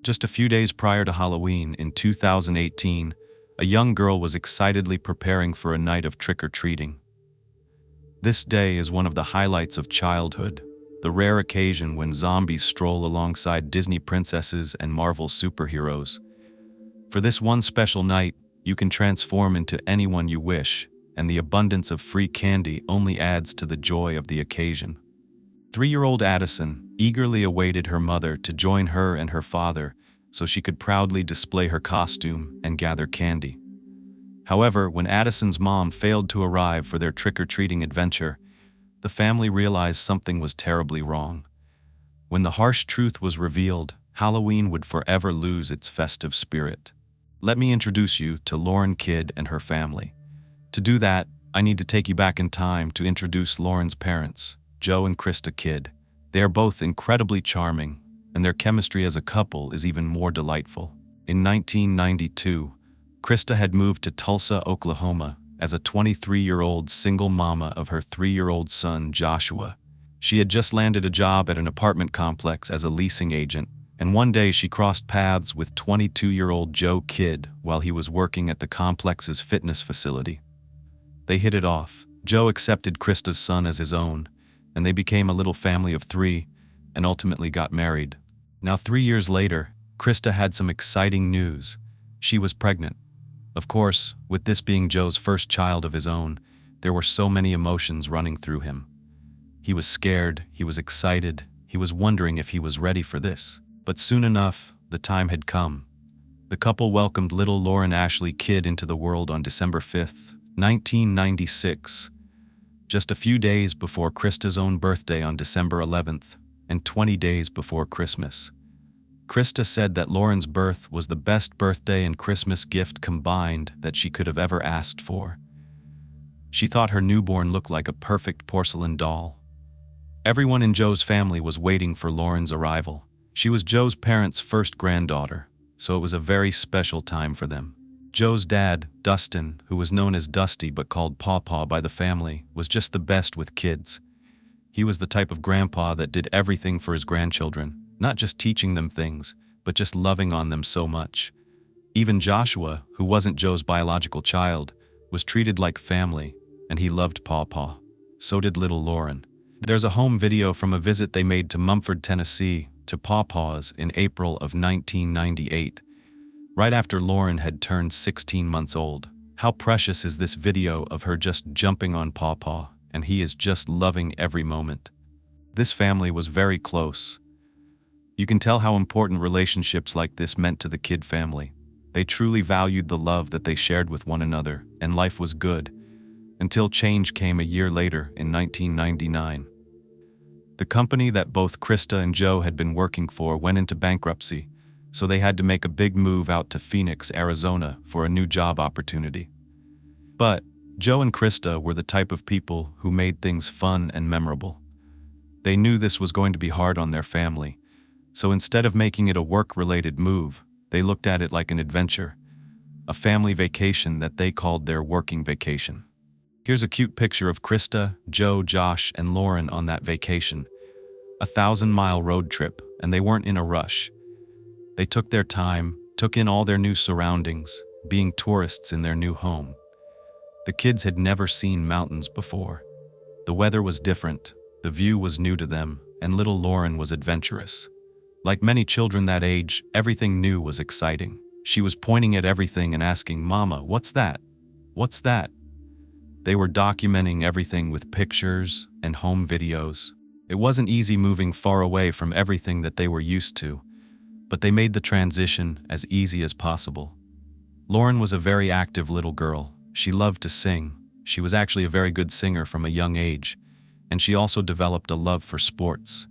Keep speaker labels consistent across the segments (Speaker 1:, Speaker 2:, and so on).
Speaker 1: Just a few days prior to Halloween in 2018, a young girl was excitedly preparing for a night of trick-or-treating. This day is one of the highlights of childhood, the rare occasion when zombies stroll alongside Disney princesses and Marvel superheroes. For this one special night, you can transform into anyone you wish, and the abundance of free candy only adds to the joy of the occasion. 3-year-old Addison eagerly awaited her mother to join her and her father so she could proudly display her costume and gather candy. However, when Addison's mom failed to arrive for their trick-or-treating adventure, the family realized something was terribly wrong. When the harsh truth was revealed, Halloween would forever lose its festive spirit. Let me introduce you to Lauren Kidd and her family. To do that, I need to take you back in time to introduce Lauren's parents, Joe and Krista Kidd. They are both incredibly charming, and their chemistry as a couple is even more delightful. In 1992, Krista had moved to Tulsa, Oklahoma, as a 23-year-old single mama of her 3-year-old son, Joshua. She had just landed a job at an apartment complex as a leasing agent, and one day she crossed paths with 22-year-old Joe Kidd while he was working at the complex's fitness facility. They hit it off. Joe accepted Krista's son as his own, and they became a little family of 3 and ultimately got married. Now 3 years later, Krista had some exciting news. She was pregnant. Of course, with this being Joe's first child of his own, there were so many emotions running through him. He was scared, he was excited, he was wondering if he was ready for this. But soon enough, the time had come. The couple welcomed little Lauren Ashley Kidd into the world on December 5th, 1996, just a few days before Krista's own birthday on December 11th, and 20 days before Christmas. Krista said that Lauren's birth was the best birthday and Christmas gift combined that she could have ever asked for. She thought her newborn looked like a perfect porcelain doll. Everyone in Joe's family was waiting for Lauren's arrival. She was Joe's parents' first granddaughter, so it was a very special time for them. Joe's dad, Dustin, who was known as Dusty but called Pawpaw by the family, was just the best with kids. He was the type of grandpa that did everything for his grandchildren, not just teaching them things, but just loving on them so much. Even Joshua, who wasn't Joe's biological child, was treated like family, and he loved Pawpaw. So did little Lauren. There's a home video from a visit they made to Mumford, Tennessee, to Pawpaw's in April of 1998, right after Lauren had turned 16 months old. How precious is this video of her just jumping on Pawpaw, and he is just loving every moment. This family was very close. You can tell how important relationships like this meant to the Kidd family. They truly valued the love that they shared with one another, and life was good, until change came a year later in 1999. The company that both Krista and Joe had been working for went into bankruptcy, so they had to make a big move out to Phoenix, Arizona for a new job opportunity. But Joe and Krista were the type of people who made things fun and memorable. They knew this was going to be hard on their family, so instead of making it a work-related move, they looked at it like an adventure, a family vacation that they called their working vacation. Here's a cute picture of Krista, Joe, Josh, and Lauren on that vacation. A 1,000-mile road trip, and they weren't in a rush. They took their time, took in all their new surroundings, being tourists in their new home. The kids had never seen mountains before. The weather was different, the view was new to them, and little Lauren was adventurous. Like many children that age, everything new was exciting. She was pointing at everything and asking, "Mama, what's that? What's that?" They were documenting everything with pictures and home videos. It wasn't easy moving far away from everything that they were used to, but they made the transition as easy as possible. Lauren was a very active little girl. She loved to sing. She was actually a very good singer from a young age, and she also developed a love for sports.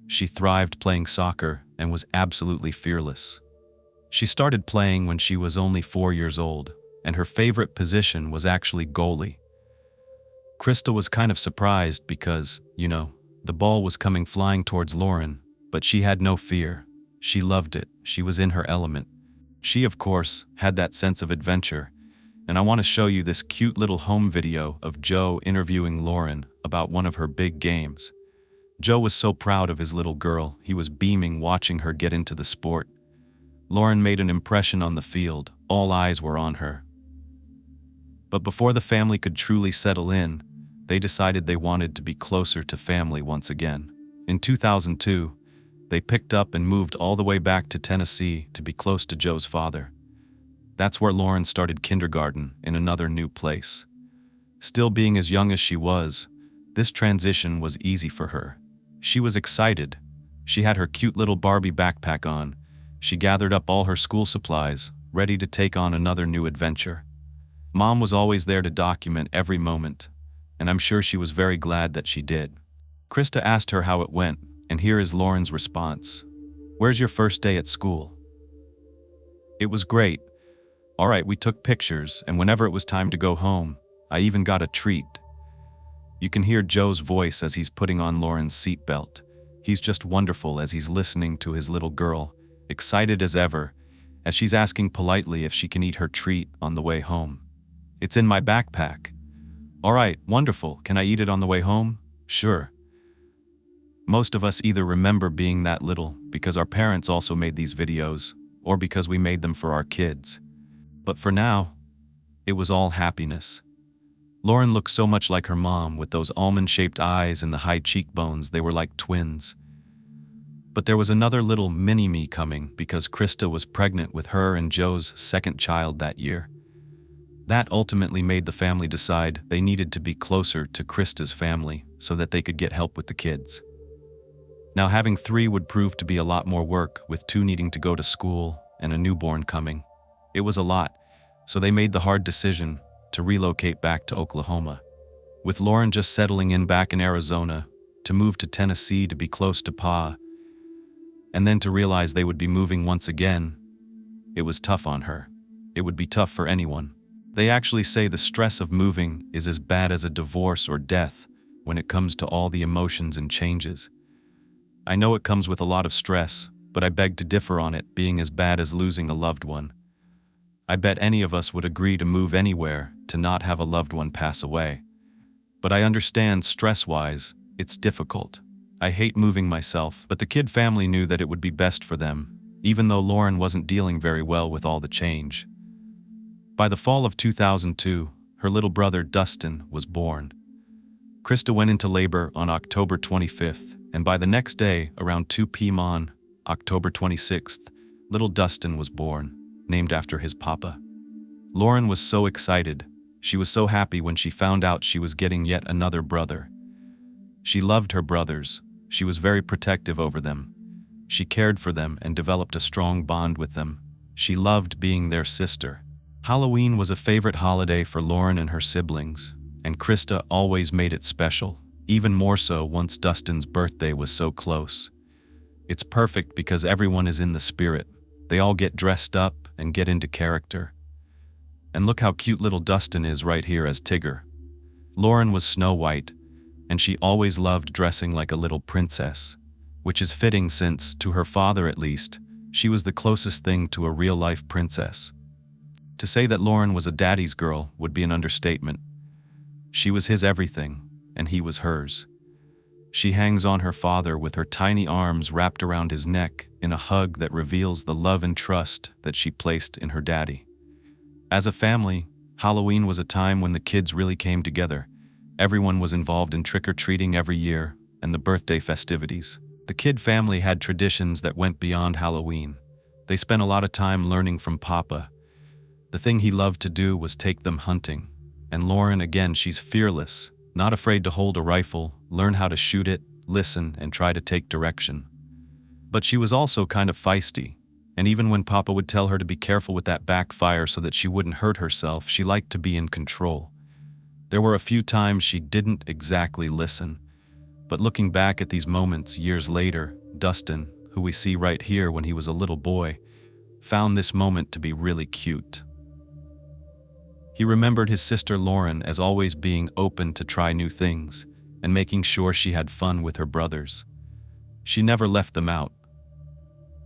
Speaker 1: She thrived playing soccer and was absolutely fearless. She started playing when she was only 4 years old, and her favorite position was actually goalie. Krista was kind of surprised because, the ball was coming flying towards Lauren, but she had no fear. She loved it. She was in her element. She, of course, had that sense of adventure, and I want to show you this cute little home video of Joe interviewing Lauren about one of her big games. Joe was so proud of his little girl. He was beaming watching her get into the sport. Lauren made an impression on the field. All eyes were on her. But before the family could truly settle in, they decided they wanted to be closer to family once again. In 2002, they picked up and moved all the way back to Tennessee to be close to Joe's father. That's where Lauren started kindergarten in another new place. Still being as young as she was, this transition was easy for her. She was excited. She had her cute little Barbie backpack on. She gathered up all her school supplies, ready to take on another new adventure. Mom was always there to document every moment, and I'm sure she was very glad that she did. Krista asked her how it went, and here is Lauren's response. "Where's your first day at school?" "It was great. All right, we took pictures, and whenever it was time to go home, I even got a treat." You can hear Joe's voice as he's putting on Lauren's seatbelt. He's just wonderful as he's listening to his little girl, excited as ever, as she's asking politely if she can eat her treat on the way home. "It's in my backpack." "All right, wonderful. Can I eat it on the way home?" "Sure." Most of us either remember being that little because our parents also made these videos, or because we made them for our kids. But for now, it was all happiness. Lauren looked so much like her mom with those almond-shaped eyes and the high cheekbones. They were like twins. But there was another little mini-me coming because Krista was pregnant with her and Joe's second child that year. That ultimately made the family decide they needed to be closer to Krista's family so that they could get help with the kids. Now having 3 would prove to be a lot more work, with 2 needing to go to school and a newborn coming. It was a lot, so they made the hard decision to relocate back to Oklahoma. With Lauren just settling in back in Arizona, to move to Tennessee to be close to Pa, and then to realize they would be moving once again, it was tough on her. It would be tough for anyone. They actually say the stress of moving is as bad as a divorce or death when it comes to all the emotions and changes. I know it comes with a lot of stress, but I beg to differ on it being as bad as losing a loved one. I bet any of us would agree to move anywhere to not have a loved one pass away. But I understand stress-wise, it's difficult. I hate moving myself, but the kid family knew that it would be best for them, even though Lauren wasn't dealing very well with all the change. By the fall of 2002, her little brother Dustin was born. Krista went into labor on October 25th, and by the next day, around 2 p.m. on October 26th, little Dustin was born, named after his papa. Lauren was so excited. She was so happy when she found out she was getting yet another brother. She loved her brothers. She was very protective over them. She cared for them and developed a strong bond with them. She loved being their sister. Halloween was a favorite holiday for Lauren and her siblings, and Krista always made it special, even more so once Dustin's birthday was so close. It's perfect because everyone is in the spirit. They all get dressed up and get into character. And look how cute little Dustin is right here as Tigger. Lauren was Snow White, and she always loved dressing like a little princess, which is fitting since, to her father at least, she was the closest thing to a real-life princess. To say that Lauren was a daddy's girl would be an understatement. She was his everything, and he was hers. She hangs on her father with her tiny arms wrapped around his neck in a hug that reveals the love and trust that she placed in her daddy. As a family, Halloween was a time when the kids really came together. Everyone was involved in trick-or-treating every year and the birthday festivities. The kid family had traditions that went beyond Halloween. They spent a lot of time learning from Papa. The thing he loved to do was take them hunting. And Lauren, again, she's fearless, not afraid to hold a rifle, learn how to shoot it, listen, and try to take direction. But she was also kind of feisty, and even when Papa would tell her to be careful with that backfire so that she wouldn't hurt herself, she liked to be in control. There were a few times she didn't exactly listen, but looking back at these moments years later, Dustin, who we see right here when he was a little boy, found this moment to be really cute. He remembered his sister Lauren as always being open to try new things and making sure she had fun with her brothers. She never left them out.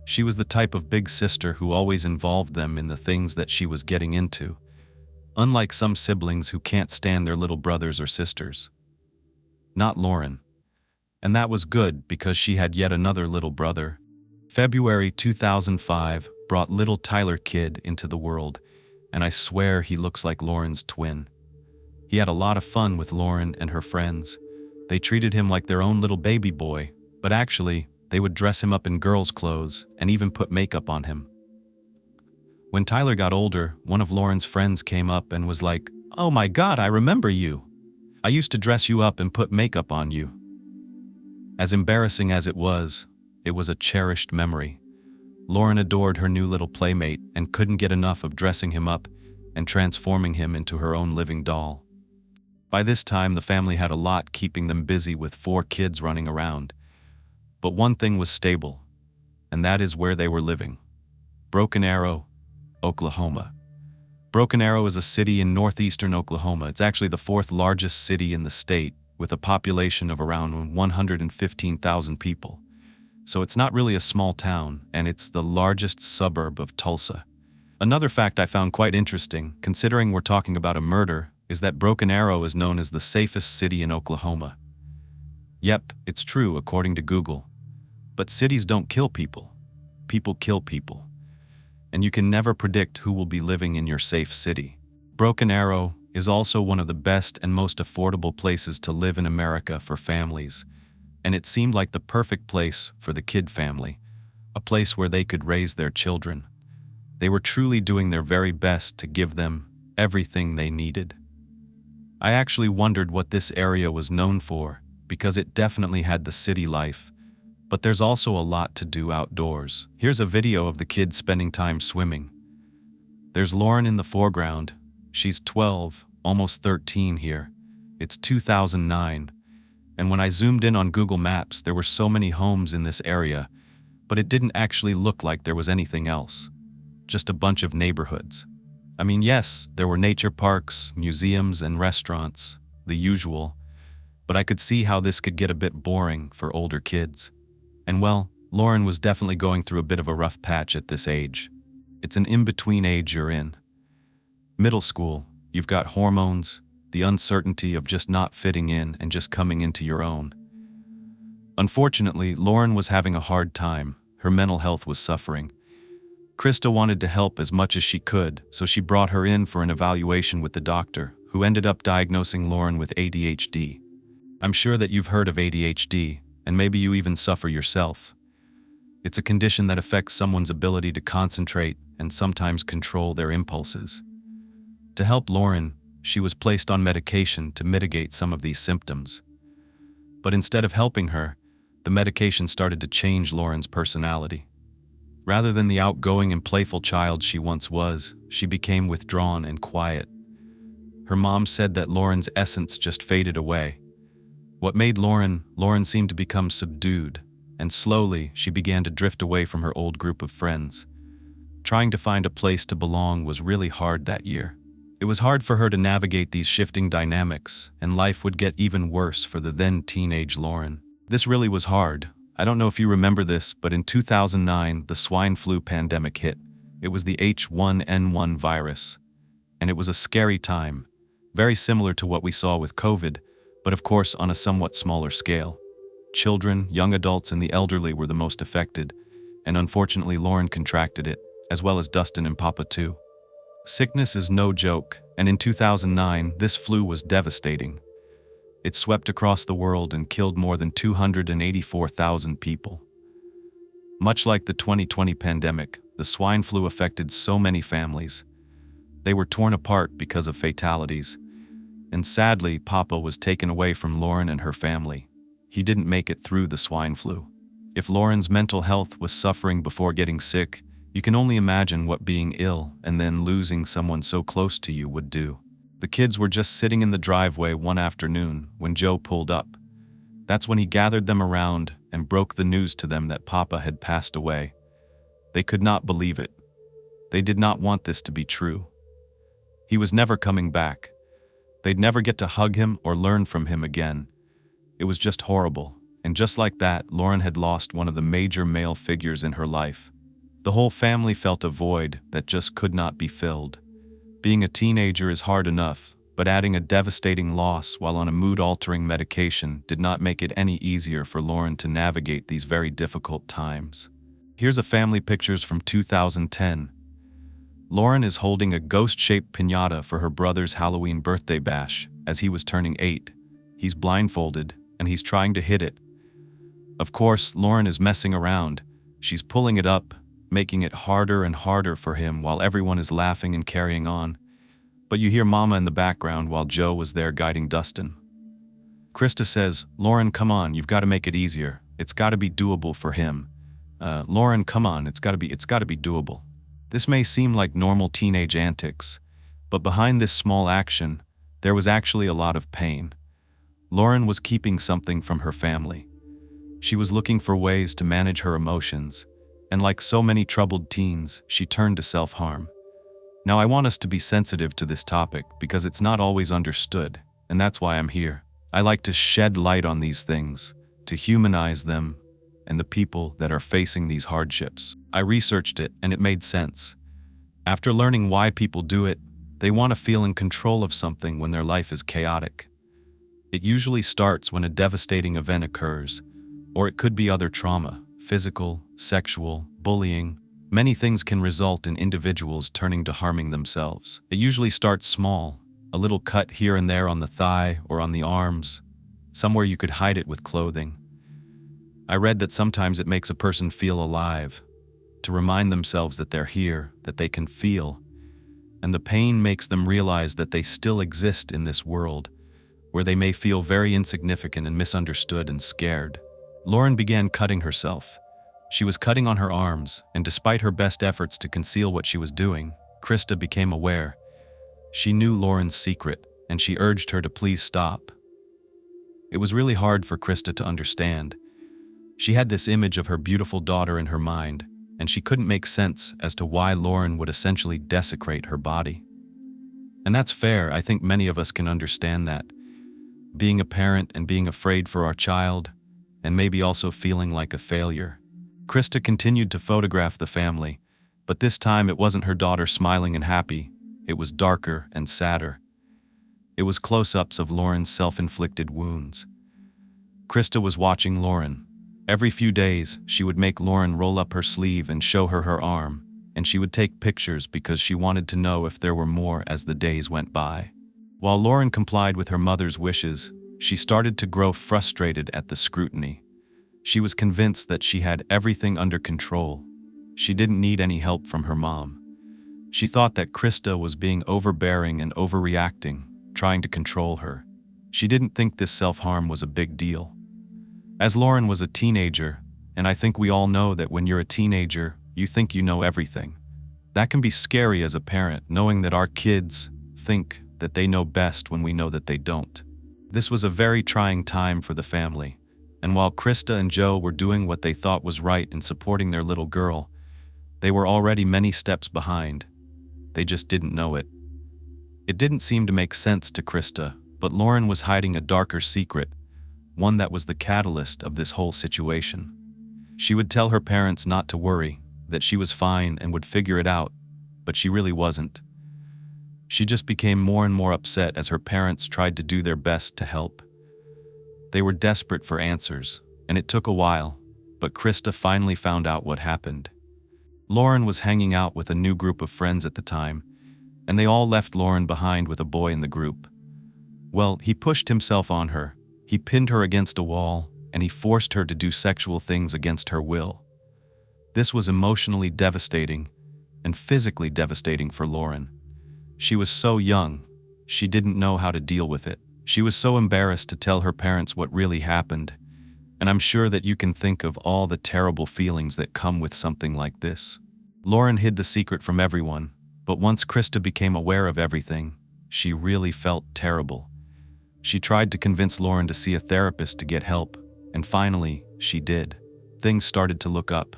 Speaker 1: She was the type of big sister who always involved them in the things that she was getting into, unlike some siblings who can't stand their little brothers or sisters. Not Lauren. And that was good because she had yet another little brother. February 2005 brought little Tyler Kidd into the world, and I swear he looks like Lauren's twin. He had a lot of fun with Lauren and her friends. They treated him like their own little baby boy, but actually, they would dress him up in girls' clothes and even put makeup on him. When Tyler got older, one of Lauren's friends came up and was like, "Oh my God, I remember you. I used to dress you up and put makeup on you." As embarrassing as it was a cherished memory. Lauren adored her new little playmate and couldn't get enough of dressing him up and transforming him into her own living doll. By this time, the family had a lot keeping them busy with 4 kids running around. But one thing was stable, and that is where they were living. Broken Arrow, Oklahoma. Broken Arrow is a city in northeastern Oklahoma. It's actually the 4th largest city in the state, with a population of around 115,000 people. So it's not really a small town, and it's the largest suburb of Tulsa. Another fact I found quite interesting, considering we're talking about a murder, is that Broken Arrow is known as the safest city in Oklahoma. Yep, it's true according to Google. But cities don't kill people. People kill people. And you can never predict who will be living in your safe city. Broken Arrow is also one of the best and most affordable places to live in America for families, and it seemed like the perfect place for the Kidd family, a place where they could raise their children. They were truly doing their very best to give them everything they needed. I actually wondered what this area was known for, because it definitely had the city life, but there's also a lot to do outdoors. Here's a video of the kids spending time swimming. There's Lauren in the foreground. She's 12, almost 13 here. It's 2009, and when I zoomed in on Google Maps, there were so many homes in this area, but it didn't actually look like there was anything else. Just a bunch of neighborhoods. I mean, yes, there were nature parks, museums, and restaurants, the usual, but I could see how this could get a bit boring for older kids. And well, Lauren was definitely going through a bit of a rough patch at this age. It's an in-between age you're in. Middle school, you've got hormones, the uncertainty of just not fitting in and just coming into your own. Unfortunately, Lauren was having a hard time. Her mental health was suffering. Krista wanted to help as much as she could, so she brought her in for an evaluation with the doctor, who ended up diagnosing Lauren with ADHD. I'm sure that you've heard of ADHD, and maybe you even suffer yourself. It's a condition that affects someone's ability to concentrate and sometimes control their impulses. To help Lauren, she was placed on medication to mitigate some of these symptoms. But instead of helping her, the medication started to change Lauren's personality. Rather than the outgoing and playful child she once was, she became withdrawn and quiet. Her mom said that Lauren's essence just faded away. What made Lauren seemed to become subdued, and slowly she began to drift away from her old group of friends. Trying to find a place to belong was really hard that year. It was hard for her to navigate these shifting dynamics, and life would get even worse for the then teenage Lauren. This really was hard. I don't know if you remember this, but in 2009, the swine flu pandemic hit. It was the H1N1 virus, and it was a scary time, very similar to what we saw with COVID, but of course on a somewhat smaller scale. Children, young adults, and the elderly were the most affected, and unfortunately Lauren contracted it, as well as Dustin and Papa too. Sickness is no joke, and in 2009, this flu was devastating. It swept across the world and killed more than 284,000 people. Much like the 2020 pandemic, the swine flu affected so many families. They were torn apart because of fatalities. And sadly, Papa was taken away from Lauren and her family. He didn't make it through the swine flu. If Lauren's mental health was suffering before getting sick, you can only imagine what being ill and then losing someone so close to you would do. The kids were just sitting in the driveway one afternoon when Joe pulled up. That's when he gathered them around and broke the news to them that Papa had passed away. They could not believe it. They did not want this to be true. He was never coming back. They'd never get to hug him or learn from him again. It was just horrible, and just like that, Lauren had lost one of the major male figures in her life. The whole family felt a void that just could not be filled. Being a teenager is hard enough, but adding a devastating loss while on a mood-altering medication did not make it any easier for Lauren to navigate these very difficult times. Here's a family pictures from 2010. Lauren is holding a ghost-shaped piñata for her brother's Halloween birthday bash as he was turning 8. He's blindfolded, and he's trying to hit it. Of course, Lauren is messing around. She's pulling it up, making it harder and harder for him while everyone is laughing and carrying on. But you hear Mama in the background while Joe was there guiding Dustin. Krista says, "Lauren, come on, you've got to make it easier. It's got to be doable for him. Lauren, come on, it's got to be doable." This may seem like normal teenage antics, but behind this small action, there was actually a lot of pain. Lauren was keeping something from her family. She was looking for ways to manage her emotions, and like so many troubled teens, she turned to self-harm. Now I want us to be sensitive to this topic because it's not always understood, and that's why I'm here. I like to shed light on these things, to humanize them and the people that are facing these hardships. I researched it and it made sense. After learning why people do it, they want to feel in control of something when their life is chaotic. It usually starts when a devastating event occurs, or it could be other trauma, physical, sexual, bullying. Many things can result in individuals turning to harming themselves. It usually starts small, a little cut here and there on the thigh or on the arms, somewhere you could hide it with clothing. I read that sometimes it makes a person feel alive, to remind themselves that they're here, that they can feel, and the pain makes them realize that they still exist in this world, where they may feel very insignificant and misunderstood and scared. Lauren began cutting herself. She was cutting on her arms, and despite her best efforts to conceal what she was doing, Krista became aware. She knew Lauren's secret, and she urged her to please stop. It was really hard for Krista to understand. She had this image of her beautiful daughter in her mind, and she couldn't make sense as to why Lauren would essentially desecrate her body. And that's fair. I think many of us can understand that. Being a parent and being afraid for our child, and maybe also feeling like a failure. Krista continued to photograph the family, but this time it wasn't her daughter smiling and happy. It was darker and sadder. It was close-ups of Lauren's self-inflicted wounds. Krista was watching Lauren. Every few days, she would make Lauren roll up her sleeve and show her her arm, and she would take pictures because she wanted to know if there were more as the days went by. While Lauren complied with her mother's wishes, she started to grow frustrated at the scrutiny. She was convinced that she had everything under control. She didn't need any help from her mom. She thought that Krista was being overbearing and overreacting, trying to control her. She didn't think this self-harm was a big deal. As Lauren was a teenager, and I think we all know that when you're a teenager, you think you know everything. That can be scary as a parent, knowing that our kids think that they know best when we know that they don't. This was a very trying time for the family, and while Krista and Joe were doing what they thought was right in supporting their little girl, they were already many steps behind. They just didn't know it. It didn't seem to make sense to Krista, but Lauren was hiding a darker secret, one that was the catalyst of this whole situation. She would tell her parents not to worry, that she was fine and would figure it out, but she really wasn't. She just became more and more upset as her parents tried to do their best to help. They were desperate for answers, and it took a while, but Krista finally found out what happened. Lauren was hanging out with a new group of friends at the time, and they all left Lauren behind with a boy in the group. Well, he pushed himself on her. He pinned her against a wall, and he forced her to do sexual things against her will. This was emotionally devastating and physically devastating for Lauren. She was so young, she didn't know how to deal with it. She was so embarrassed to tell her parents what really happened, and I'm sure that you can think of all the terrible feelings that come with something like this. Lauren hid the secret from everyone, but once Krista became aware of everything, she really felt terrible. She tried to convince Lauren to see a therapist to get help, and finally, she did. Things started to look up.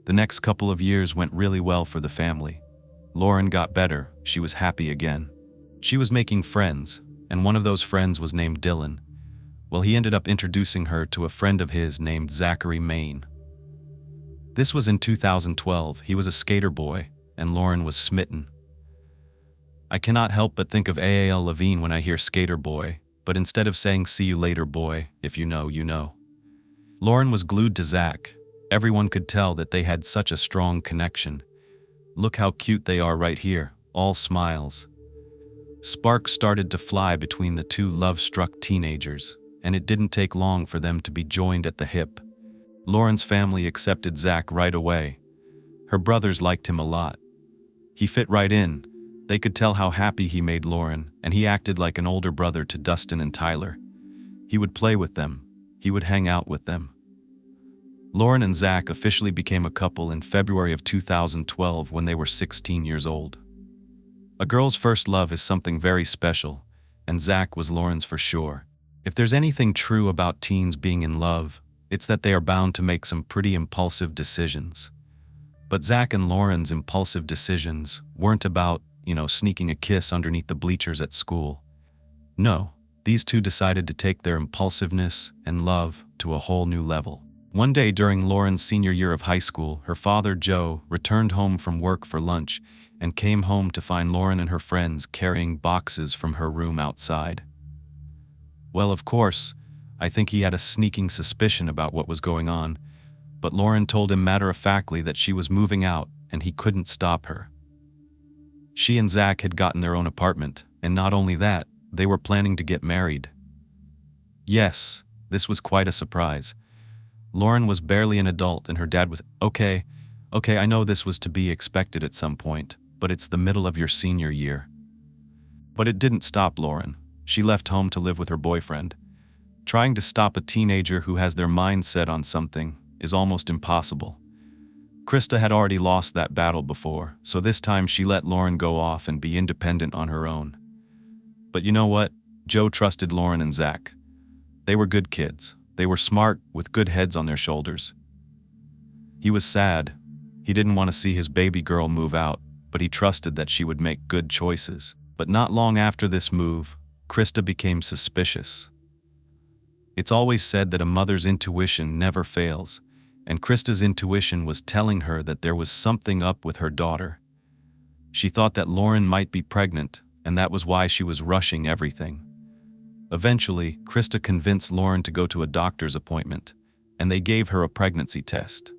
Speaker 1: The next couple of years went really well for the family. Lauren got better, she was happy again. She was making friends, and one of those friends was named Dylan. Well, he ended up introducing her to a friend of his named Zachary Maine. This was in 2012, he was a skater boy, and Lauren was smitten. I cannot help but think of A.A.L. Levine when I hear skater boy, but instead of saying see you later boy, if you know, you know. Lauren was glued to Zach. Everyone could tell that they had such a strong connection. Look how cute they are right here, all smiles. Sparks started to fly between the two love-struck teenagers, and it didn't take long for them to be joined at the hip. Lauren's family accepted Zach right away. Her brothers liked him a lot. He fit right in. They could tell how happy he made Lauren, and he acted like an older brother to Dustin and Tyler. He would play with them. He would hang out with them. Lauren and Zach officially became a couple in February of 2012 when they were 16 years old. A girl's first love is something very special, and Zach was Lauren's for sure. If there's anything true about teens being in love, it's that they are bound to make some pretty impulsive decisions. But Zach and Lauren's impulsive decisions weren't about, sneaking a kiss underneath the bleachers at school. No, these two decided to take their impulsiveness and love to a whole new level. One day during Lauren's senior year of high school, her father, Joe, returned home from work for lunch and came home to find Lauren and her friends carrying boxes from her room outside. Well, of course, I think he had a sneaking suspicion about what was going on, but Lauren told him matter-of-factly that she was moving out and he couldn't stop her. She and Zach had gotten their own apartment, and not only that, they were planning to get married. Yes, this was quite a surprise. Lauren was barely an adult and her dad was, okay, I know this was to be expected at some point, but it's the middle of your senior year. But it didn't stop Lauren. She left home to live with her boyfriend. Trying to stop a teenager who has their mind set on something is almost impossible. Krista had already lost that battle before, so this time she let Lauren go off and be independent on her own. But you know what? Joe trusted Lauren and Zach. They were good kids. They were smart, with good heads on their shoulders. He was sad. He didn't want to see his baby girl move out, but he trusted that she would make good choices. But not long after this move, Krista became suspicious. It's always said that a mother's intuition never fails, and Krista's intuition was telling her that there was something up with her daughter. She thought that Lauren might be pregnant, and that was why she was rushing everything. Eventually, Krista convinced Lauren to go to a doctor's appointment, and they gave her a pregnancy test.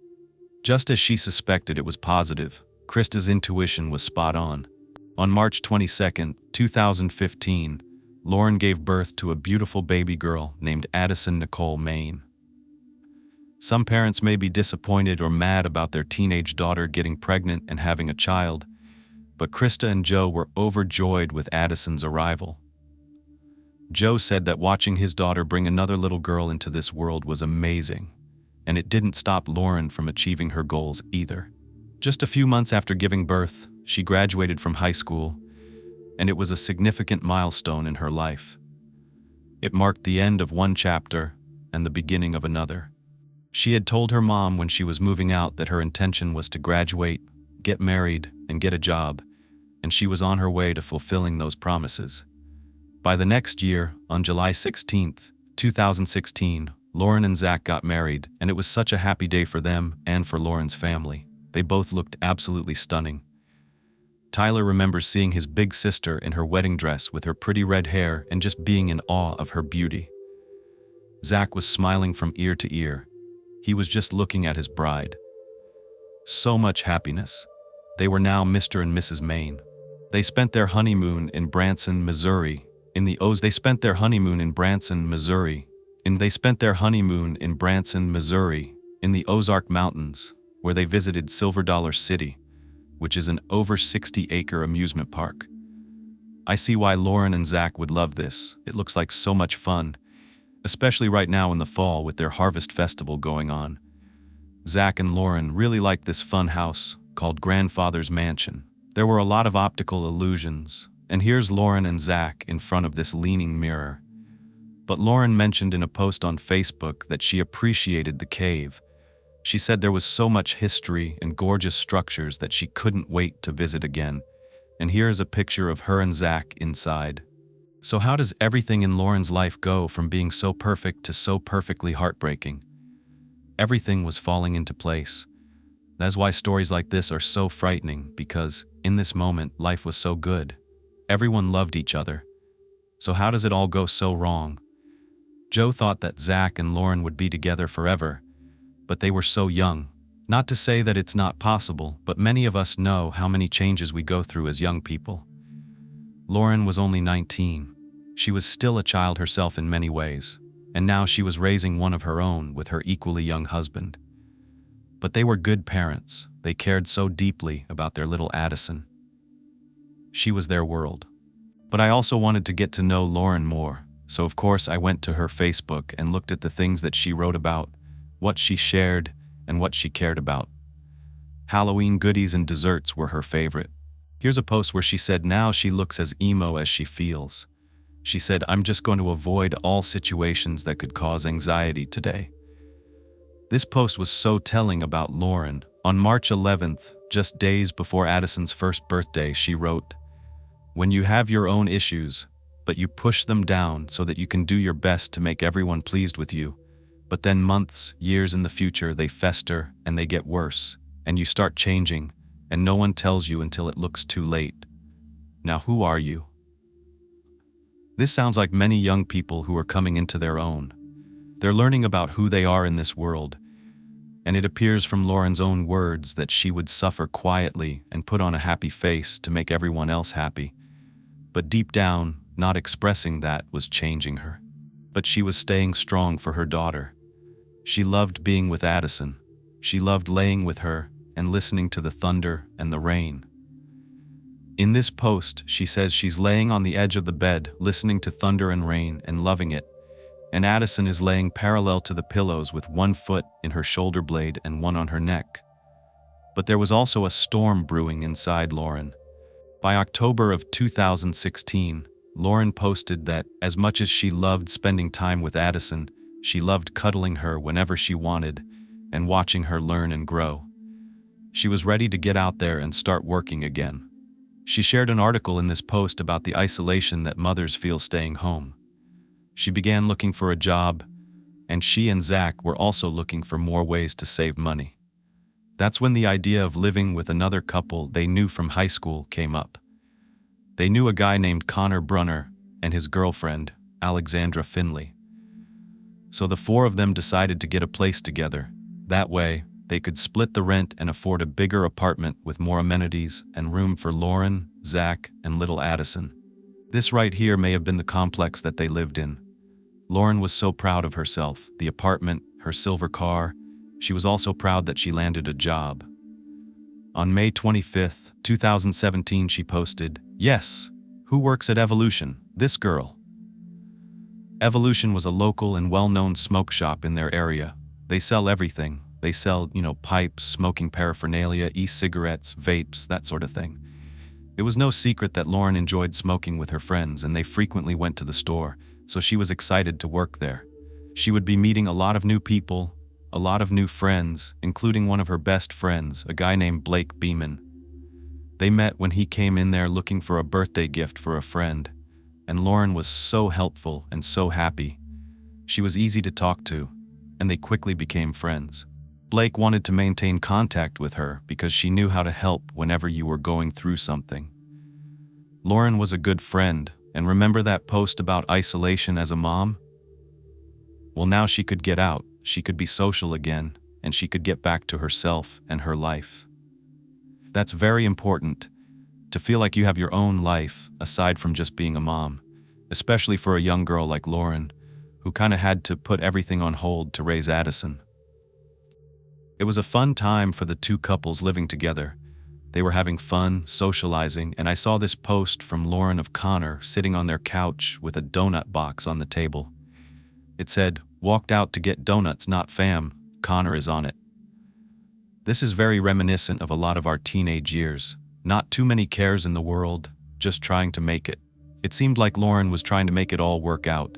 Speaker 1: Just as she suspected it was positive, Krista's intuition was spot on. On March 22, 2015, Lauren gave birth to a beautiful baby girl named Addison Nicole Main. Some parents may be disappointed or mad about their teenage daughter getting pregnant and having a child, but Krista and Joe were overjoyed with Addison's arrival. Joe said that watching his daughter bring another little girl into this world was amazing, and it didn't stop Lauren from achieving her goals either. Just a few months after giving birth, she graduated from high school, and it was a significant milestone in her life. It marked the end of one chapter and the beginning of another. She had told her mom when she was moving out that her intention was to graduate, get married, and get a job, and she was on her way to fulfilling those promises. By the next year, on July 16, 2016, Lauren and Zach got married, and it was such a happy day for them and for Lauren's family. They both looked absolutely stunning. Tyler remembers seeing his big sister in her wedding dress with her pretty red hair and just being in awe of her beauty. Zach was smiling from ear to ear. He was just looking at his bride. So much happiness. They were now Mr. and Mrs. Main. They spent their honeymoon in Branson, Missouri. They spent their honeymoon in Branson, Missouri. In the Ozark Mountains, where they visited Silver Dollar City, which is an over 60-acre amusement park. I see why Lauren and Zach would love this. It looks like so much fun, especially right now in the fall with their harvest festival going on. Zach and Lauren really liked this fun house called Grandfather's Mansion. There were a lot of optical illusions, and here's Lauren and Zach in front of this leaning mirror. But Lauren mentioned in a post on Facebook that she appreciated the cave. She said there was so much history and gorgeous structures that she couldn't wait to visit again. And here's a picture of her and Zach inside. So how does everything in Lauren's life go from being so perfect to so perfectly heartbreaking? Everything was falling into place. That's why stories like this are so frightening, because in this moment, life was so good. Everyone loved each other. So how does it all go so wrong? Joe thought that Zach and Lauren would be together forever, but they were so young. Not to say that it's not possible, but many of us know how many changes we go through as young people. Lauren was only 19. She was still a child herself in many ways, and now she was raising one of her own with her equally young husband. But they were good parents. They cared so deeply about their little Addison. She was their world. But I also wanted to get to know Lauren more, so of course I went to her Facebook and looked at the things that she wrote about, what she shared, and what she cared about. Halloween goodies and desserts were her favorite. Here's a post where she said now she looks as emo as she feels. She said, "I'm just going to avoid all situations that could cause anxiety today." This post was so telling about Lauren. On March 11th, just days before Addison's first birthday, she wrote, "When you have your own issues, but you push them down so that you can do your best to make everyone pleased with you, but then months, years in the future, they fester and they get worse, and you start changing, and no one tells you until it looks too late. Now who are you?" This sounds like many young people who are coming into their own. They're learning about who they are in this world, and it appears from Lauren's own words that she would suffer quietly and put on a happy face to make everyone else happy. But deep down, not expressing that was changing her. But she was staying strong for her daughter. She loved being with Addison. She loved laying with her and listening to the thunder and the rain. In this post, she says she's laying on the edge of the bed, listening to thunder and rain and loving it, and Addison is laying parallel to the pillows with one foot in her shoulder blade and one on her neck. But there was also a storm brewing inside Lauren. By October of 2016, Lauren posted that as much as she loved spending time with Addison, she loved cuddling her whenever she wanted and watching her learn and grow. She was ready to get out there and start working again. She shared an article in this post about the isolation that mothers feel staying home. She began looking for a job, and she and Zach were also looking for more ways to save money. That's when the idea of living with another couple they knew from high school came up. They knew a guy named Konner Brunner and his girlfriend, Alexandra Finley. So the four of them decided to get a place together. That way, they could split the rent and afford a bigger apartment with more amenities and room for Lauren, Zach, and little Addison. This right here may have been the complex that they lived in. Lauren was so proud of herself, the apartment, her silver car. She was also proud that she landed a job. On May 25th, 2017, she posted, "Yes, who works at Evolution? This girl." Evolution was a local and well-known smoke shop in their area. They sell everything. They sell, pipes, smoking paraphernalia, e-cigarettes, vapes, that sort of thing. It was no secret that Lauren enjoyed smoking with her friends, and they frequently went to the store, so she was excited to work there. She would be meeting a lot of new people, a lot of new friends, including one of her best friends, a guy named Blake Beeman. They met when he came in there looking for a birthday gift for a friend, and Lauren was so helpful and so happy. She was easy to talk to, and they quickly became friends. Blake wanted to maintain contact with her because she knew how to help whenever you were going through something. Lauren was a good friend, and remember that post about isolation as a mom? Well, now she could get out, she could be social again, and she could get back to herself and her life. That's very important, to feel like you have your own life aside from just being a mom, especially for a young girl like Lauren, who kind of had to put everything on hold to raise Addison. It was a fun time for the two couples living together. They were having fun, socializing, and I saw this post from Lauren of Konner sitting on their couch with a donut box on the table. It said, "Walked out to get donuts, not fam, Konner is on it." This is very reminiscent of a lot of our teenage years. Not too many cares in the world, just trying to make it. It seemed like Lauren was trying to make it all work out.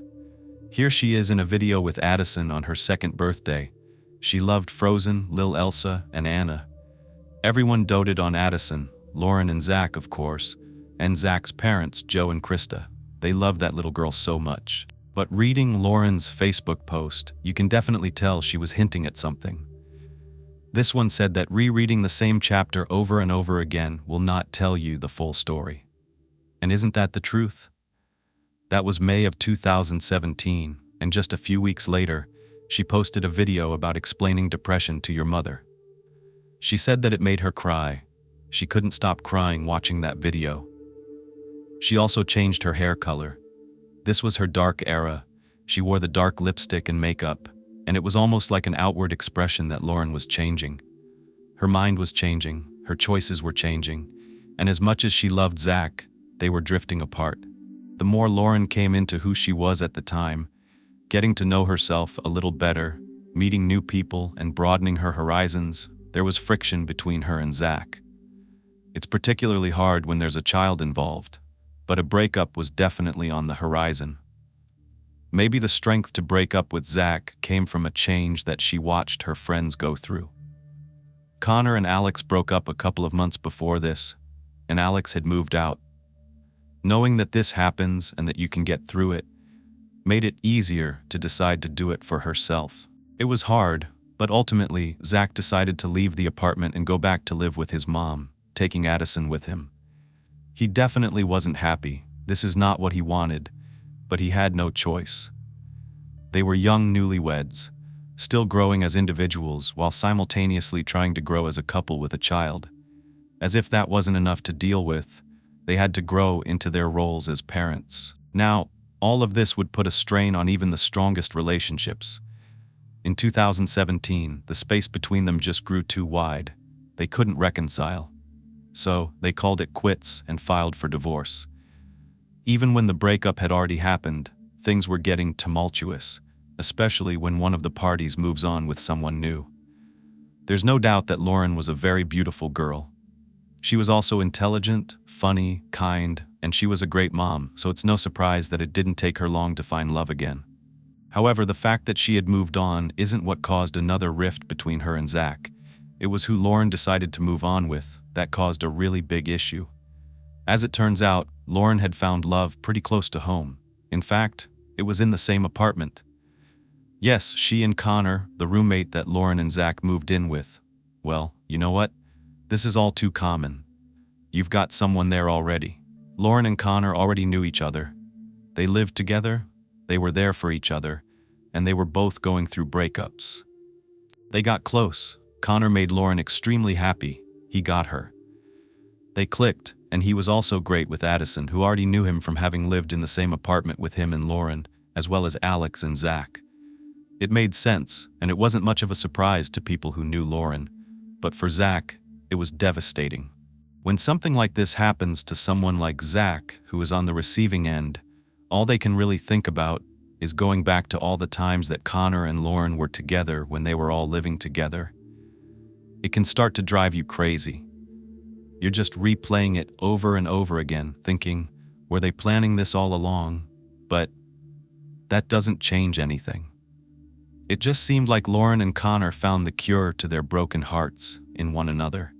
Speaker 1: Here she is in a video with Addison on her second birthday. She loved Frozen, Lil Elsa, and Anna. Everyone doted on Addison, Lauren and Zach, of course, and Zach's parents, Joe and Krista. They loved that little girl so much. But reading Lauren's Facebook post, you can definitely tell she was hinting at something. This one said that rereading the same chapter over and over again will not tell you the full story. And isn't that the truth? That was May of 2017, and just a few weeks later, She posted a video about explaining depression to your mother. She said that it made her cry. She couldn't stop crying watching that video. She also changed her hair color. This was her dark era. She wore the dark lipstick and makeup, and it was almost like an outward expression that Lauren was changing. Her mind was changing, her choices were changing, and as much as she loved Zach, they were drifting apart. The more Lauren came into who she was at the time, getting to know herself a little better, meeting new people and broadening her horizons, there was friction between her and Zach. It's particularly hard when there's a child involved, but a breakup was definitely on the horizon. Maybe the strength to break up with Zach came from a change that she watched her friends go through. Konner and Alex broke up a couple of months before this, and Alex had moved out. Knowing that this happens and that you can get through it, made it easier to decide to do it for herself. It was hard, but ultimately, Zach decided to leave the apartment and go back to live with his mom, taking Addison with him. He definitely wasn't happy. This is not what he wanted, but he had no choice. They were young newlyweds, still growing as individuals while simultaneously trying to grow as a couple with a child. As if that wasn't enough to deal with, they had to grow into their roles as parents. Now, all of this would put a strain on even the strongest relationships. In 2017, the space between them just grew too wide. They couldn't reconcile. So, they called it quits and filed for divorce. Even when the breakup had already happened, things were getting tumultuous, especially when one of the parties moves on with someone new. There's no doubt that Lauren was a very beautiful girl. She was also intelligent, funny, kind, and she was a great mom, so it's no surprise that it didn't take her long to find love again. However, the fact that she had moved on isn't what caused another rift between her and Zach. It was who Lauren decided to move on with that caused a really big issue. As it turns out, Lauren had found love pretty close to home. In fact, it was in the same apartment. Yes, she and Konner, the roommate that Lauren and Zach moved in with. Well, you know what? This is all too common. You've got someone there already. Lauren and Konner already knew each other. They lived together, they were there for each other, and they were both going through breakups. They got close. Konner made Lauren extremely happy. He got her. They clicked, and he was also great with Addison, who already knew him from having lived in the same apartment with him and Lauren, as well as Alex and Zach. It made sense, and it wasn't much of a surprise to people who knew Lauren. But for Zach, it was devastating. When something like this happens to someone like Zach, who is on the receiving end, all they can really think about is going back to all the times that Konner and Lauren were together when they were all living together. It can start to drive you crazy. You're just replaying it over and over again, thinking, were they planning this all along? But that doesn't change anything. It just seemed like Lauren and Konner found the cure to their broken hearts in one another.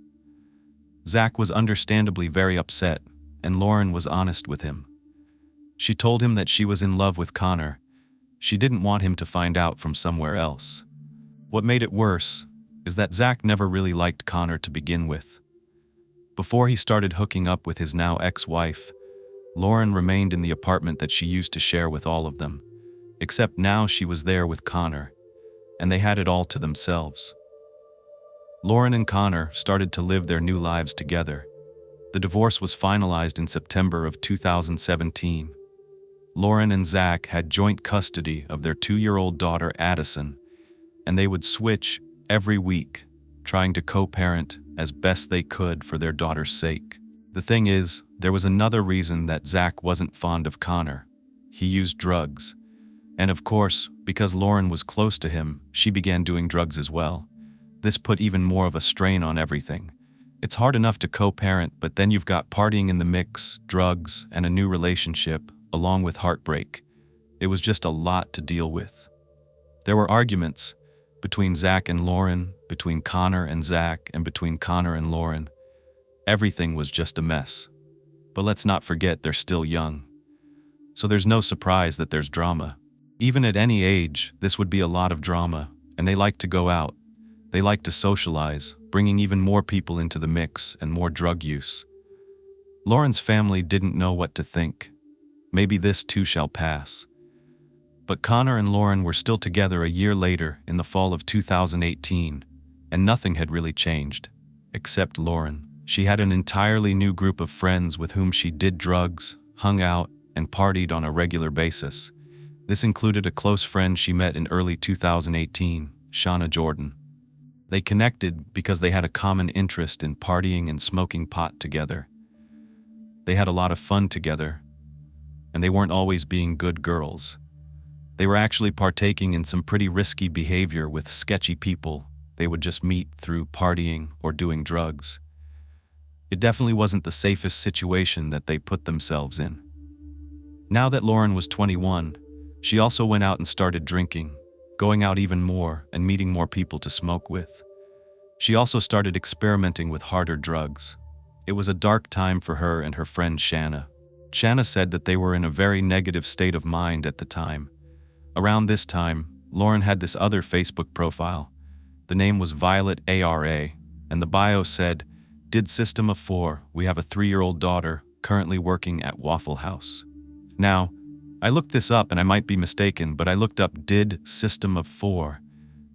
Speaker 1: Zach was understandably very upset, and Lauren was honest with him. She told him that she was in love with Konner. She didn't want him to find out from somewhere else. What made it worse is that Zach never really liked Konner to begin with. Before he started hooking up with his now ex-wife, Lauren remained in the apartment that she used to share with all of them, except now she was there with Konner, and they had it all to themselves. Lauren and Konner started to live their new lives together. The divorce was finalized in September of 2017. Lauren and Zach had joint custody of their 2-year-old daughter Addison, and they would switch every week, trying to co-parent as best they could for their daughter's sake. The thing is, there was another reason that Zach wasn't fond of Konner. He used drugs. And of course, because Lauren was close to him, she began doing drugs as well. This put even more of a strain on everything. It's hard enough to co-parent, but then you've got partying in the mix, drugs, and a new relationship, along with heartbreak. It was just a lot to deal with. There were arguments between Zach and Lauren, between Konner and Zach, and between Konner and Lauren. Everything was just a mess. But let's not forget they're still young. So there's no surprise that there's drama. Even at any age, this would be a lot of drama, and they like to go out. They like to socialize, bringing even more people into the mix and more drug use. Lauren's family didn't know what to think. Maybe this too shall pass. But Konner and Lauren were still together a year later in the fall of 2018, and nothing had really changed. Except Lauren. She had an entirely new group of friends with whom she did drugs, hung out, and partied on a regular basis. This included a close friend she met in early 2018, Shauna Jordan. They connected because they had a common interest in partying and smoking pot together. They had a lot of fun together, and they weren't always being good girls. They were actually partaking in some pretty risky behavior with sketchy people they would just meet through partying or doing drugs. It definitely wasn't the safest situation that they put themselves in. Now that Lauren was 21, she also went out and started drinking, going out even more and meeting more people to smoke with. She also started experimenting with harder drugs. It was a dark time for her and her friend Shanna. Shanna said that they were in a very negative state of mind at the time. Around this time, Lauren had this other Facebook profile. The name was Violet ARA, and the bio said, "Did System of 4, we have a 3-year-old daughter, currently working at Waffle House." Now, I looked this up and I might be mistaken, but I looked up did System of 4,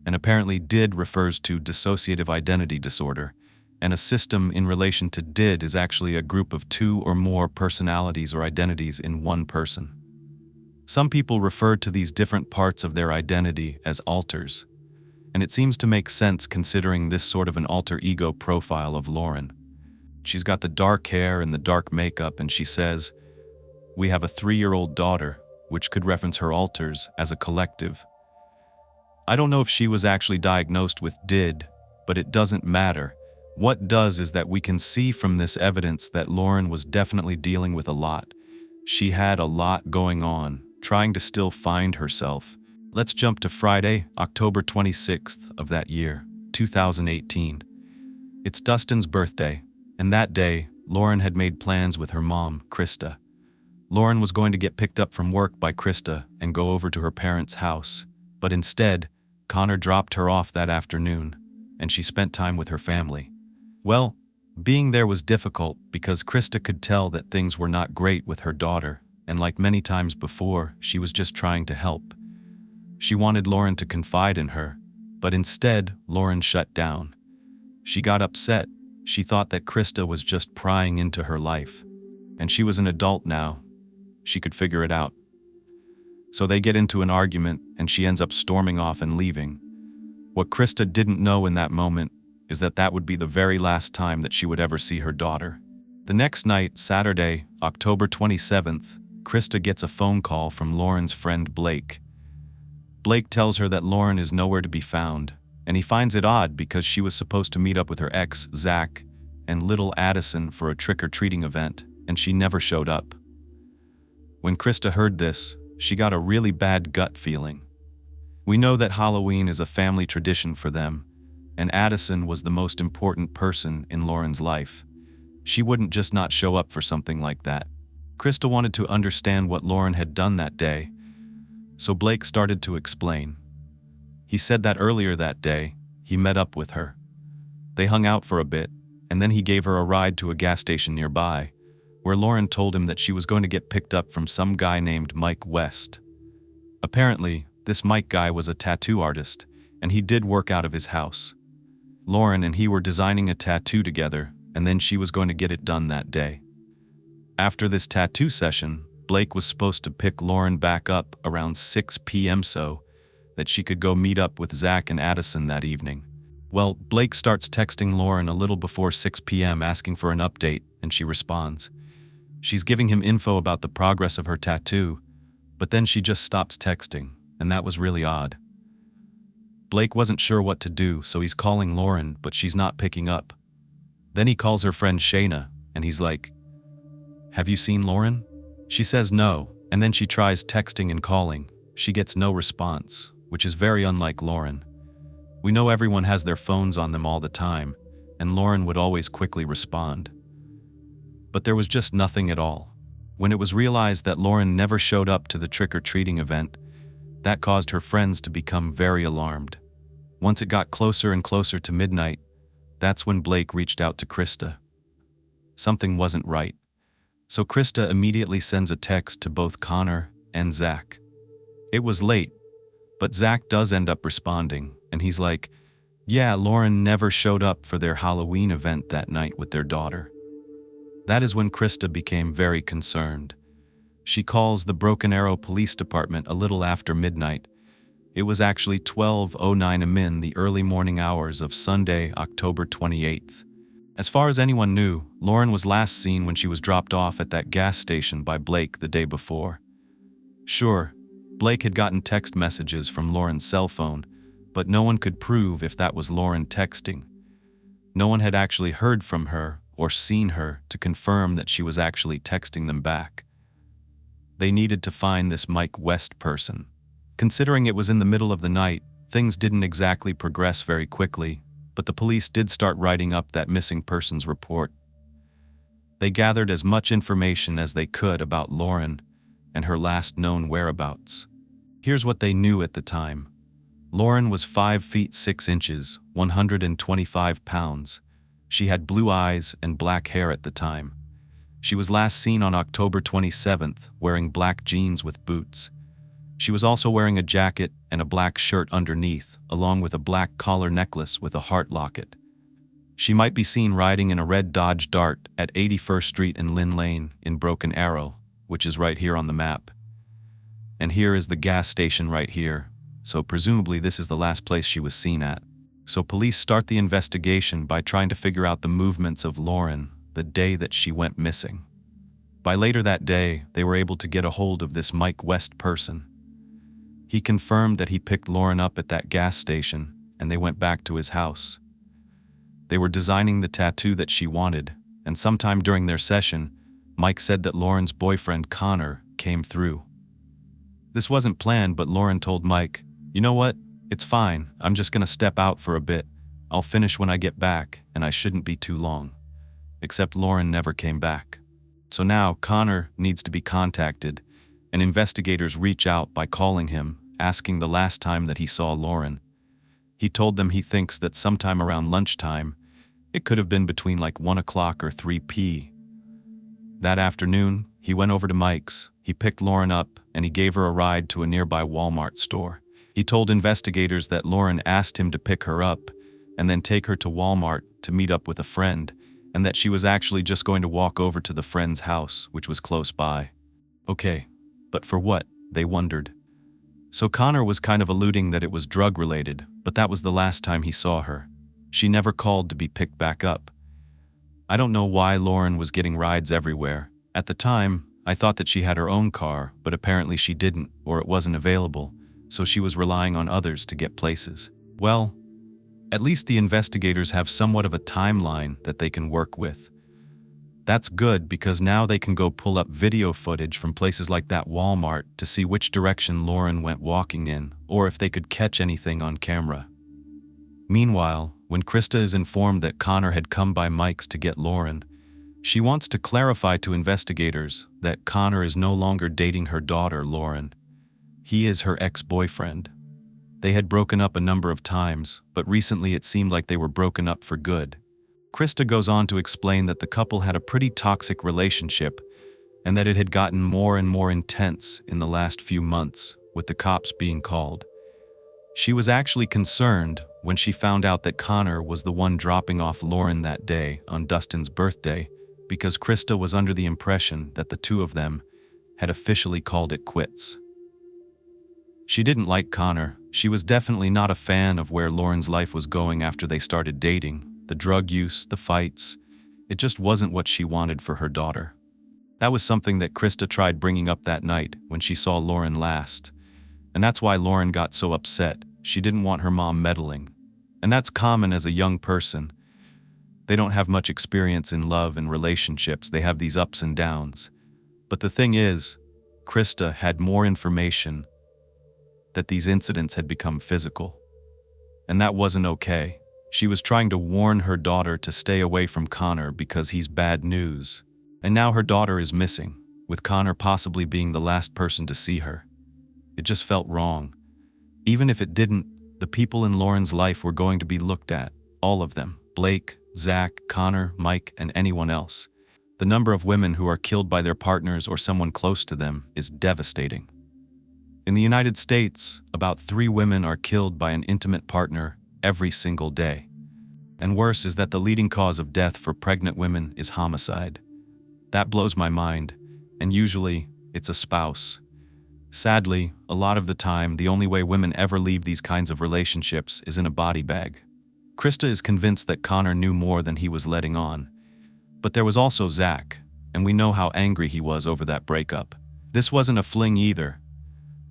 Speaker 1: and apparently did refers to dissociative identity disorder, and a system in relation to did is actually a group of 2 or more personalities or identities in one person. Some people refer to these different parts of their identity as alters, and it seems to make sense considering this sort of an alter ego profile of Lauren. She's got the dark hair and the dark makeup, and she says, "We have a 3-year-old daughter," which could reference her alters as a collective. I don't know if she was actually diagnosed with did, but it doesn't matter. What does is that we can see from this evidence that Lauren was definitely dealing with a lot. She had a lot going on, trying to still find herself. Let's jump to Friday, October 26th of that year, 2018. It's Dustin's birthday, and that day, Lauren had made plans with her mom, Krista. Lauren was going to get picked up from work by Krista and go over to her parents' house, but instead, Konner dropped her off that afternoon, and she spent time with her family. Well, being there was difficult because Krista could tell that things were not great with her daughter, and like many times before, she was just trying to help. She wanted Lauren to confide in her, but instead, Lauren shut down. She got upset. She thought that Krista was just prying into her life, and she was an adult now. She could figure it out. So they get into an argument, and she ends up storming off and leaving. What Krista didn't know in that moment is that that would be the very last time that she would ever see her daughter. The next night, Saturday, October 27th, Krista gets a phone call from Lauren's friend Blake. Blake tells her that Lauren is nowhere to be found, and he finds it odd because she was supposed to meet up with her ex, Zach, and little Addison for a trick-or-treating event, and she never showed up. When Krista heard this, she got a really bad gut feeling. We know that Halloween is a family tradition for them, and Addison was the most important person in Lauren's life. She wouldn't just not show up for something like that. Krista wanted to understand what Lauren had done that day, so Blake started to explain. He said that earlier that day, he met up with her. They hung out for a bit, and then he gave her a ride to a gas station nearby, where Lauren told him that she was going to get picked up from some guy named Mike West. Apparently, this Mike guy was a tattoo artist, and he did work out of his house. Lauren and he were designing a tattoo together, and then she was going to get it done that day. After this tattoo session, Blake was supposed to pick Lauren back up around 6 p.m. so that she could go meet up with Zach and Addison that evening. Well, Blake starts texting Lauren a little before 6 p.m. asking for an update, and she responds. She's giving him info about the progress of her tattoo, but then she just stops texting, and that was really odd. Blake wasn't sure what to do, so he's calling Lauren, but she's not picking up. Then he calls her friend Shayna, and he's like, "Have you seen Lauren?" She says no, and then she tries texting and calling. She gets no response, which is very unlike Lauren. We know everyone has their phones on them all the time, and Lauren would always quickly respond. But there was just nothing at all. When it was realized that Lauren never showed up to the trick-or-treating event, that caused her friends to become very alarmed. Once it got closer and closer to midnight, that's when Blake reached out to Krista. Something wasn't right. So Krista immediately sends a text to both Konner and Zach. It was late, but Zach does end up responding, and he's like, yeah, Lauren never showed up for their Halloween event that night with their daughter. That is when Krista became very concerned. She calls the Broken Arrow Police Department a little after midnight. It was actually 12:09 am, the early morning hours of Sunday, October 28th. As far as anyone knew, Lauren was last seen when she was dropped off at that gas station by Blake the day before. Sure, Blake had gotten text messages from Lauren's cell phone, but no one could prove if that was Lauren texting. No one had actually heard from her or seen her to confirm that she was actually texting them back. They needed to find this Mike West person. Considering it was in the middle of the night, things didn't exactly progress very quickly, but the police did start writing up that missing persons report. They gathered as much information as they could about Lauren and her last known whereabouts. Here's what they knew at the time. Lauren was 5 feet 6 inches, 125 pounds. She had blue eyes and black hair at the time. She was last seen on October 27th wearing black jeans with boots. She was also wearing a jacket and a black shirt underneath, along with a black collar necklace with a heart locket. She might be seen riding in a red Dodge Dart at 81st Street and Lynn Lane in Broken Arrow, which is right here on the map. And here is the gas station right here, so presumably this is the last place she was seen at. So police start the investigation by trying to figure out the movements of Lauren the day that she went missing. By later that day, they were able to get a hold of this Mike West person. He confirmed that he picked Lauren up at that gas station, and they went back to his house. They were designing the tattoo that she wanted, and sometime during their session, Mike said that Lauren's boyfriend Konner came through. This wasn't planned, but Lauren told Mike, "You know what? It's fine. I'm just gonna step out for a bit. I'll finish when I get back, and I shouldn't be too long." Except Lauren never came back. So now Konner needs to be contacted, and investigators reach out by calling him, asking the last time that he saw Lauren. He told them he thinks that sometime around lunchtime, it could have been between like 1 o'clock or 3 p.m. That afternoon, he went over to Mike's, he picked Lauren up, and he gave her a ride to a nearby Walmart store. He told investigators that Lauren asked him to pick her up and then take her to Walmart to meet up with a friend, and that she was actually just going to walk over to the friend's house, which was close by. Okay, but for what? They wondered. So Konner was kind of alluding that it was drug-related, but that was the last time he saw her. She never called to be picked back up. I don't know why Lauren was getting rides everywhere. At the time, I thought that she had her own car, but apparently she didn't, or it wasn't available, so she was relying on others to get places. Well, at least the investigators have somewhat of a timeline that they can work with. That's good because now they can go pull up video footage from places like that Walmart to see which direction Lauren went walking in, or if they could catch anything on camera. Meanwhile, when Krista is informed that Konner had come by Mike's to get Lauren, she wants to clarify to investigators that Konner is no longer dating her daughter, Lauren. He is her ex-boyfriend. They had broken up a number of times, but recently it seemed like they were broken up for good. Krista goes on to explain that the couple had a pretty toxic relationship and that it had gotten more and more intense in the last few months, with the cops being called. She was actually concerned when she found out that Konner was the one dropping off Lauren that day on Dustin's birthday, because Krista was under the impression that the two of them had officially called it quits. She didn't like Konner. She was definitely not a fan of where Lauren's life was going after they started dating. The drug use, the fights, it just wasn't what she wanted for her daughter. That was something that Krista tried bringing up that night when she saw Lauren last. And that's why Lauren got so upset. She didn't want her mom meddling. And that's common as a young person. They don't have much experience in love and relationships. They have these ups and downs. But the thing is, Krista had more information that these incidents had become physical. And that wasn't okay. She was trying to warn her daughter to stay away from Konner because he's bad news. And now her daughter is missing, with Konner possibly being the last person to see her. It just felt wrong. Even if it didn't, the people in Lauren's life were going to be looked at, all of them. Blake, Zach, Konner, Mike, and anyone else. The number of women who are killed by their partners or someone close to them is devastating. In the United States, about 3 women are killed by an intimate partner every single day. And worse is that the leading cause of death for pregnant women is homicide. That blows my mind, and usually, it's a spouse. Sadly, a lot of the time, the only way women ever leave these kinds of relationships is in a body bag. Krista is convinced that Konner knew more than he was letting on. But there was also Zach, and we know how angry he was over that breakup. This wasn't a fling either.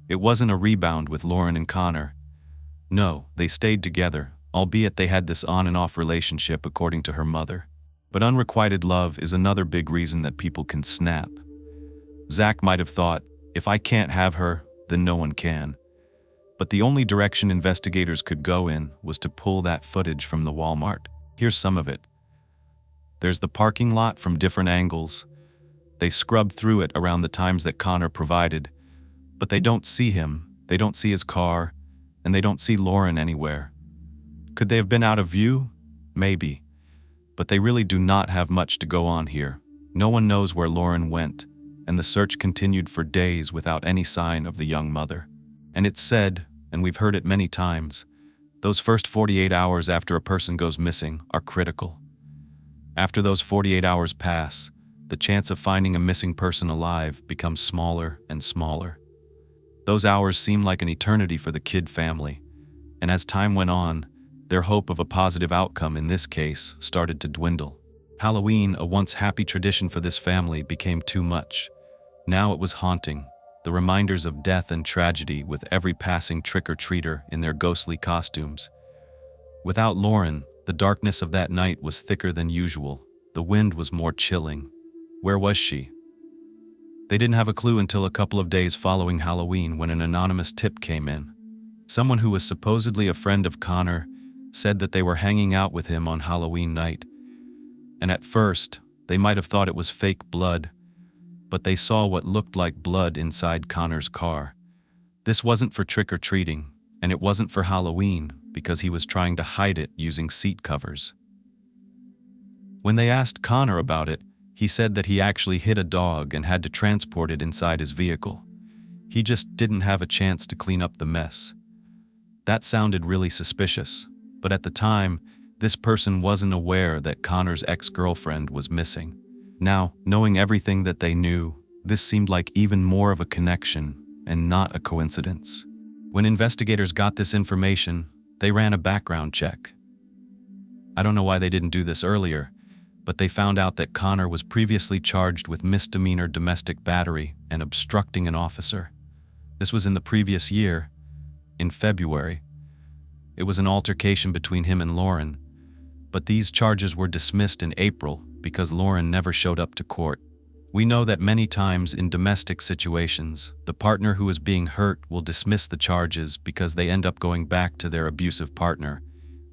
Speaker 1: It wasn't a rebound with Lauren and Konner. No, they stayed together, albeit they had this on and off relationship according to her mother. But unrequited love is another big reason that people can snap. Zach might have thought, if I can't have her, then no one can. But the only direction investigators could go in was to pull that footage from the Walmart. Here's some of it. There's the parking lot from different angles. They scrubbed through it around the times that Konner provided, but they don't see him, they don't see his car, and they don't see Lauren anywhere. Could they have been out of view? Maybe. But they really do not have much to go on here. No one knows where Lauren went, and the search continued for days without any sign of the young mother. And it's said, and we've heard it many times, those first 48 hours after a person goes missing are critical. After those 48 hours pass, the chance of finding a missing person alive becomes smaller and smaller. Those hours seemed like an eternity for the Kidd family, and as time went on, their hope of a positive outcome in this case started to dwindle. Halloween, a once happy tradition for this family, became too much. Now it was haunting, the reminders of death and tragedy with every passing trick-or-treater in their ghostly costumes. Without Lauren, the darkness of that night was thicker than usual. The wind was more chilling. Where was she? They didn't have a clue until a couple of days following Halloween when an anonymous tip came in. Someone who was supposedly a friend of Konner said that they were hanging out with him on Halloween night. And at first, they might have thought it was fake blood, but they saw what looked like blood inside Konner's car. This wasn't for trick-or-treating, and it wasn't for Halloween because he was trying to hide it using seat covers. When they asked Konner about it, he said that he actually hit a dog and had to transport it inside his vehicle. He just didn't have a chance to clean up the mess. That sounded really suspicious, but at the time, this person wasn't aware that Konner's ex-girlfriend was missing. Now, knowing everything that they knew, this seemed like even more of a connection and not a coincidence. When investigators got this information, they ran a background check. I don't know why they didn't do this earlier, but they found out that Konner was previously charged with misdemeanor domestic battery and obstructing an officer. This was in the previous year, in February. It was an altercation between him and Lauren, but these charges were dismissed in April because Lauren never showed up to court. We know that many times in domestic situations, the partner who is being hurt will dismiss the charges because they end up going back to their abusive partner,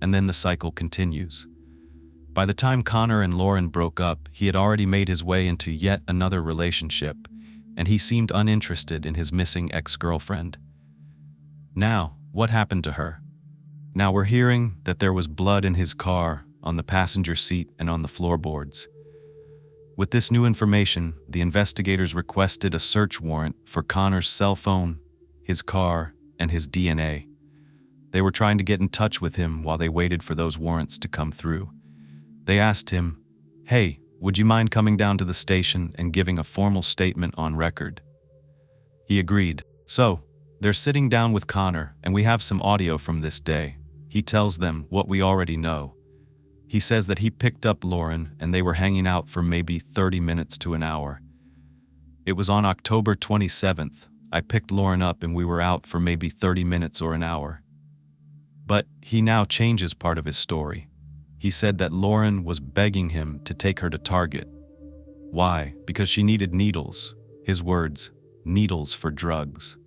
Speaker 1: and then the cycle continues. By the time Konner and Lauren broke up, he had already made his way into yet another relationship, and he seemed uninterested in his missing ex-girlfriend. Now, what happened to her? Now we're hearing that there was blood in his car, on the passenger seat and on the floorboards. With this new information, the investigators requested a search warrant for Konner's cell phone, his car, and his DNA. They were trying to get in touch with him while they waited for those warrants to come through. They asked him, "Hey, would you mind coming down to the station and giving a formal statement on record?" He agreed. So, they're sitting down with Konner, and we have some audio from this day. He tells them what we already know. He says that he picked up Lauren and they were hanging out for maybe 30 minutes to an hour. It was on October 27th. I picked Lauren up and we were out for maybe 30 minutes or an hour. But he now changes part of his story. He said that Lauren was begging him to take her to Target. Why? Because she needed needles. His words, needles for drugs.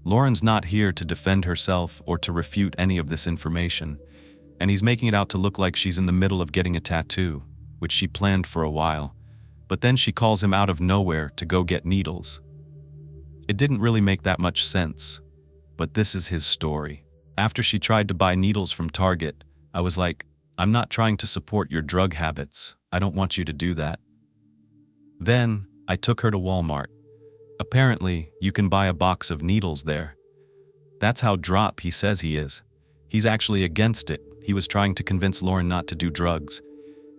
Speaker 1: Lauren's not here to defend herself or to refute any of this information, and he's making it out to look like she's in the middle of getting a tattoo, which she planned for a while, but then she calls him out of nowhere to go get needles. It didn't really make that much sense, but this is his story. After she tried to buy needles from Target, I was like, I'm not trying to support your drug habits. I don't want you to do that. Then, I took her to Walmart. Apparently, you can buy a box of needles there. That's how drop he says he is. He's actually against it. He was trying to convince Lauren not to do drugs.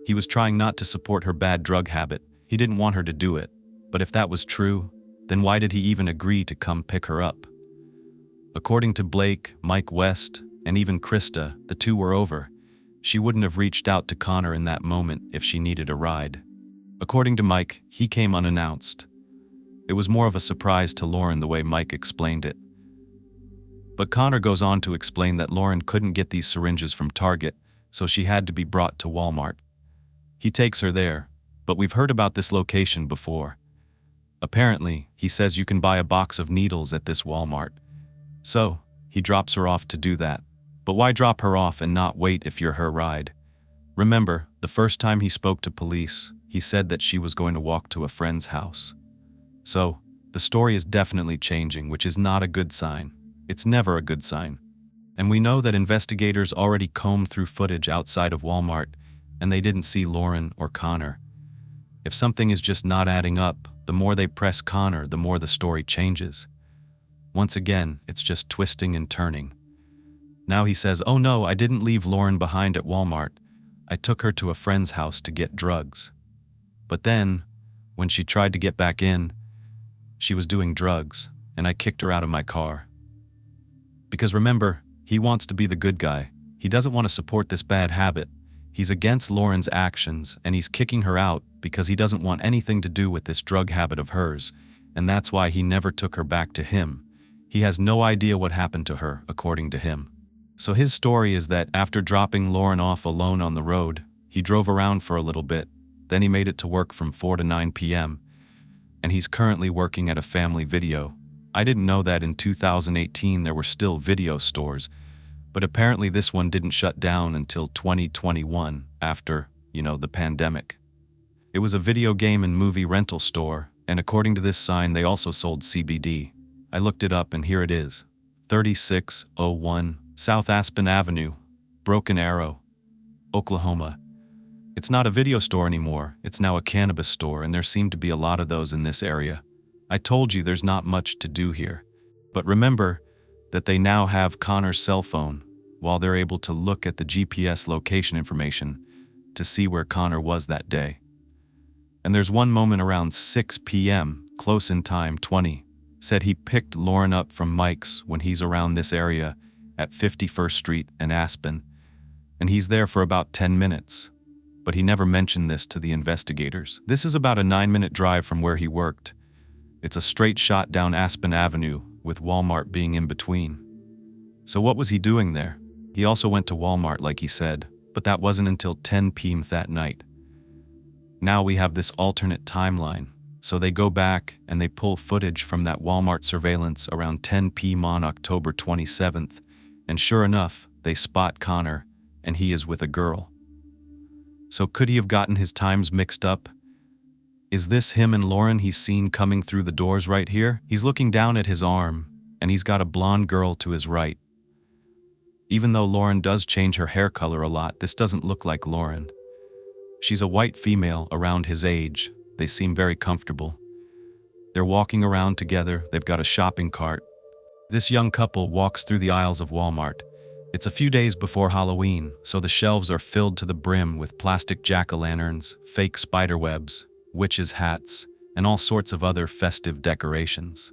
Speaker 1: He was trying not to support her bad drug habit. He didn't want her to do it. But if that was true, then why did he even agree to come pick her up? According to Blake, Mike West, and even Krista, the two were over. She wouldn't have reached out to Konner in that moment if she needed a ride. According to Mike, he came unannounced. It was more of a surprise to Lauren the way Mike explained it. But Konner goes on to explain that Lauren couldn't get these syringes from Target, so she had to be brought to Walmart. He takes her there, but we've heard about this location before. Apparently, he says you can buy a box of needles at this Walmart. So, he drops her off to do that. But why drop her off and not wait if you're her ride? Remember, the first time he spoke to police, he said that she was going to walk to a friend's house. So, the story is definitely changing, which is not a good sign. It's never a good sign. And we know that investigators already combed through footage outside of Walmart, and they didn't see Lauren or Konner. If something is just not adding up, the more they press Konner, the more the story changes. Once again, it's just twisting and turning. Now he says, "Oh no, I didn't leave Lauren behind at Walmart. I took her to a friend's house to get drugs." But then, when she tried to get back in, she was doing drugs, and I kicked her out of my car. Because remember, he wants to be the good guy. He doesn't want to support this bad habit. He's against Lauren's actions, and he's kicking her out because he doesn't want anything to do with this drug habit of hers, and that's why he never took her back to him. He has no idea what happened to her, according to him. So his story is that after dropping Lauren off alone on the road, he drove around for a little bit, then he made it to work from 4 to 9 p.m., and he's currently working at a family video. I didn't know that in 2018 there were still video stores, but apparently this one didn't shut down until 2021, after, the pandemic. It was a video game and movie rental store, and according to this sign they also sold CBD. I looked it up and here it is. 3601 South Aspen Avenue, Broken Arrow, Oklahoma. It's not a video store anymore, it's now a cannabis store, and there seem to be a lot of those in this area. I told you there's not much to do here. But remember that they now have Konner's cell phone, while they're able to look at the GPS location information to see where Konner was that day. And there's one moment around 6 p.m., close in time, 20, said he picked Lauren up from Mike's when he's around this area at 51st Street and Aspen, and he's there for about 10 minutes. But he never mentioned this to the investigators. This is about a 9-minute drive from where he worked. It's a straight shot down Aspen Avenue, with Walmart being in between. So what was he doing there? He also went to Walmart like he said, but that wasn't until 10 p.m. that night. Now we have this alternate timeline, so they go back and they pull footage from that Walmart surveillance around 10 p.m. on October 27th, and sure enough, they spot Konner, and he is with a girl. So could he have gotten his times mixed up? Is this him and Lauren he's seen coming through the doors right here? He's looking down at his arm, and he's got a blonde girl to his right. Even though Lauren does change her hair color a lot, this doesn't look like Lauren. She's a white female around his age. They seem very comfortable. They're walking around together, they've got a shopping cart. This young couple walks through the aisles of Walmart. It's a few days before Halloween, so the shelves are filled to the brim with plastic jack-o'-lanterns, fake spiderwebs, witches' hats, and all sorts of other festive decorations.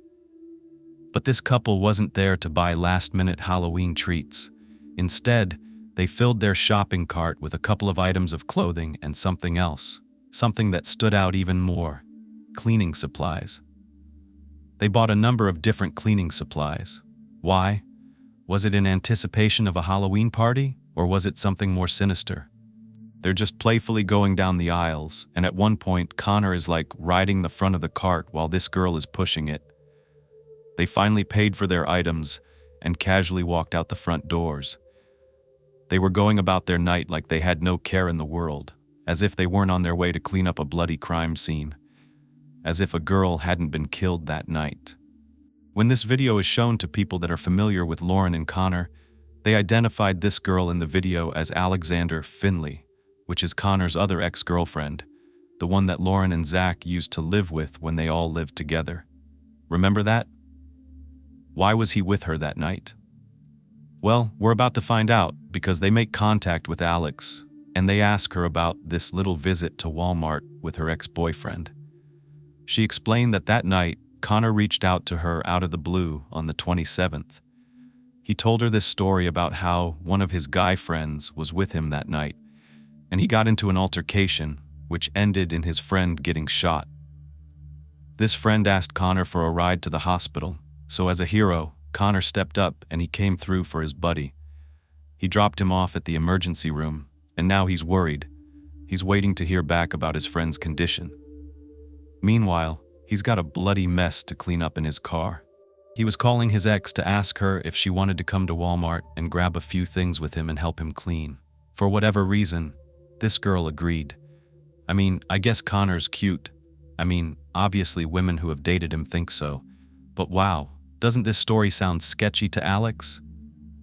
Speaker 1: But this couple wasn't there to buy last-minute Halloween treats. Instead, they filled their shopping cart with a couple of items of clothing and something else, something that stood out even more: cleaning supplies. They bought a number of different cleaning supplies. Why? Was it in anticipation of a Halloween party, or was it something more sinister? They're just playfully going down the aisles, and at one point, Konner is like riding the front of the cart while this girl is pushing it. They finally paid for their items and casually walked out the front doors. They were going about their night like they had no care in the world, as if they weren't on their way to clean up a bloody crime scene, as if a girl hadn't been killed that night. When this video is shown to people that are familiar with Lauren and Konner, they identified this girl in the video as Alexander Finley, which is Konner's other ex-girlfriend, the one that Lauren and Zach used to live with when they all lived together. Remember that? Why was he with her that night? Well, we're about to find out because they make contact with Alex and they ask her about this little visit to Walmart with her ex-boyfriend. She explained that that night, Konner reached out to her out of the blue on the 27th. He told her this story about how one of his guy friends was with him that night, and he got into an altercation, which ended in his friend getting shot. This friend asked Konner for a ride to the hospital, so as a hero, Konner stepped up and he came through for his buddy. He dropped him off at the emergency room, and now he's worried. He's waiting to hear back about his friend's condition. Meanwhile, he's got a bloody mess to clean up in his car. He was calling his ex to ask her if she wanted to come to Walmart and grab a few things with him and help him clean. For whatever reason, this girl agreed. I guess Konner's cute. Obviously women who have dated him think so. But wow, doesn't this story sound sketchy to Alex?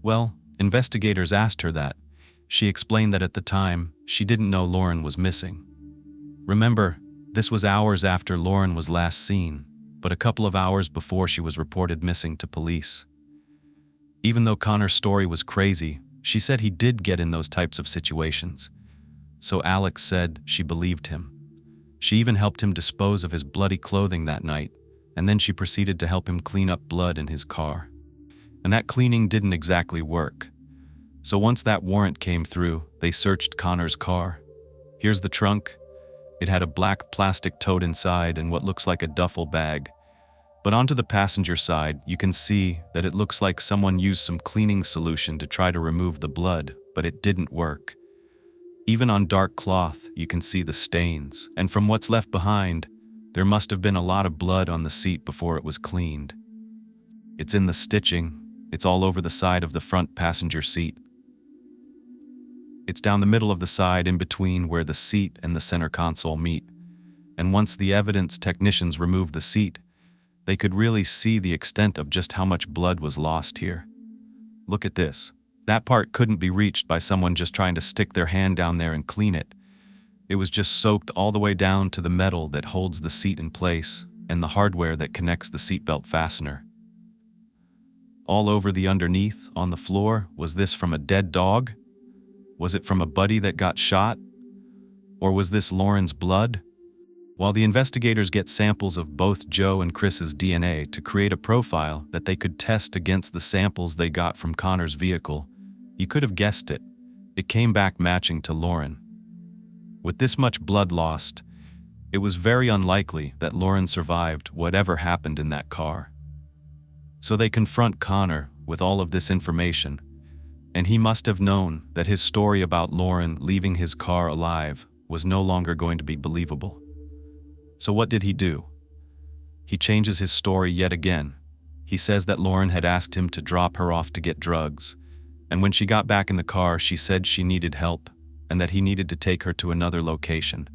Speaker 1: Well, investigators asked her that. She explained that at the time, she didn't know Lauren was missing. Remember, this was hours after Lauren was last seen, but a couple of hours before she was reported missing to police. Even though Konner's story was crazy, she said he did get in those types of situations. So Alex said she believed him. She even helped him dispose of his bloody clothing that night, and then she proceeded to help him clean up blood in his car. And that cleaning didn't exactly work. So once that warrant came through, they searched Konner's car. Here's the trunk. It had a black plastic tote inside and what looks like a duffel bag. But onto the passenger side, you can see that it looks like someone used some cleaning solution to try to remove the blood, but it didn't work. Even on dark cloth, you can see the stains, and from what's left behind, there must have been a lot of blood on the seat before it was cleaned. It's in the stitching. It's all over the side of the front passenger seat. It's down the middle of the side in between where the seat and the center console meet. And once the evidence technicians removed the seat, they could really see the extent of just how much blood was lost here. Look at this. That part couldn't be reached by someone just trying to stick their hand down there and clean it. It was just soaked all the way down to the metal that holds the seat in place and the hardware that connects the seatbelt fastener. All over the underneath, on the floor, was this from a dead dog? Was it from a buddy that got shot? Or was this Lauren's blood? While the investigators get samples of both Joe and Chris's DNA to create a profile that they could test against the samples they got from Konner's vehicle, you could have guessed it. It came back matching to Lauren. With this much blood lost, it was very unlikely that Lauren survived whatever happened in that car. So they confront Konner with all of this information, and he must have known that his story about Lauren leaving his car alive was no longer going to be believable. So what did he do? He changes his story yet again. He says that Lauren had asked him to drop her off to get drugs, and when she got back in the car, she said she needed help and that he needed to take her to another location.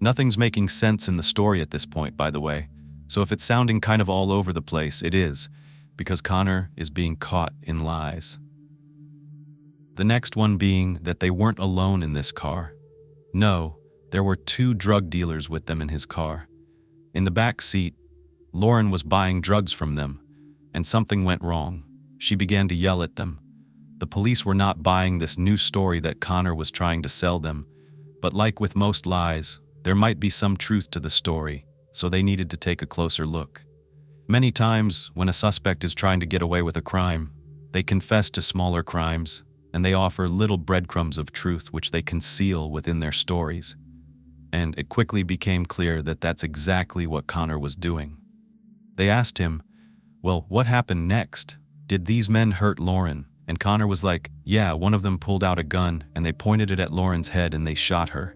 Speaker 1: Nothing's making sense in the story at this point, by the way, so if it's sounding kind of all over the place, it is, because Konner is being caught in lies. The next one being that they weren't alone in this car. No, there were 2 drug dealers with them in his car. In the back seat, Lauren was buying drugs from them, and something went wrong. She began to yell at them. The police were not buying this new story that Konner was trying to sell them, but like with most lies, there might be some truth to the story, so they needed to take a closer look. Many times, when a suspect is trying to get away with a crime, they confess to smaller crimes, and they offer little breadcrumbs of truth which they conceal within their stories. And it quickly became clear that that's exactly what Konner was doing. They asked him, well, what happened next? Did these men hurt Lauren? And Konner was like, yeah, one of them pulled out a gun and they pointed it at Lauren's head and they shot her.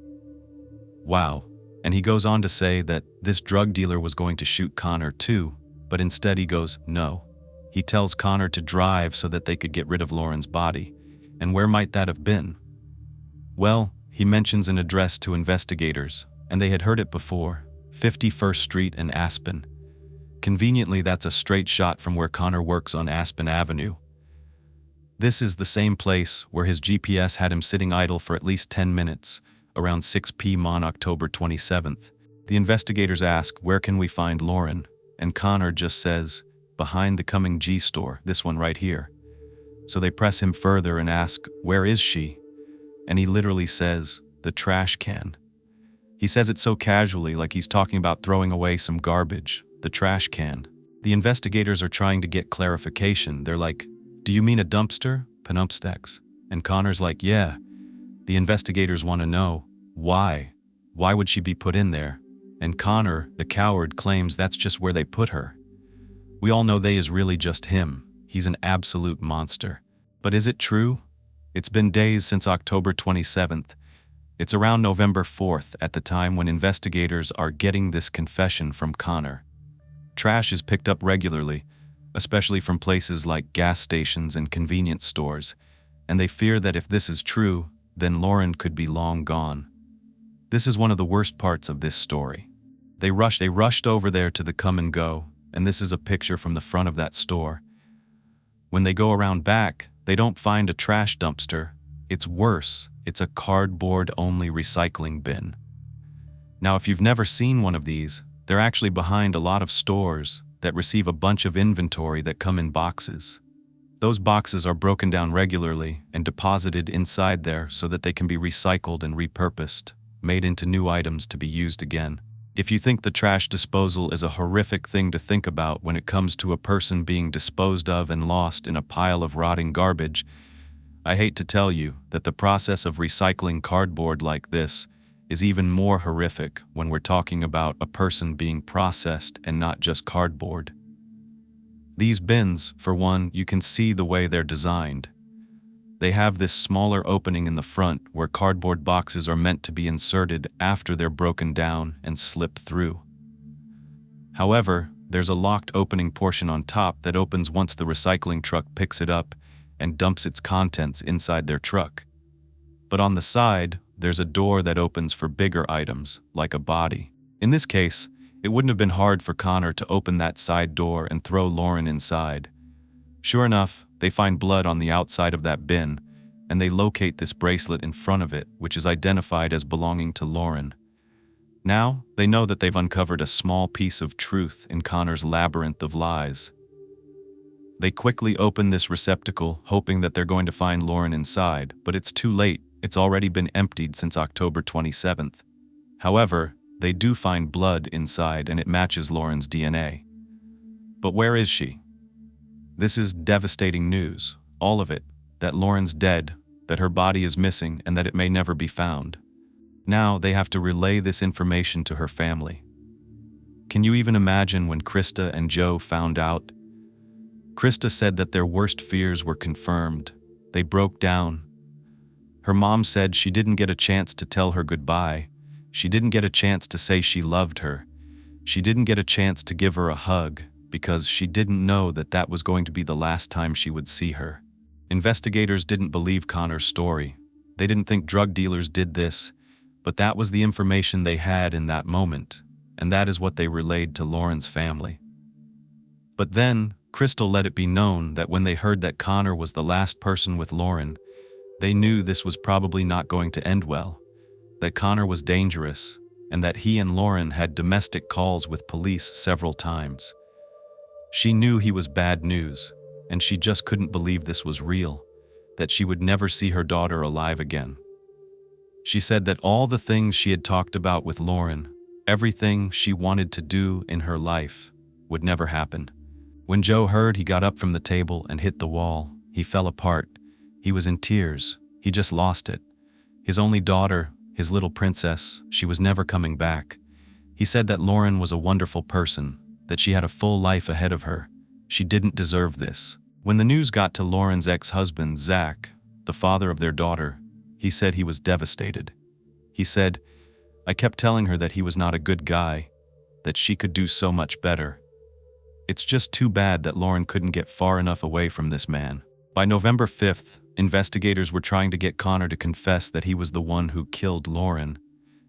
Speaker 1: Wow. And he goes on to say that this drug dealer was going to shoot Konner too, but instead he goes, no. He tells Konner to drive so that they could get rid of Lauren's body. And where might that have been? Well, he mentions an address to investigators, and they had heard it before, 51st Street in Aspen. Conveniently, that's a straight shot from where Konner works on Aspen Avenue. This is the same place where his GPS had him sitting idle for at least 10 minutes, around 6 p.m. on October 27th. The investigators ask, where can we find Lauren? And Konner just says, "Behind the coming G store, this one right here." So they press him further and ask, "Where is she?" And he literally says, "The trash can." He says it so casually, like he's talking about throwing away some garbage, the trash can. The investigators are trying to get clarification. They're like, "Do you mean a dumpster?" Penupstex. And Konner's like, "Yeah." The investigators want to know, why? Why would she be put in there? And Konner, the coward, claims that's just where they put her. We all know they is really just him. He's an absolute monster. But is it true? It's been days since October 27th. It's around November 4th at the time when investigators are getting this confession from Konner. Trash is picked up regularly, especially from places like gas stations and convenience stores, and they fear that if this is true, then Lauren could be long gone. This is one of the worst parts of this story. They rushed over there to the come and go, and this is a picture from the front of that store. When they go around back, they don't find a trash dumpster. It's worse, it's a cardboard-only recycling bin. Now, if you've never seen one of these, they're actually behind a lot of stores that receive a bunch of inventory that come in boxes. Those boxes are broken down regularly and deposited inside there so that they can be recycled and repurposed, made into new items to be used again. If you think the trash disposal is a horrific thing to think about when it comes to a person being disposed of and lost in a pile of rotting garbage, I hate to tell you that the process of recycling cardboard like this is even more horrific when we're talking about a person being processed and not just cardboard. These bins, for one, you can see the way they're designed. They have this smaller opening in the front where cardboard boxes are meant to be inserted after they're broken down and slip through. However, there's a locked opening portion on top that opens once the recycling truck picks it up and dumps its contents inside their truck. But on the side, there's a door that opens for bigger items, like a body. In this case, it wouldn't have been hard for Konner to open that side door and throw Lauren inside. Sure enough, they find blood on the outside of that bin, and they locate this bracelet in front of it, which is identified as belonging to Lauren. Now, they know that they've uncovered a small piece of truth in Konner's labyrinth of lies. They quickly open this receptacle, hoping that they're going to find Lauren inside, but it's too late. It's already been emptied since October 27th. However, they do find blood inside and it matches Lauren's DNA. But where is she? This is devastating news, all of it, that Lauren's dead, that her body is missing, and that it may never be found. Now they have to relay this information to her family. Can you even imagine when Krista and Joe found out? Krista said that their worst fears were confirmed. They broke down. Her mom said she didn't get a chance to tell her goodbye. She didn't get a chance to say she loved her. She didn't get a chance to give her a hug because she didn't know that that was going to be the last time she would see her. Investigators didn't believe Konner's story. They didn't think drug dealers did this, but that was the information they had in that moment, and that is what they relayed to Lauren's family. But then, Crystal let it be known that when they heard that Konner was the last person with Lauren, they knew this was probably not going to end well, that Konner was dangerous, and that he and Lauren had domestic calls with police several times. She knew he was bad news, and she just couldn't believe this was real, that she would never see her daughter alive again. She said that all the things she had talked about with Lauren, everything she wanted to do in her life, would never happen. When Joe heard, he got up from the table and hit the wall. He fell apart. He was in tears. He just lost it. His only daughter, his little princess, she was never coming back. He said that Lauren was a wonderful person, that she had a full life ahead of her. She didn't deserve this. When the news got to Lauren's ex-husband, Zach, the father of their daughter, he said he was devastated. He said, "I kept telling her that he was not a good guy, that she could do so much better. It's just too bad that Lauren couldn't get far enough away from this man." By November 5th, investigators were trying to get Konner to confess that he was the one who killed Lauren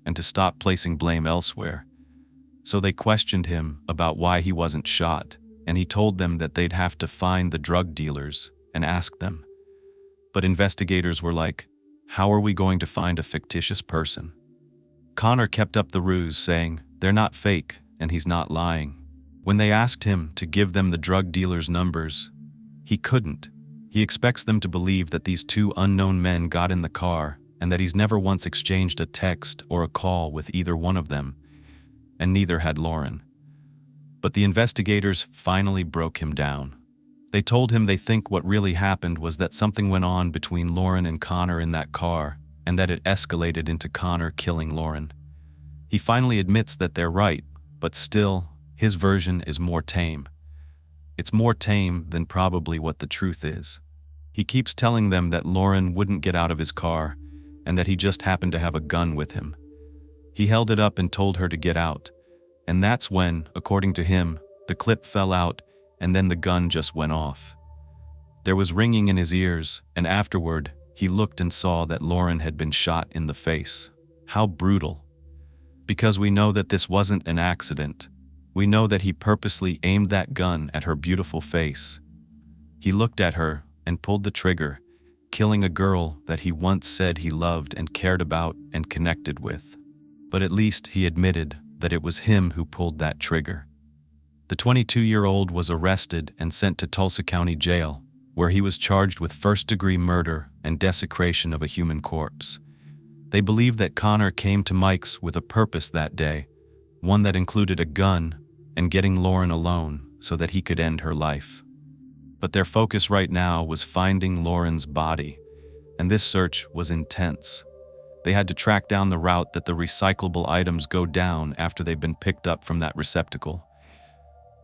Speaker 1: and to stop placing blame elsewhere. So they questioned him about why he wasn't shot, and he told them that they'd have to find the drug dealers and ask them. But investigators were like, "How are we going to find a fictitious person?" Konner kept up the ruse, saying, "They're not fake, and he's not lying." When they asked him to give them the drug dealer's numbers, he couldn't. He expects them to believe that these two unknown men got in the car and that he's never once exchanged a text or a call with either one of them, and neither had Lauren. But the investigators finally broke him down. They told him they think what really happened was that something went on between Lauren and Konner in that car, and that it escalated into Konner killing Lauren. He finally admits that they're right, but still, his version is more tame. It's more tame than probably what the truth is. He keeps telling them that Lauren wouldn't get out of his car, and that he just happened to have a gun with him. He held it up and told her to get out, and that's when, according to him, the clip fell out and then the gun just went off. There was ringing in his ears, and afterward, he looked and saw that Lauren had been shot in the face. How brutal. Because we know that this wasn't an accident. We know that he purposely aimed that gun at her beautiful face. He looked at her and pulled the trigger, killing a girl that he once said he loved and cared about and connected with. But at least he admitted that it was him who pulled that trigger. The 22-year-old was arrested and sent to Tulsa County Jail, where he was charged with first-degree murder and desecration of a human corpse. They believe that Konner came to Mike's with a purpose that day, one that included a gun and getting Lauren alone so that he could end her life. But their focus right now was finding Lauren's body, and this search was intense. They had to track down the route that the recyclable items go down after they've been picked up from that receptacle.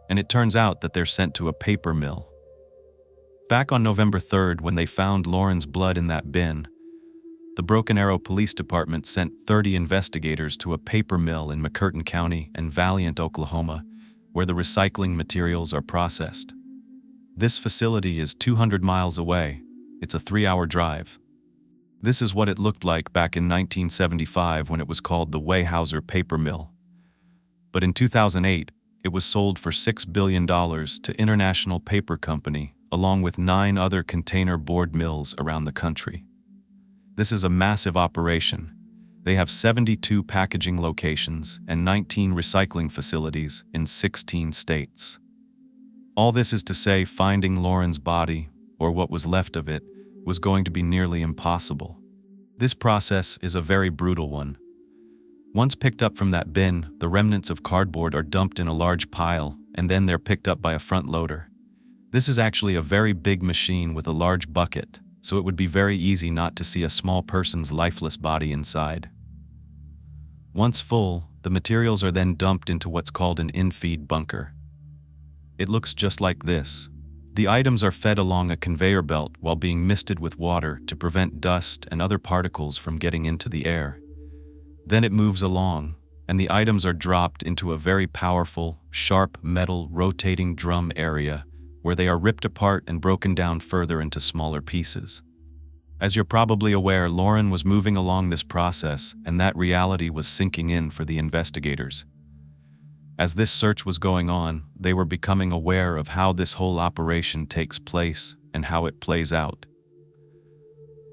Speaker 1: And it turns out that they're sent to a paper mill. Back on November 3rd, when they found Lauren's blood in that bin, the Broken Arrow Police Department sent 30 investigators to a paper mill in McCurtain County and Valiant, Oklahoma, where the recycling materials are processed. This facility is 200 miles away. It's a 3-hour drive. This is what it looked like back in 1975 when it was called the Weyerhaeuser Paper Mill. But in 2008, it was sold for $6 billion to International Paper Company, along with 9 other container board mills around the country. This is a massive operation. They have 72 packaging locations and 19 recycling facilities in 16 states. All this is to say, finding Lauren's body, or what was left of it, was going to be nearly impossible. This process is a very brutal one. Once picked up from that bin, the remnants of cardboard are dumped in a large pile, and then they're picked up by a front loader. This is actually a very big machine with a large bucket, so it would be very easy not to see a small person's lifeless body inside. Once full, the materials are then dumped into what's called an in-feed bunker. It looks just like this. The items are fed along a conveyor belt while being misted with water to prevent dust and other particles from getting into the air. Then it moves along, and the items are dropped into a very powerful, sharp metal rotating drum area where they are ripped apart and broken down further into smaller pieces. As you're probably aware, Lauren was moving along this process, and that reality was sinking in for the investigators. As this search was going on, they were becoming aware of how this whole operation takes place and how it plays out.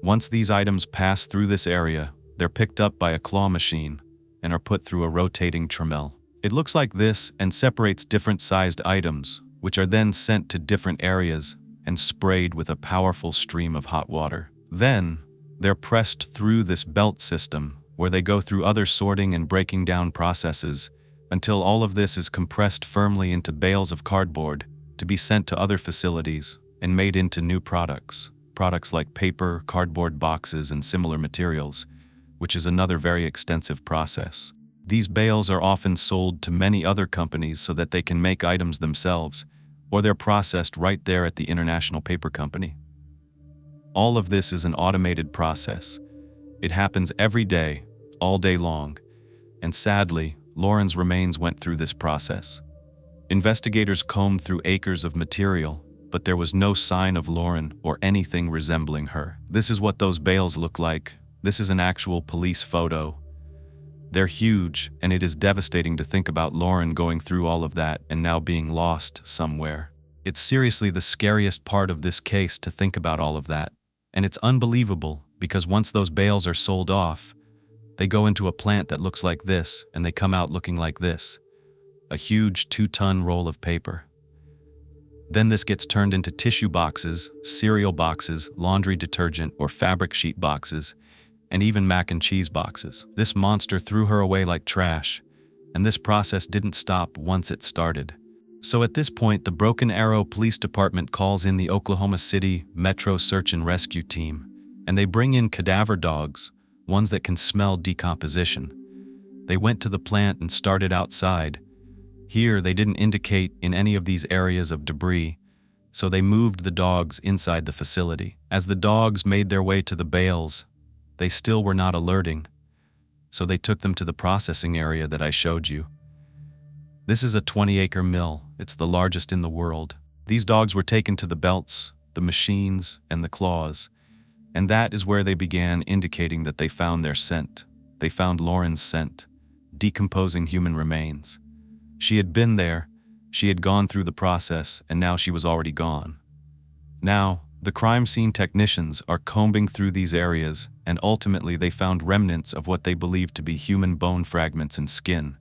Speaker 1: Once these items pass through this area, they're picked up by a claw machine and are put through a rotating trommel. It looks like this and separates different sized items, which are then sent to different areas and sprayed with a powerful stream of hot water. Then, they're pressed through this belt system, where they go through other sorting and breaking down processes, until all of this is compressed firmly into bales of cardboard to be sent to other facilities and made into new products. Products like paper, cardboard boxes, and similar materials, which is another very extensive process. These bales are often sold to many other companies so that they can make items themselves, or they're processed right there at the International Paper Company. All of this is an automated process. It happens every day, all day long, and sadly, Lauren's remains went through this process. Investigators combed through acres of material, but there was no sign of Lauren or anything resembling her. This is what those bales look like. This is an actual police photo. They're huge, and it is devastating to think about Lauren going through all of that and now being lost somewhere. It's seriously the scariest part of this case to think about all of that. And it's unbelievable, because once those bales are sold off, they go into a plant that looks like this, and they come out looking like this. a huge 2-ton roll of paper. Then this gets turned into tissue boxes, cereal boxes, laundry detergent or fabric sheet boxes, and even mac and cheese boxes. This monster threw her away like trash, and this process didn't stop once it started. So at this point, the Broken Arrow Police Department calls in the Oklahoma City Metro Search and Rescue Team, and they bring in cadaver dogs, ones that can smell decomposition. They went to the plant and started outside. Here, they didn't indicate in any of these areas of debris, so they moved the dogs inside the facility. As the dogs made their way to the bales, they still were not alerting, so they took them to the processing area that I showed you. This is a 20-acre mill. It's the largest in the world. These dogs were taken to the belts, the machines, and the claws, and that is where they began indicating that they found their scent. They found Lauren's scent, decomposing human remains. She had been there, she had gone through the process, and now she was already gone. Now, the crime scene technicians are combing through these areas, and ultimately they found remnants of what they believed to be human bone fragments and skin.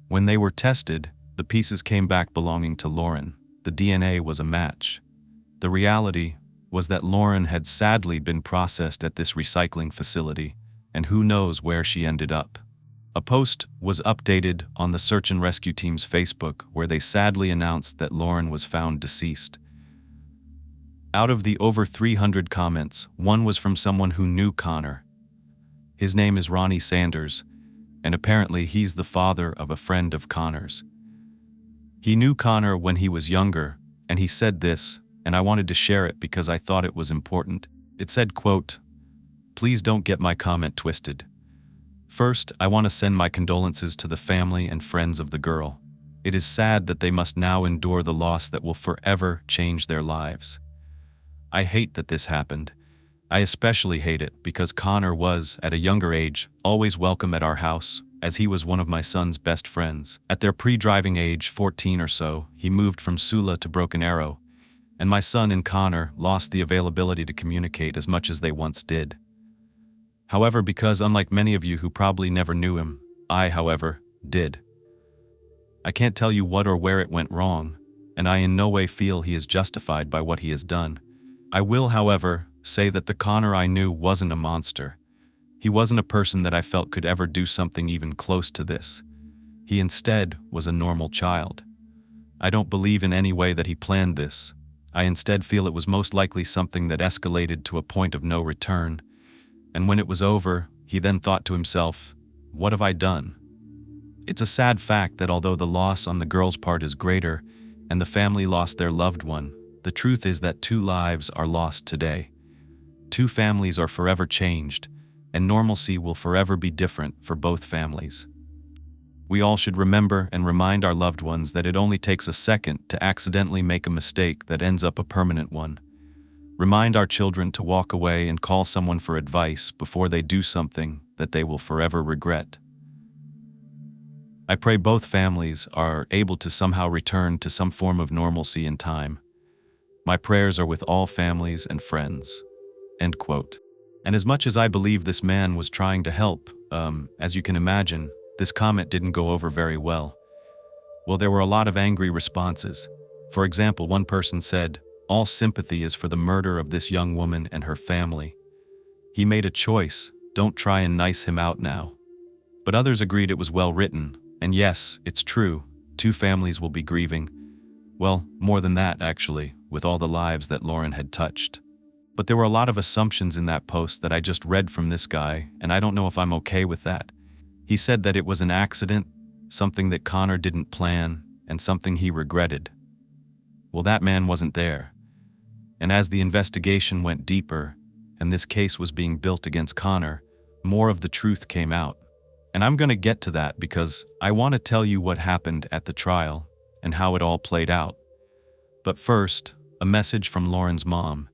Speaker 1: When they were tested, the pieces came back belonging to Lauren. The DNA was a match. The reality was that Lauren had sadly been processed at this recycling facility, and who knows where she ended up. A post was updated on the search and rescue team's Facebook where they sadly announced that Lauren was found deceased. Out of the over 300 comments, one was from someone who knew Konner. His name is Ronnie Sanders, and apparently he's the father of a friend of Konner's. He knew Konner when he was younger, and he said this, and I wanted to share it because I thought it was important. It said, quote, "Please don't get my comment twisted. First, I want to send my condolences to the family and friends of the girl. It is sad that they must now endure the loss that will forever change their lives. I hate that this happened. I especially hate it because Konner was, at a younger age, always welcome at our house, as he was one of my son's best friends. At their pre-driving age, 14 or so, he moved from Sula to Broken Arrow, and my son and Konner lost the availability to communicate as much as they once did. However, because unlike many of you who probably never knew him, I, however, did. I can't tell you what or where it went wrong, and I in no way feel he is justified by what he has done. I will, however, say that the Konner I knew wasn't a monster. He wasn't a person that I felt could ever do something even close to this. He instead was a normal child. I don't believe in any way that he planned this. I instead feel it was most likely something that escalated to a point of no return. And when it was over, he then thought to himself, what have I done? It's a sad fact that although the loss on the girl's part is greater, and the family lost their loved one, the truth is that 2 lives are lost today. 2 families are forever changed, and normalcy will forever be different for both families. We all should remember and remind our loved ones that it only takes a second to accidentally make a mistake that ends up a permanent one. Remind our children to walk away and call someone for advice before they do something that they will forever regret. I pray both families are able to somehow return to some form of normalcy in time. My prayers are with all families and friends." End quote. And as much as I believe this man was trying to help, as you can imagine, this comment didn't go over very well. Well, there were a lot of angry responses. For example, one person said, "All sympathy is for the murder of this young woman and her family. He made a choice, don't try and nice him out now." But others agreed it was well written, and yes, it's true, 2 families will be grieving. Well, more than that actually, with all the lives that Lauren had touched. But there were a lot of assumptions in that post that I just read from this guy, and I don't know if I'm okay with that. He said that it was an accident, something that Konner didn't plan, and something he regretted. Well, that man wasn't there. And as the investigation went deeper, and this case was being built against Konner, more of the truth came out. And I'm going to get to that because I want to tell you what happened at the trial and how it all played out. But first, a message from Lauren's mom,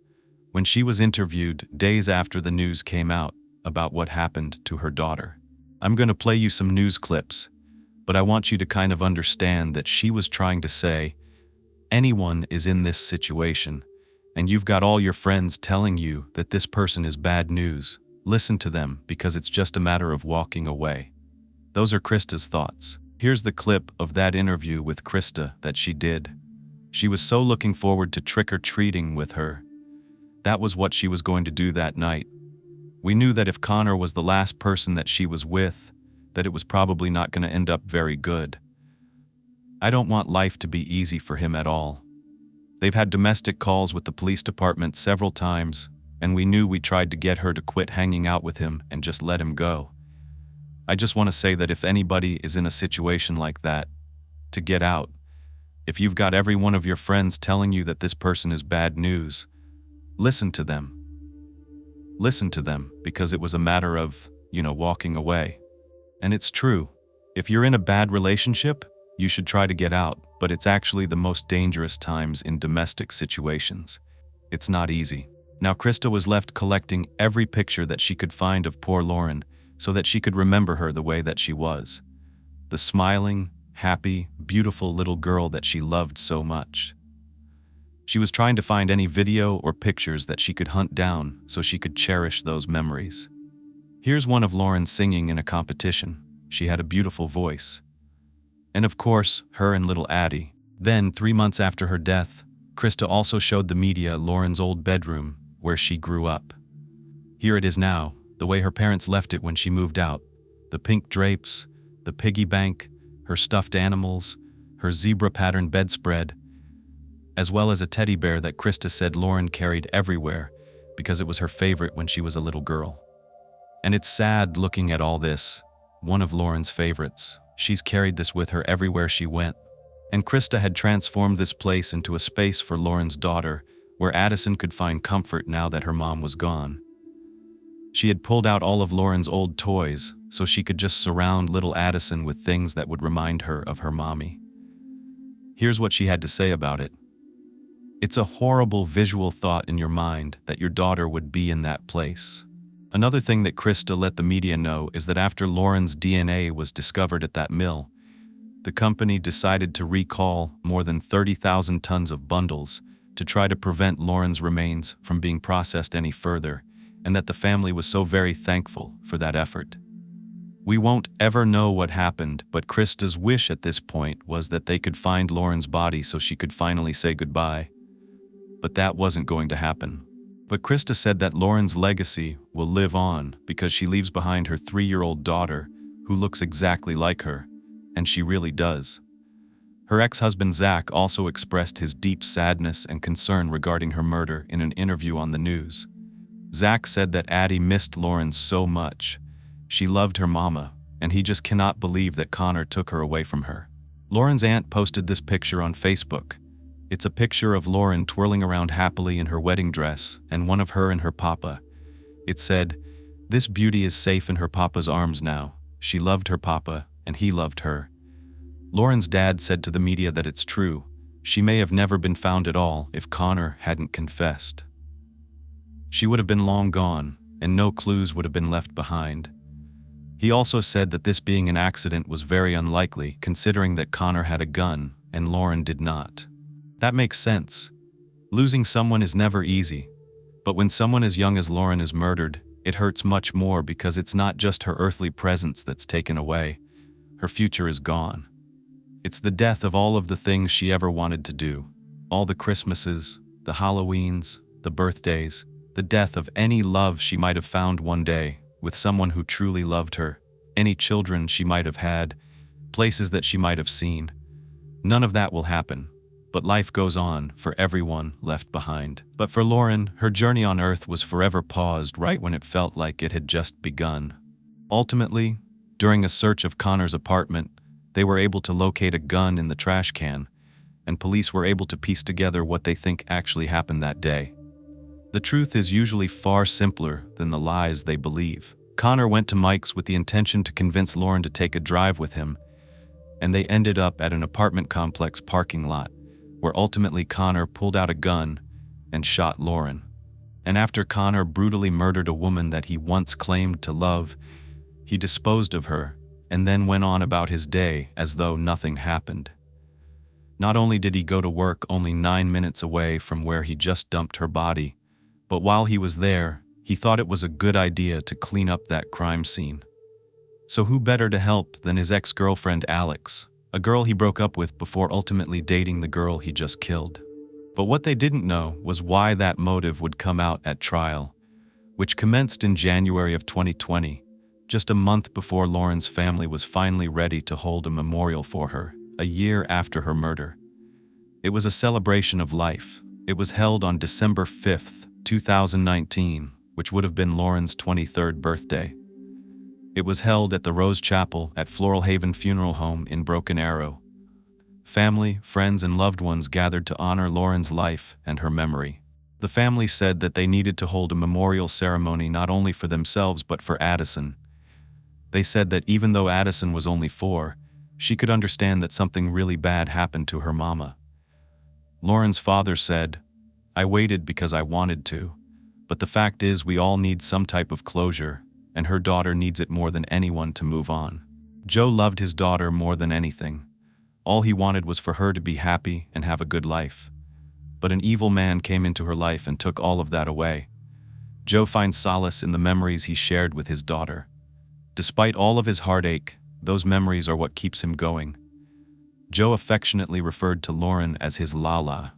Speaker 1: when she was interviewed days after the news came out about what happened to her daughter. I'm going to play you some news clips, but I want you to kind of understand that she was trying to say, anyone is in this situation, and you've got all your friends telling you that this person is bad news. Listen to them because it's just a matter of walking away. Those are Krista's thoughts. Here's the clip of that interview with Krista that she did. She was so looking forward to trick-or-treating with her. That was what she was going to do that night. We knew that if Konner was the last person that she was with, that it was probably not going to end up very good. I don't want life to be easy for him at all. They've had domestic calls with the police department several times, and we knew we tried to get her to quit hanging out with him and just let him go. I just want to say that if anybody is in a situation like that, to get out. If you've got every one of your friends telling you that this person is bad news, listen to them. Listen to them, because it was a matter of, walking away. And it's true. If you're in a bad relationship, you should try to get out, but it's actually the most dangerous times in domestic situations. It's not easy. Now Krista was left collecting every picture that she could find of poor Lauren so that she could remember her the way that she was. The smiling, happy, beautiful little girl that she loved so much. She was trying to find any video or pictures that she could hunt down so she could cherish those memories. Here's one of Lauren singing in a competition. She had a beautiful voice. And of course, her and little Addie. Then, 3 months after her death, Krista also showed the media Lauren's old bedroom where she grew up. Here it is now, the way her parents left it when she moved out. The pink drapes, the piggy bank, her stuffed animals, her zebra-patterned bedspread, as well as a teddy bear that Krista said Lauren carried everywhere because it was her favorite when she was a little girl. And it's sad looking at all this. One of Lauren's favorites. She's carried this with her everywhere she went. And Krista had transformed this place into a space for Lauren's daughter, where Addison could find comfort now that her mom was gone. She had pulled out all of Lauren's old toys so she could just surround little Addison with things that would remind her of her mommy. Here's what she had to say about it. It's a horrible visual thought in your mind that your daughter would be in that place. Another thing that Krista let the media know is that after Lauren's DNA was discovered at that mill, the company decided to recall more than 30,000 tons of bundles to try to prevent Lauren's remains from being processed any further, and that the family was so very thankful for that effort. We won't ever know what happened, but Krista's wish at this point was that they could find Lauren's body so she could finally say goodbye. But that wasn't going to happen. But Krista said that Lauren's legacy will live on because she leaves behind her 3-year-old daughter who looks exactly like her, and she really does. Her ex-husband Zach also expressed his deep sadness and concern regarding her murder in an interview on the news. Zach said that Addie missed Lauren so much. She loved her mama, and he just cannot believe that Konner took her away from her. Lauren's aunt posted this picture on Facebook. It's a picture of Lauren twirling around happily in her wedding dress and one of her and her papa. It said, "This beauty is safe in her papa's arms now. She loved her papa, and he loved her." Lauren's dad said to the media that it's true. She may have never been found at all if Konner hadn't confessed. She would have been long gone, and no clues would have been left behind. He also said that this being an accident was very unlikely, considering that Konner had a gun and Lauren did not. That makes sense. Losing someone is never easy, but when someone as young as Lauren is murdered, it hurts much more because it's not just her earthly presence that's taken away. Her future is gone. It's the death of all of the things she ever wanted to do. All the Christmases, the Halloweens, the birthdays, the death of any love she might have found one day with someone who truly loved her, any children she might have had, places that she might have seen. None of that will happen. But life goes on for everyone left behind. But for Lauren, her journey on Earth was forever paused right when it felt like it had just begun. Ultimately, during a search of Konner's apartment, they were able to locate a gun in the trash can, and police were able to piece together what they think actually happened that day. The truth is usually far simpler than the lies they believe. Konner went to Mike's with the intention to convince Lauren to take a drive with him, and they ended up at an apartment complex parking lot, where ultimately Konner pulled out a gun and shot Lauren. And after Konner brutally murdered a woman that he once claimed to love, he disposed of her and then went on about his day as though nothing happened. Not only did he go to work only 9 minutes away from where he just dumped her body, but while he was there, he thought it was a good idea to clean up that crime scene. So who better to help than his ex-girlfriend Alex, a girl he broke up with before ultimately dating the girl he just killed. But what they didn't know was why that motive would come out at trial, which commenced in January of 2020, just a month before Lauren's family was finally ready to hold a memorial for her, a year after her murder. It was a celebration of life. It was held on December 5th, 2019, which would have been Lauren's 23rd birthday. It was held at the Rose Chapel at Floral Haven Funeral Home in Broken Arrow. Family, friends, and loved ones gathered to honor Lauren's life and her memory. The family said that they needed to hold a memorial ceremony not only for themselves but for Addison. They said that even though Addison was only 4, she could understand that something really bad happened to her mama. Lauren's father said, "I waited because I wanted to, but the fact is we all need some type of closure, and her daughter needs it more than anyone to move on." Joe loved his daughter more than anything. All he wanted was for her to be happy and have a good life. But an evil man came into her life and took all of that away. Joe finds solace in the memories he shared with his daughter. Despite all of his heartache, those memories are what keeps him going. Joe affectionately referred to Lauren as his Lala.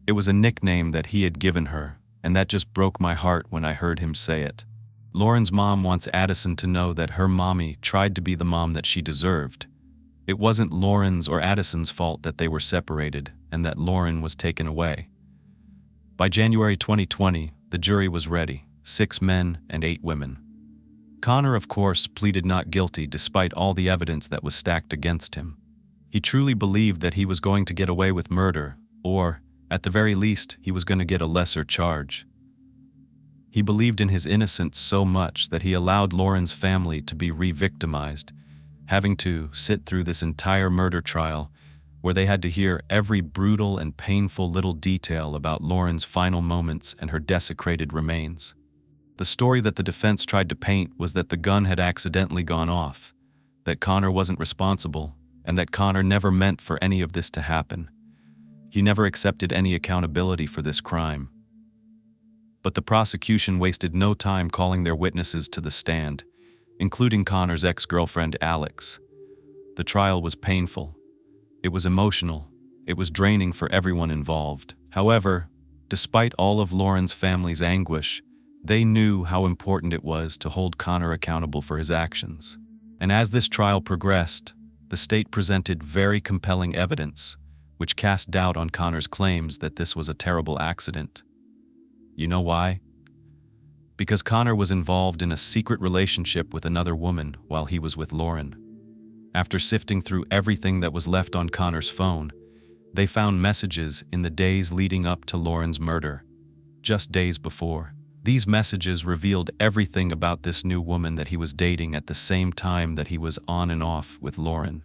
Speaker 1: It was a nickname that he had given her, and that just broke my heart when I heard him say it. Lauren's mom wants Addison to know that her mommy tried to be the mom that she deserved. It wasn't Lauren's or Addison's fault that they were separated and that Lauren was taken away. By January 2020, the jury was ready, 6 men and 8 women. Konner, of course, pleaded not guilty despite all the evidence that was stacked against him. He truly believed that he was going to get away with murder, or, at the very least, he was going to get a lesser charge. He believed in his innocence so much that he allowed Lauren's family to be re-victimized, having to sit through this entire murder trial where they had to hear every brutal and painful little detail about Lauren's final moments and her desecrated remains. The story that the defense tried to paint was that the gun had accidentally gone off, that Konner wasn't responsible, and that Konner never meant for any of this to happen. He never accepted any accountability for this crime. But the prosecution wasted no time calling their witnesses to the stand, including Konner's ex-girlfriend Alex. The trial was painful. It was emotional. It was draining for everyone involved. However, despite all of Lauren's family's anguish, they knew how important it was to hold Konner accountable for his actions. And as this trial progressed, the state presented very compelling evidence, which cast doubt on Konner's claims that this was a terrible accident. You know why? Because Konner was involved in a secret relationship with another woman while he was with Lauren. After sifting through everything that was left on Konner's phone, they found messages in the days leading up to Lauren's murder, just days before. These messages revealed everything about this new woman that he was dating at the same time that he was on and off with Lauren.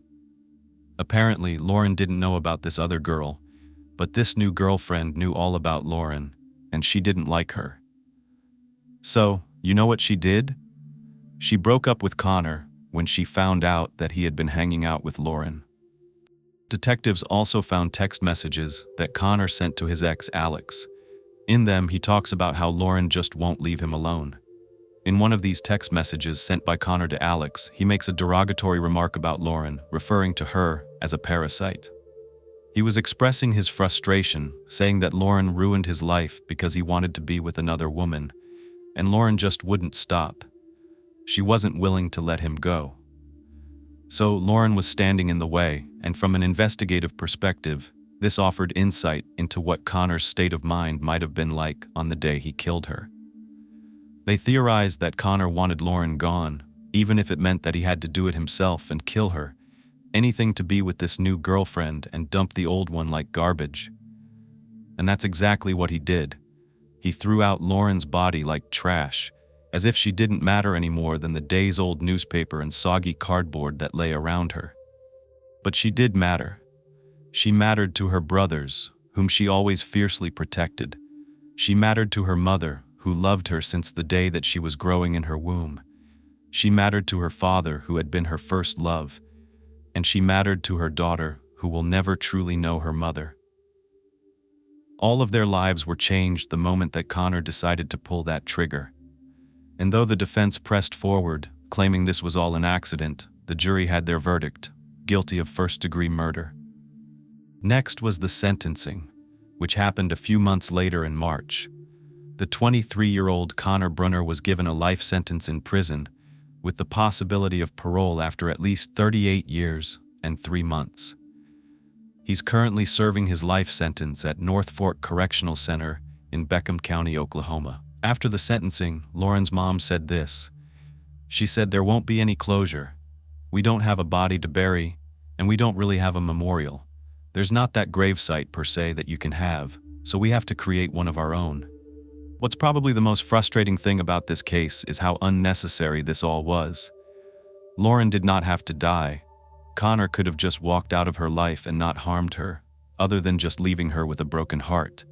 Speaker 1: Apparently, Lauren didn't know about this other girl, but this new girlfriend knew all about Lauren, and she didn't like her. So, you know what she did? She broke up with Konner when she found out that he had been hanging out with Lauren. Detectives also found text messages that Konner sent to his ex, Alex. In them, he talks about how Lauren just won't leave him alone. In one of these text messages sent by Konner to Alex, he makes a derogatory remark about Lauren, referring to her as a parasite. He was expressing his frustration, saying that Lauren ruined his life because he wanted to be with another woman, and Lauren just wouldn't stop. She wasn't willing to let him go. So Lauren was standing in the way, and from an investigative perspective, this offered insight into what Konner's state of mind might have been like on the day he killed her. They theorized that Konner wanted Lauren gone, even if it meant that he had to do it himself and kill her, anything to be with this new girlfriend and dump the old one like garbage. And that's exactly what he did. He threw out Lauren's body like trash, as if she didn't matter any more than the days-old newspaper and soggy cardboard that lay around her. But she did matter. She mattered to her brothers, whom she always fiercely protected. She mattered to her mother, who loved her since the day that she was growing in her womb. She mattered to her father, who had been her first love. And she mattered to her daughter, who will never truly know her mother. All of their lives were changed the moment that Konner decided to pull that trigger. And though the defense pressed forward, Claiming this was all an accident, the jury had their verdict: guilty of first-degree murder. Next was the sentencing, which happened a few months later in March. The 23-year-old Konner Brunner was given a life sentence in prison, with the possibility of parole after at least 38 years and 3 months. He's currently serving his life sentence at North Fork Correctional Center in Beckham County, Oklahoma. After the sentencing, Lauren's mom said this. She said, "There won't be any closure. We don't have a body to bury, and we don't really have a memorial. There's not that gravesite per se that you can have, so we have to create one of our own." What's probably the most frustrating thing about this case is how unnecessary this all was. Lauren did not have to die. Konner could have just walked out of her life and not harmed her, other than just leaving her with a broken heart.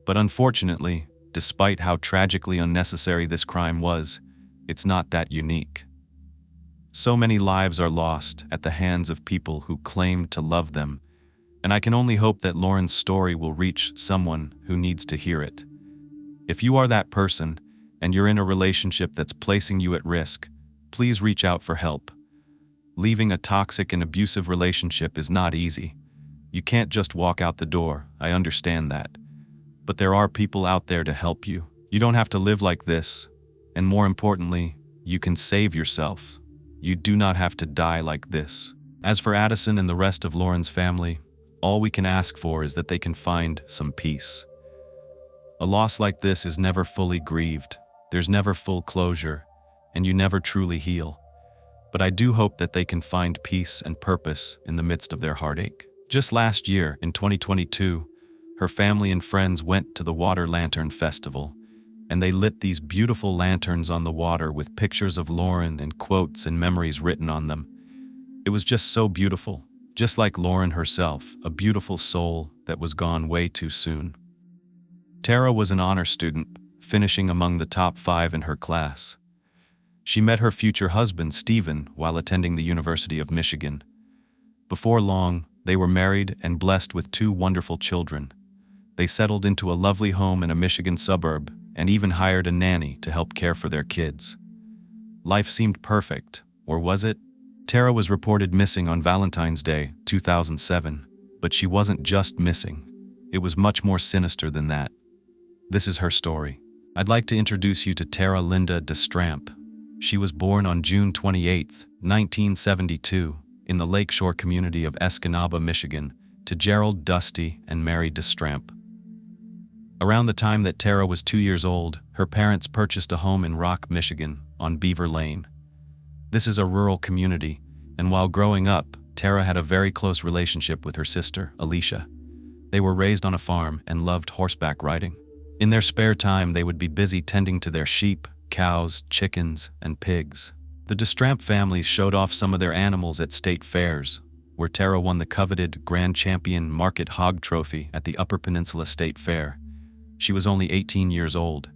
Speaker 1: But unfortunately, despite how tragically unnecessary this crime was, it's not that unique. So many lives are lost at the hands of people who claim to love them, and I can only hope that Lauren's story will reach someone who needs to hear it. If you are that person, and you're in a relationship that's placing you at risk, please reach out for help. Leaving a toxic and abusive relationship is not easy. You can't just walk out the door, I understand that. But there are people out there to help you. You don't have to live like this, and more importantly, you can save yourself. You do not have to die like this. As for Addison and the rest of Lauren's family, all we can ask for is that they can find some peace. A loss like this is never fully grieved, there's never full closure, and you never truly heal. But I do hope that they can find peace and purpose in the midst of their heartache. Just last year, in 2022, her family and friends went to the Water Lantern Festival, and they lit these beautiful lanterns on the water with pictures of Lauren and quotes and memories written on them. It was just so beautiful, just like Lauren herself, a beautiful soul that was gone way too soon. Tara was an honor student, finishing among the top 5 in her class. She met her future husband, Stephen, while attending the University of Michigan. Before long, they were married and blessed with 2 wonderful children. They settled into a lovely home in a Michigan suburb and even hired a nanny to help care for their kids. Life seemed perfect, or was it? Tara was reported missing on Valentine's Day, 2007, but she wasn't just missing. It was much more sinister than that. This is her story. I'd like to introduce you to Tara Linda DeStramp. She was born on June 28, 1972, in the lakeshore community of Escanaba, Michigan, to Gerald Dusty and Mary DeStramp. Around the time that Tara was 2 years old, her parents purchased a home in Rock, Michigan, on Beaver Lane. This is a rural community, and while growing up, Tara had a very close relationship with her sister, Alicia. They were raised on a farm and loved horseback riding. In their spare time, they would be busy tending to their sheep, cows, chickens, and pigs. The DeStramp family showed off some of their animals at state fairs, where Tara won the coveted Grand Champion Market Hog Trophy at the Upper Peninsula State Fair. She was only 18 years old.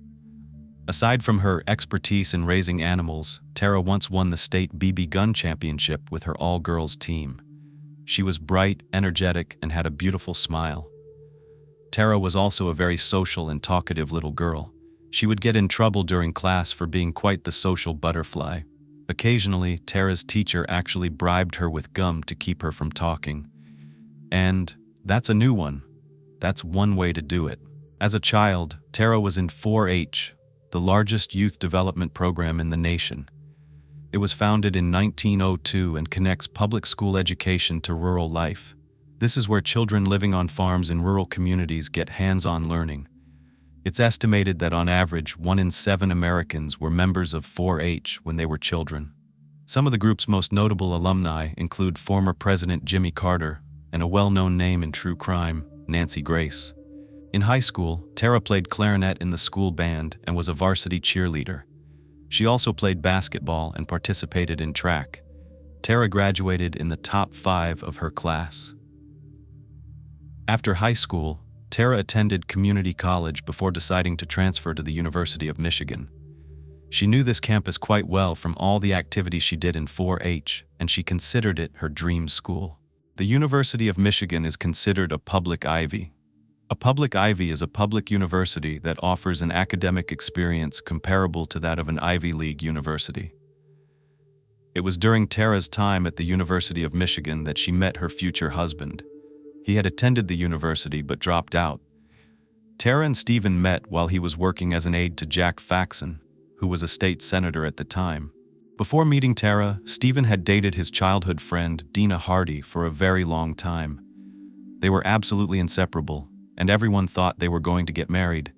Speaker 1: Aside from her expertise in raising animals, Tara once won the state BB gun championship with her all-girls team. She was bright, energetic, and had a beautiful smile. Tara was also a very social and talkative little girl. She would get in trouble during class for being quite the social butterfly. Occasionally, Tara's teacher actually bribed her with gum to keep her from talking. And that's a new one. That's one way to do it. As a child, Tara was in 4-H, the largest youth development program in the nation. It was founded in 1902 and connects public school education to rural life. This is where children living on farms in rural communities get hands-on learning. It's estimated that on average, 1 in 7 Americans were members of 4-H when they were children. Some of the group's most notable alumni include former President Jimmy Carter and a well-known name in true crime, Nancy Grace. In high school, Tara played clarinet in the school band and was a varsity cheerleader. She also played basketball and participated in track. Tara graduated in the top 5 of her class. After high school, Tara attended community college before deciding to transfer to the University of Michigan. She knew this campus quite well from all the activities she did in 4-H, and she considered it her dream school. The University of Michigan is considered a public Ivy. A public Ivy is a public university that offers an academic experience comparable to that of an Ivy League university. It was during Tara's time at the University of Michigan that she met her future husband. He had attended the university but dropped out. Tara and Stephen met while he was working as an aide to Jack Faxon, who was a state senator at the time. Before meeting Tara, Stephen had dated his childhood friend, Dina Hardy, for a very long time. They were absolutely inseparable, and everyone thought they were going to get married.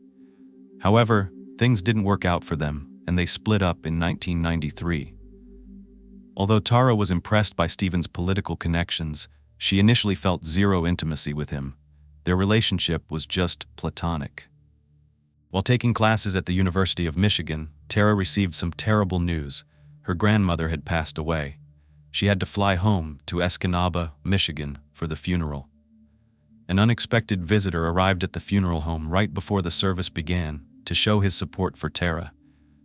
Speaker 1: However, things didn't work out for them, and they split up in 1993. Although Tara was impressed by Stephen's political connections, she initially felt zero intimacy with him. Their relationship was just platonic. While taking classes at the University of Michigan, Tara received some terrible news. Her grandmother had passed away. She had to fly home to Escanaba, Michigan, for the funeral. An unexpected visitor arrived at the funeral home right before the service began to show his support for Tara.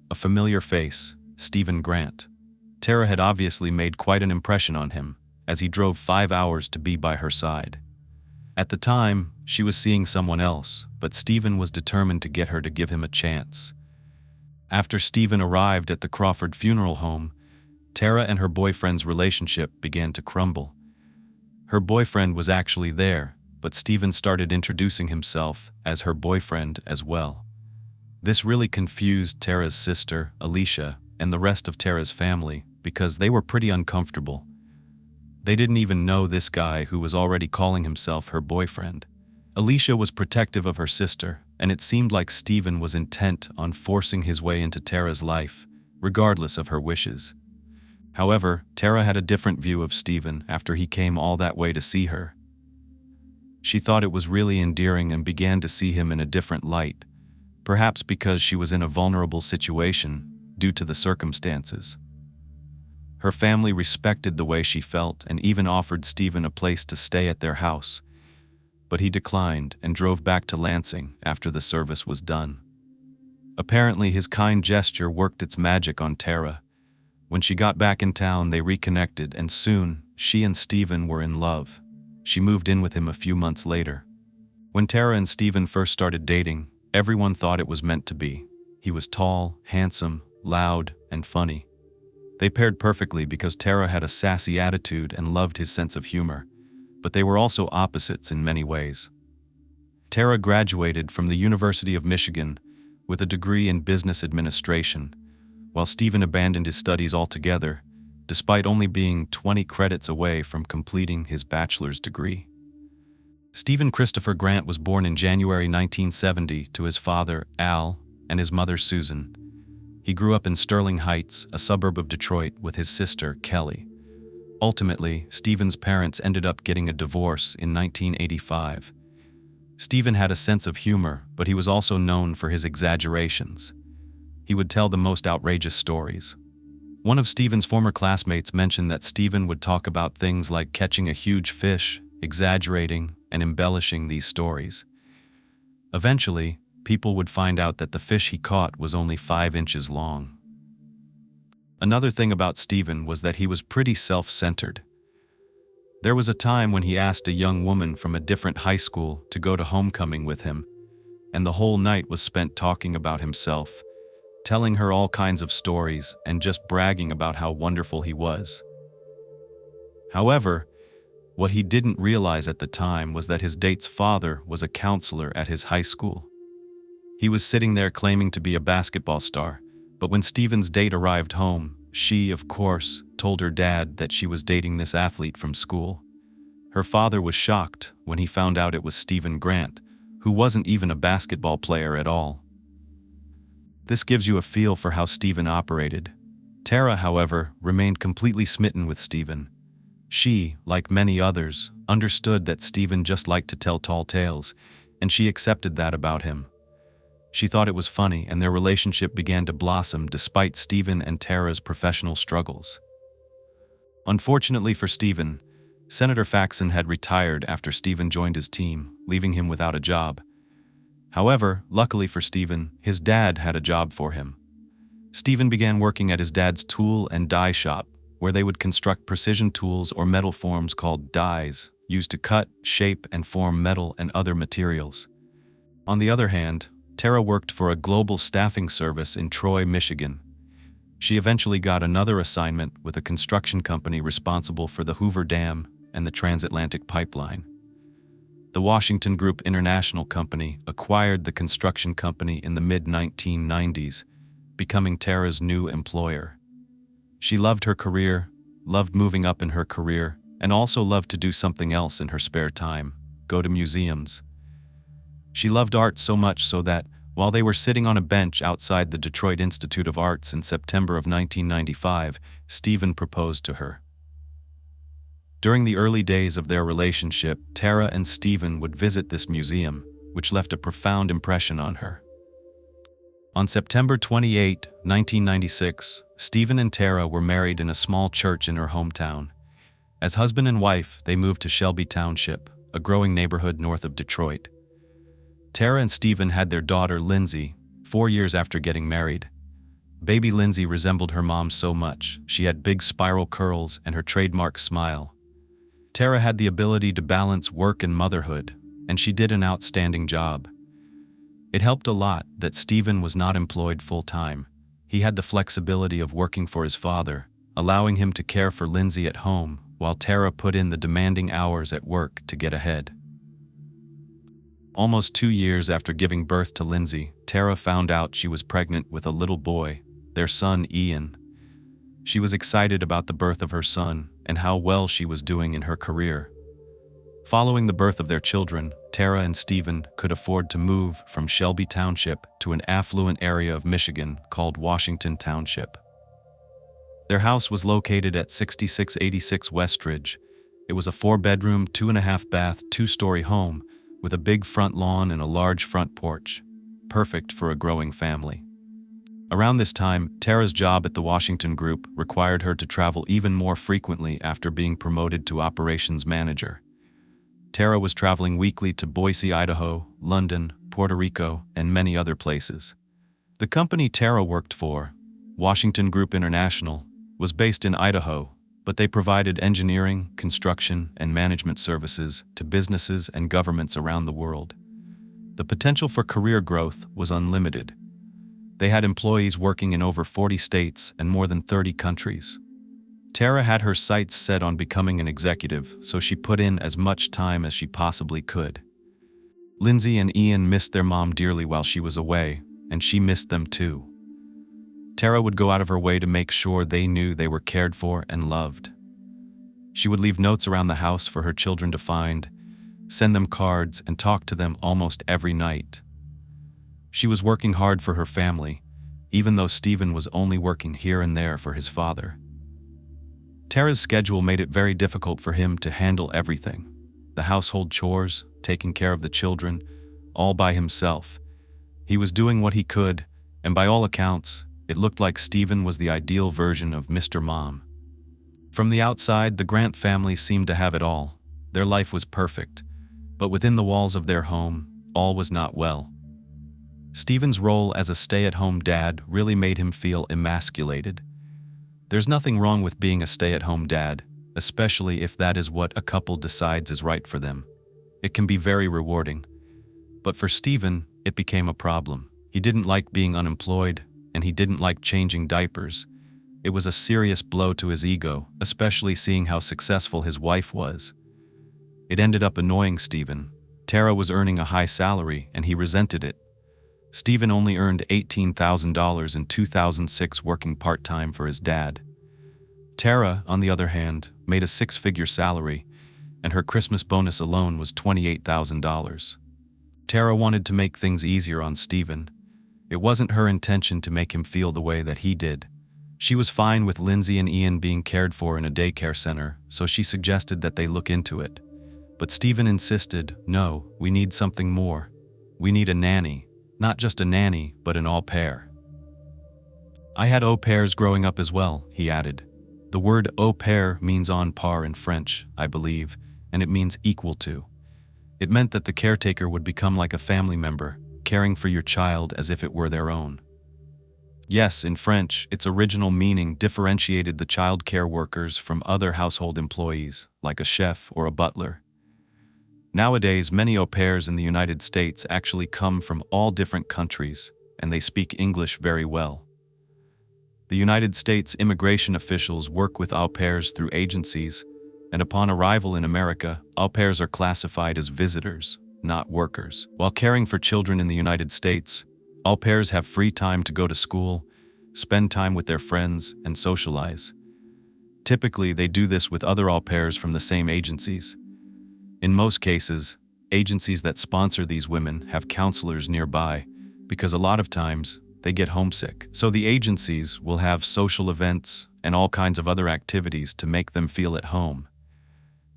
Speaker 1: A familiar face, Stephen Grant. Tara had obviously made quite an impression on him, as he drove 5 hours to be by her side. At the time, she was seeing someone else, but Stephen was determined to get her to give him a chance. After Stephen arrived at the Crawford funeral home, Tara and her boyfriend's relationship began to crumble. Her boyfriend was actually there, but Stephen started introducing himself as her boyfriend as well. This really confused Tara's sister, Alicia, and the rest of Tara's family because they were pretty uncomfortable. They didn't even know this guy who was already calling himself her boyfriend. Alicia was protective of her sister, and it seemed like Stephen was intent on forcing his way into Tara's life, regardless of her wishes. However, Tara had a different view of Stephen after he came all that way to see her. She thought it was really endearing and began to see him in a different light, perhaps because she was in a vulnerable situation due to the circumstances. Her family respected the way she felt and even offered Stephen a place to stay at their house, but he declined and drove back to Lansing after the service was done. Apparently, his kind gesture worked its magic on Tara. When she got back in town, they reconnected, and soon, she and Stephen were in love. She moved in with him a few months later. When Tara and Stephen first started dating, everyone thought it was meant to be. He was tall, handsome, loud, and funny. They paired perfectly because Tara had a sassy attitude and loved his sense of humor, but they were also opposites in many ways. Tara graduated from the University of Michigan with a degree in business administration, while Stephen abandoned his studies altogether, despite only being 20 credits away from completing his bachelor's degree. Stephen Christopher Grant was born in January 1970 to his father, Al, and his mother, Susan. He grew up in Sterling Heights, a suburb of Detroit, with his sister, Kelly. Ultimately, Stephen's parents ended up getting a divorce in 1985. Stephen had a sense of humor, but he was also known for his exaggerations. He would tell the most outrageous stories. One of Stephen's former classmates mentioned that Stephen would talk about things like catching a huge fish, exaggerating and embellishing these stories. Eventually, people would find out that the fish he caught was only 5 inches long. Another thing about Stephen was that he was pretty self-centered. There was a time when he asked a young woman from a different high school to go to homecoming with him, and the whole night was spent talking about himself, telling her all kinds of stories and just bragging about how wonderful he was. However, what he didn't realize at the time was that his date's father was a counselor at his high school. He was sitting there claiming to be a basketball star, but when Stephen's date arrived home, she, of course, told her dad that she was dating this athlete from school. Her father was shocked when he found out it was Stephen Grant, who wasn't even a basketball player at all. This gives you a feel for how Stephen operated. Tara, however, remained completely smitten with Stephen. She, like many others, understood that Stephen just liked to tell tall tales, and she accepted that about him. She thought it was funny, and their relationship began to blossom despite Stephen and Tara's professional struggles. Unfortunately for Stephen, Senator Faxon had retired after Stephen joined his team, leaving him without a job. However, luckily for Stephen, his dad had a job for him. Stephen began working at his dad's tool and die shop, where they would construct precision tools or metal forms called dies, used to cut, shape, and form metal and other materials. On the other hand, Tara worked for a global staffing service in Troy, Michigan. She eventually got another assignment with a construction company responsible for the Hoover Dam and the Transatlantic Pipeline. The Washington Group International Company acquired the construction company in the mid-1990s, becoming Tara's new employer. She loved her career, loved moving up in her career, and also loved to do something else in her spare time, go to museums. She loved art so much so that, while they were sitting on a bench outside the Detroit Institute of Arts in September of 1995, Stephen proposed to her. During the early days of their relationship, Tara and Stephen would visit this museum, which left a profound impression on her. On September 28, 1996, Stephen and Tara were married in a small church in her hometown. As husband and wife, they moved to Shelby Township, a growing neighborhood north of Detroit. Tara and Stephen had their daughter, Lindsay, 4 years after getting married. Baby Lindsay resembled her mom so much. She had big spiral curls and her trademark smile. Tara had the ability to balance work and motherhood, and she did an outstanding job. It helped a lot that Stephen was not employed full-time. He had the flexibility of working for his father, allowing him to care for Lindsay at home, while Tara put in the demanding hours at work to get ahead. Almost 2 years after giving birth to Lindsay, Tara found out she was pregnant with a little boy, their son Ian. She was excited about the birth of her son and how well she was doing in her career. Following the birth of their children, Tara and Stephen could afford to move from Shelby Township to an affluent area of Michigan called Washington Township. Their house was located at 6686 Westridge. It was a 4-bedroom, 2.5-bath, 2-story home with a big front lawn and a large front porch, perfect for a growing family. Around this time, Tara's job at the Washington Group required her to travel even more frequently after being promoted to operations manager. Tara was traveling weekly to Boise, Idaho, London, Puerto Rico, and many other places. The company Tara worked for, Washington Group International, was based in Idaho, but they provided engineering, construction, and management services to businesses and governments around the world. The potential for career growth was unlimited. They had employees working in over 40 states and more than 30 countries. Tara had her sights set on becoming an executive, so she put in as much time as she possibly could. Lindsay and Ian missed their mom dearly while she was away, and she missed them too. Tara would go out of her way to make sure they knew they were cared for and loved. She would leave notes around the house for her children to find, send them cards, and talk to them almost every night. She was working hard for her family, even though Stephen was only working here and there for his father. Tara's schedule made it very difficult for him to handle everything. The household chores, taking care of the children, all by himself. He was doing what he could, and by all accounts, it looked like Stephen was the ideal version of Mr. Mom. From the outside, the Grant family seemed to have it all. Their life was perfect, but within the walls of their home, all was not well. Stephen's role as a stay-at-home dad really made him feel emasculated. There's nothing wrong with being a stay-at-home dad, especially if that is what a couple decides is right for them. It can be very rewarding. But for Stephen, it became a problem. He didn't like being unemployed, and he didn't like changing diapers. It was a serious blow to his ego, especially seeing how successful his wife was. It ended up annoying Stephen. Tara was earning a high salary, and he resented it. Stephen only earned $18,000 in 2006 working part-time for his dad. Tara, on the other hand, made a 6-figure salary, and her Christmas bonus alone was $28,000. Tara wanted to make things easier on Stephen. It wasn't her intention to make him feel the way that he did. She was fine with Lindsay and Ian being cared for in a daycare center, so she suggested that they look into it. But Stephen insisted, "No, we need something more. We need a nanny. Not just a nanny, but an au pair." "I had au pairs growing up as well," he added. The word au pair means on par in French, I believe, and it means equal to. It meant that the caretaker would become like a family member, caring for your child as if it were their own. Yes, in French, its original meaning differentiated the child care workers from other household employees, like a chef or a butler. Nowadays, many au pairs in the United States actually come from all different countries, and they speak English very well. The United States immigration officials work with au pairs through agencies, and upon arrival in America, au pairs are classified as visitors, not workers. While caring for children in the United States, au pairs have free time to go to school, spend time with their friends, and socialize. Typically, they do this with other au pairs from the same agencies. In most cases, agencies that sponsor these women have counselors nearby, because a lot of times, they get homesick. So the agencies will have social events and all kinds of other activities to make them feel at home.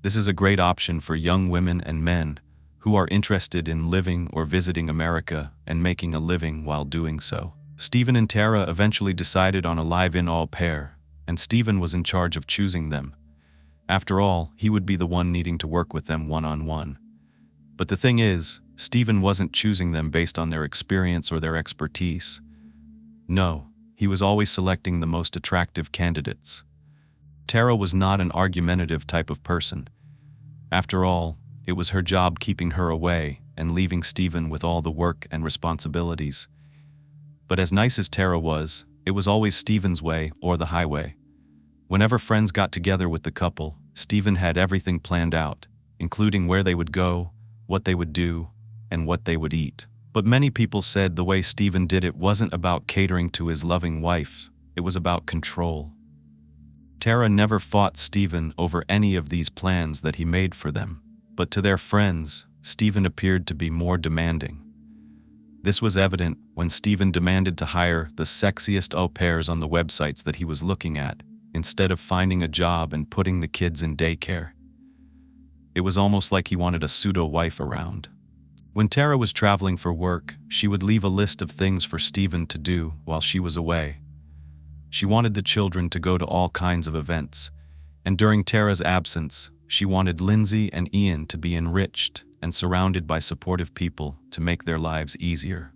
Speaker 1: This is a great option for young women and men who are interested in living or visiting America and making a living while doing so. Stephen and Tara eventually decided on a live-in au pair, and Stephen was in charge of choosing them. After all, he would be the one needing to work with them one-on-one. But the thing is, Stephen wasn't choosing them based on their experience or their expertise. No, he was always selecting the most attractive candidates. Tara was not an argumentative type of person. After all, it was her job keeping her away and leaving Stephen with all the work and responsibilities. But as nice as Tara was, it was always Stephen's way or the highway. Whenever friends got together with the couple, Stephen had everything planned out, including where they would go, what they would do, and what they would eat. But many people said the way Stephen did it wasn't about catering to his loving wife, it was about control. Tara never fought Stephen over any of these plans that he made for them, but to their friends, Stephen appeared to be more demanding. This was evident when Stephen demanded to hire the sexiest au pairs on the websites that he was looking at, instead of finding a job and putting the kids in daycare. It was almost like he wanted a pseudo-wife around. When Tara was traveling for work, she would leave a list of things for Stephen to do while she was away. She wanted the children to go to all kinds of events, and during Tara's absence, she wanted Lindsay and Ian to be enriched and surrounded by supportive people to make their lives easier.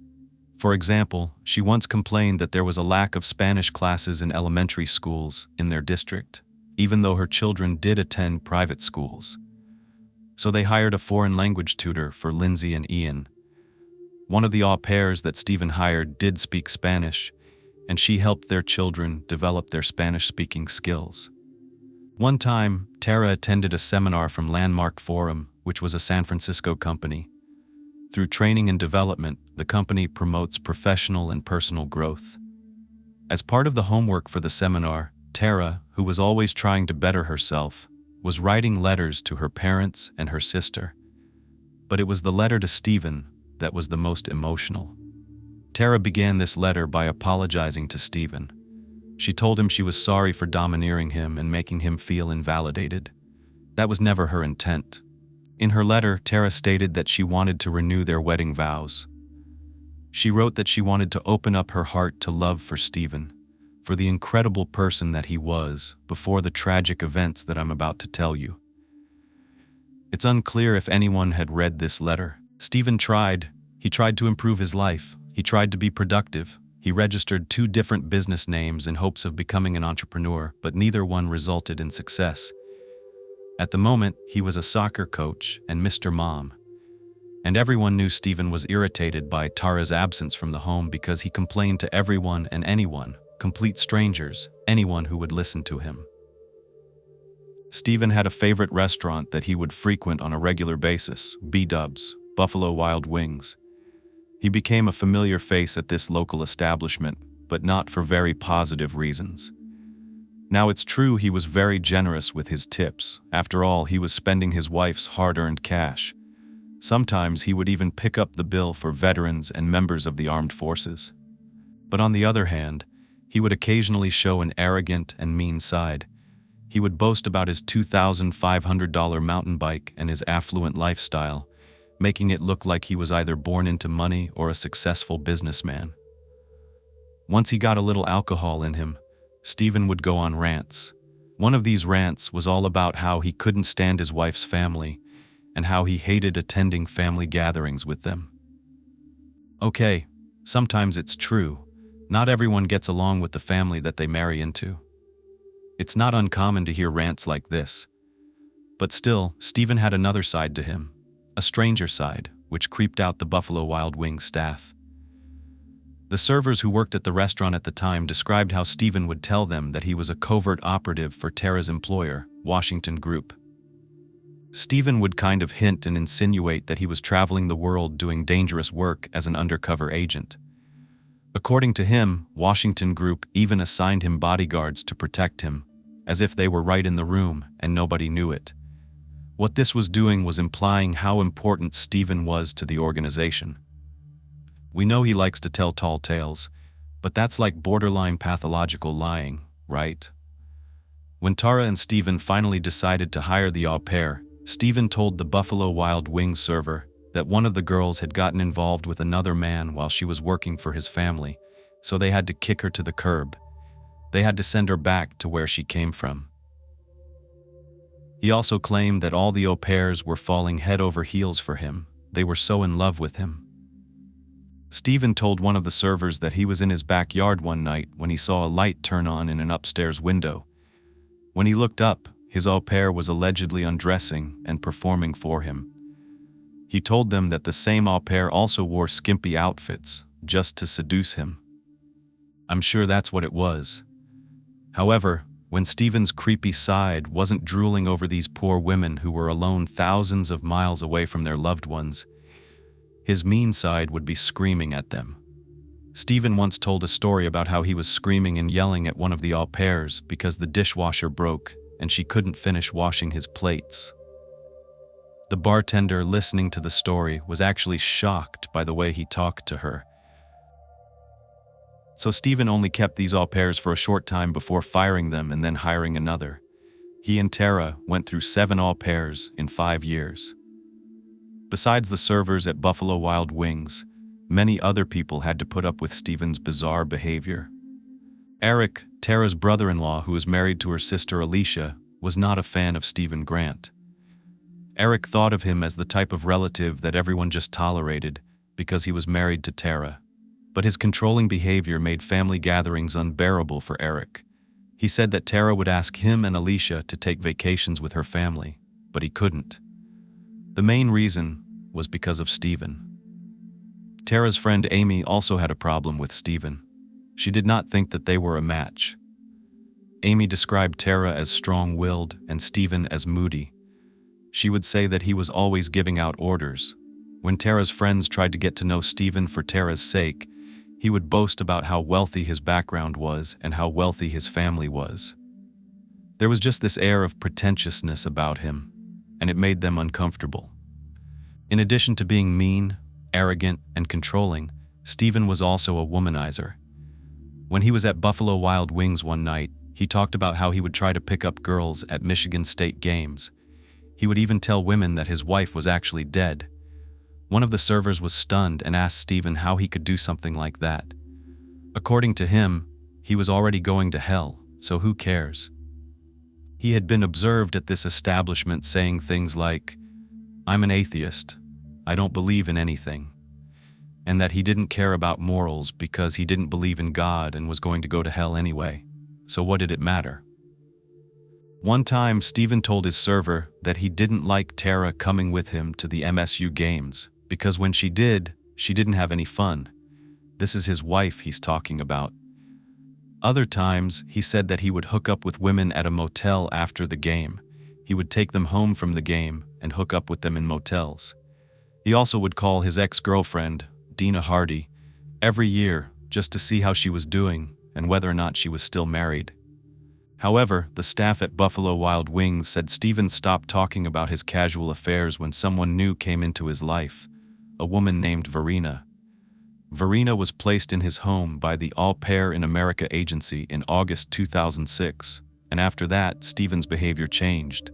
Speaker 1: For example, she once complained that there was a lack of Spanish classes in elementary schools in their district, even though her children did attend private schools. So they hired a foreign language tutor for Lindsay and Ian. One of the au pairs that Stephen hired did speak Spanish, and she helped their children develop their Spanish-speaking skills. One time, Tara attended a seminar from Landmark Forum, which was a San Francisco company. Through training and development, the company promotes professional and personal growth. As part of the homework for the seminar, Tara, who was always trying to better herself, was writing letters to her parents and her sister. But it was the letter to Stephen that was the most emotional. Tara began this letter by apologizing to Stephen. She told him she was sorry for domineering him and making him feel invalidated. That was never her intent. In her letter, Tara stated that she wanted to renew their wedding vows. She wrote that she wanted to open up her heart to love for Stephen, for the incredible person that he was before the tragic events that I'm about to tell you. It's unclear if anyone had read this letter. Stephen tried. He tried to improve his life. He tried to be productive. He registered 2 different business names in hopes of becoming an entrepreneur, but neither one resulted in success. At the moment, he was a soccer coach and Mr. Mom. And everyone knew Stephen was irritated by Tara's absence from the home because he complained to everyone and anyone, complete strangers, anyone who would listen to him. Stephen had a favorite restaurant that he would frequent on a regular basis, B-Dubs, Buffalo Wild Wings. He became a familiar face at this local establishment, but not for very positive reasons. Now it's true he was very generous with his tips. After all, he was spending his wife's hard-earned cash. Sometimes he would even pick up the bill for veterans and members of the armed forces. But on the other hand, he would occasionally show an arrogant and mean side. He would boast about his $2,500 mountain bike and his affluent lifestyle, making it look like he was either born into money or a successful businessman. Once he got a little alcohol in him, Stephen would go on rants. One of these rants was all about how he couldn't stand his wife's family and how he hated attending family gatherings with them. Okay, sometimes it's true. Not everyone gets along with the family that they marry into. It's not uncommon to hear rants like this. But still, Stephen had another side to him, a stranger side, which creeped out the Buffalo Wild Wings staff. The servers who worked at the restaurant at the time described how Stephen would tell them that he was a covert operative for Tara's employer, Washington Group. Stephen would kind of hint and insinuate that he was traveling the world doing dangerous work as an undercover agent. According to him, Washington Group even assigned him bodyguards to protect him, as if they were right in the room and nobody knew it. What this was doing was implying how important Stephen was to the organization. We know he likes to tell tall tales, but that's like borderline pathological lying, right? When Tara and Stephen finally decided to hire the au pair, Stephen told the Buffalo Wild Wings server that one of the girls had gotten involved with another man while she was working for his family, so they had to kick her to the curb. They had to send her back to where she came from. He also claimed that all the au pairs were falling head over heels for him. They were so in love with him. Stephen told one of the servers that he was in his backyard one night when he saw a light turn on in an upstairs window. When he looked up, his au pair was allegedly undressing and performing for him. He told them that the same au pair also wore skimpy outfits, just to seduce him. I'm sure that's what it was. However, when Stephen's creepy side wasn't drooling over these poor women who were alone thousands of miles away from their loved ones, his mean side would be screaming at them. Stephen once told a story about how he was screaming and yelling at one of the au pairs because the dishwasher broke and she couldn't finish washing his plates. The bartender listening to the story was actually shocked by the way he talked to her. So Stephen only kept these au pairs for a short time before firing them and then hiring another. He and Tara went through 7 au pairs in 5 years. Besides the servers at Buffalo Wild Wings, many other people had to put up with Stephen's bizarre behavior. Eric, Tara's brother-in-law who was married to her sister Alicia, was not a fan of Stephen Grant. Eric thought of him as the type of relative that everyone just tolerated because he was married to Tara. But his controlling behavior made family gatherings unbearable for Eric. He said that Tara would ask him and Alicia to take vacations with her family, but he couldn't. The main reason was because of Stephen. Tara's friend Amy also had a problem with Stephen. She did not think that they were a match. Amy described Tara as strong-willed and Stephen as moody. She would say that he was always giving out orders. When Tara's friends tried to get to know Stephen for Tara's sake, he would boast about how wealthy his background was and how wealthy his family was. There was just this air of pretentiousness about him, and it made them uncomfortable. In addition to being mean, arrogant, and controlling, Stephen was also a womanizer. When he was at Buffalo Wild Wings one night, he talked about how he would try to pick up girls at Michigan State games. He would even tell women that his wife was actually dead. One of the servers was stunned and asked Stephen how he could do something like that. According to him, he was already going to hell, so who cares? He had been observed at this establishment saying things like, "I'm an atheist, I don't believe in anything," and that he didn't care about morals because he didn't believe in God and was going to go to hell anyway. So what did it matter? One time, Stephen told his server that he didn't like Tara coming with him to the MSU games because when she did, she didn't have any fun. This is his wife he's talking about. Other times, he said that he would hook up with women at a motel after the game. He would take them home from the game and hook up with them in motels. He also would call his ex-girlfriend, Dina Hardy, every year just to see how she was doing and whether or not she was still married. However, the staff at Buffalo Wild Wings said Stephen stopped talking about his casual affairs when someone new came into his life, a woman named Verena. Verena was placed in his home by the Au Pair in America agency in August 2006, and after that, Stephen's behavior changed.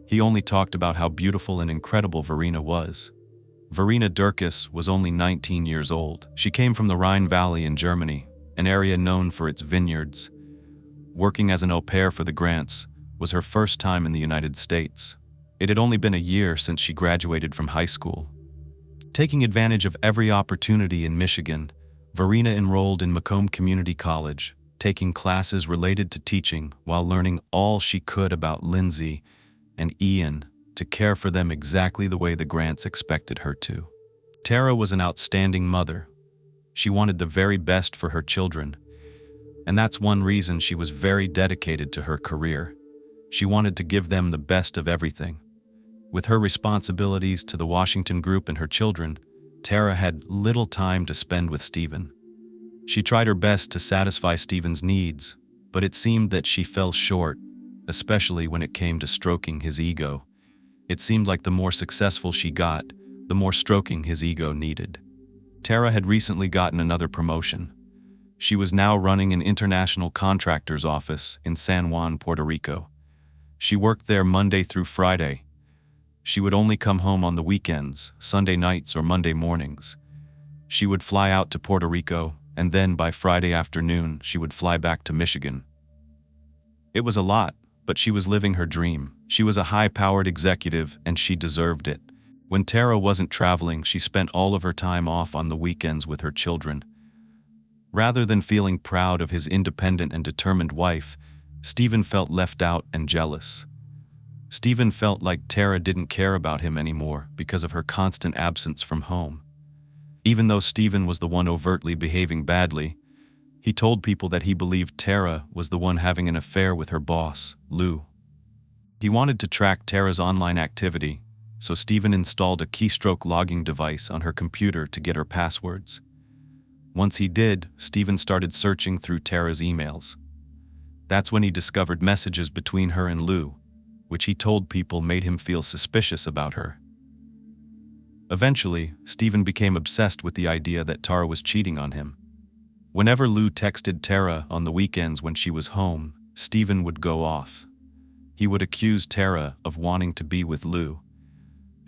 Speaker 1: He only talked about how beautiful and incredible Verena was. Verena Durkis was only 19 years old. She came from the Rhine Valley in Germany, an area known for its vineyards. Working as an au pair for the Grants was her first time in the United States. It had only been a year since she graduated from high school. Taking advantage of every opportunity in Michigan, Verena enrolled in Macomb Community College, taking classes related to teaching while learning all she could about Lindsay and Ian to care for them exactly the way the Grants expected her to. Tara was an outstanding mother. She wanted the very best for her children, and that's one reason she was very dedicated to her career. She wanted to give them the best of everything. With her responsibilities to the Washington Group and her children, Tara had little time to spend with Stephen. She tried her best to satisfy Stephen's needs, but it seemed that she fell short, especially when it came to stroking his ego. It seemed like the more successful she got, the more stroking his ego needed. Tara had recently gotten another promotion. She was now running an international contractor's office in San Juan, Puerto Rico. She worked there Monday through Friday. She would only come home on the weekends, Sunday nights or Monday mornings. She would fly out to Puerto Rico, and then by Friday afternoon she would fly back to Michigan. It was a lot, but she was living her dream. She was a high-powered executive, and she deserved it. When Tara wasn't traveling, she spent all of her time off on the weekends with her children. Rather than feeling proud of his independent and determined wife, Stephen felt left out and jealous. Stephen felt like Tara didn't care about him anymore because of her constant absence from home. Even though Stephen was the one overtly behaving badly, he told people that he believed Tara was the one having an affair with her boss, Lou. He wanted to track Tara's online activity, so Stephen installed a keystroke logging device on her computer to get her passwords. Once he did, Stephen started searching through Tara's emails. That's when he discovered messages between her and Lou, which he told people made him feel suspicious about her. Eventually, Stephen became obsessed with the idea that Tara was cheating on him. Whenever Lou texted Tara on the weekends when she was home, Stephen would go off. He would accuse Tara of wanting to be with Lou.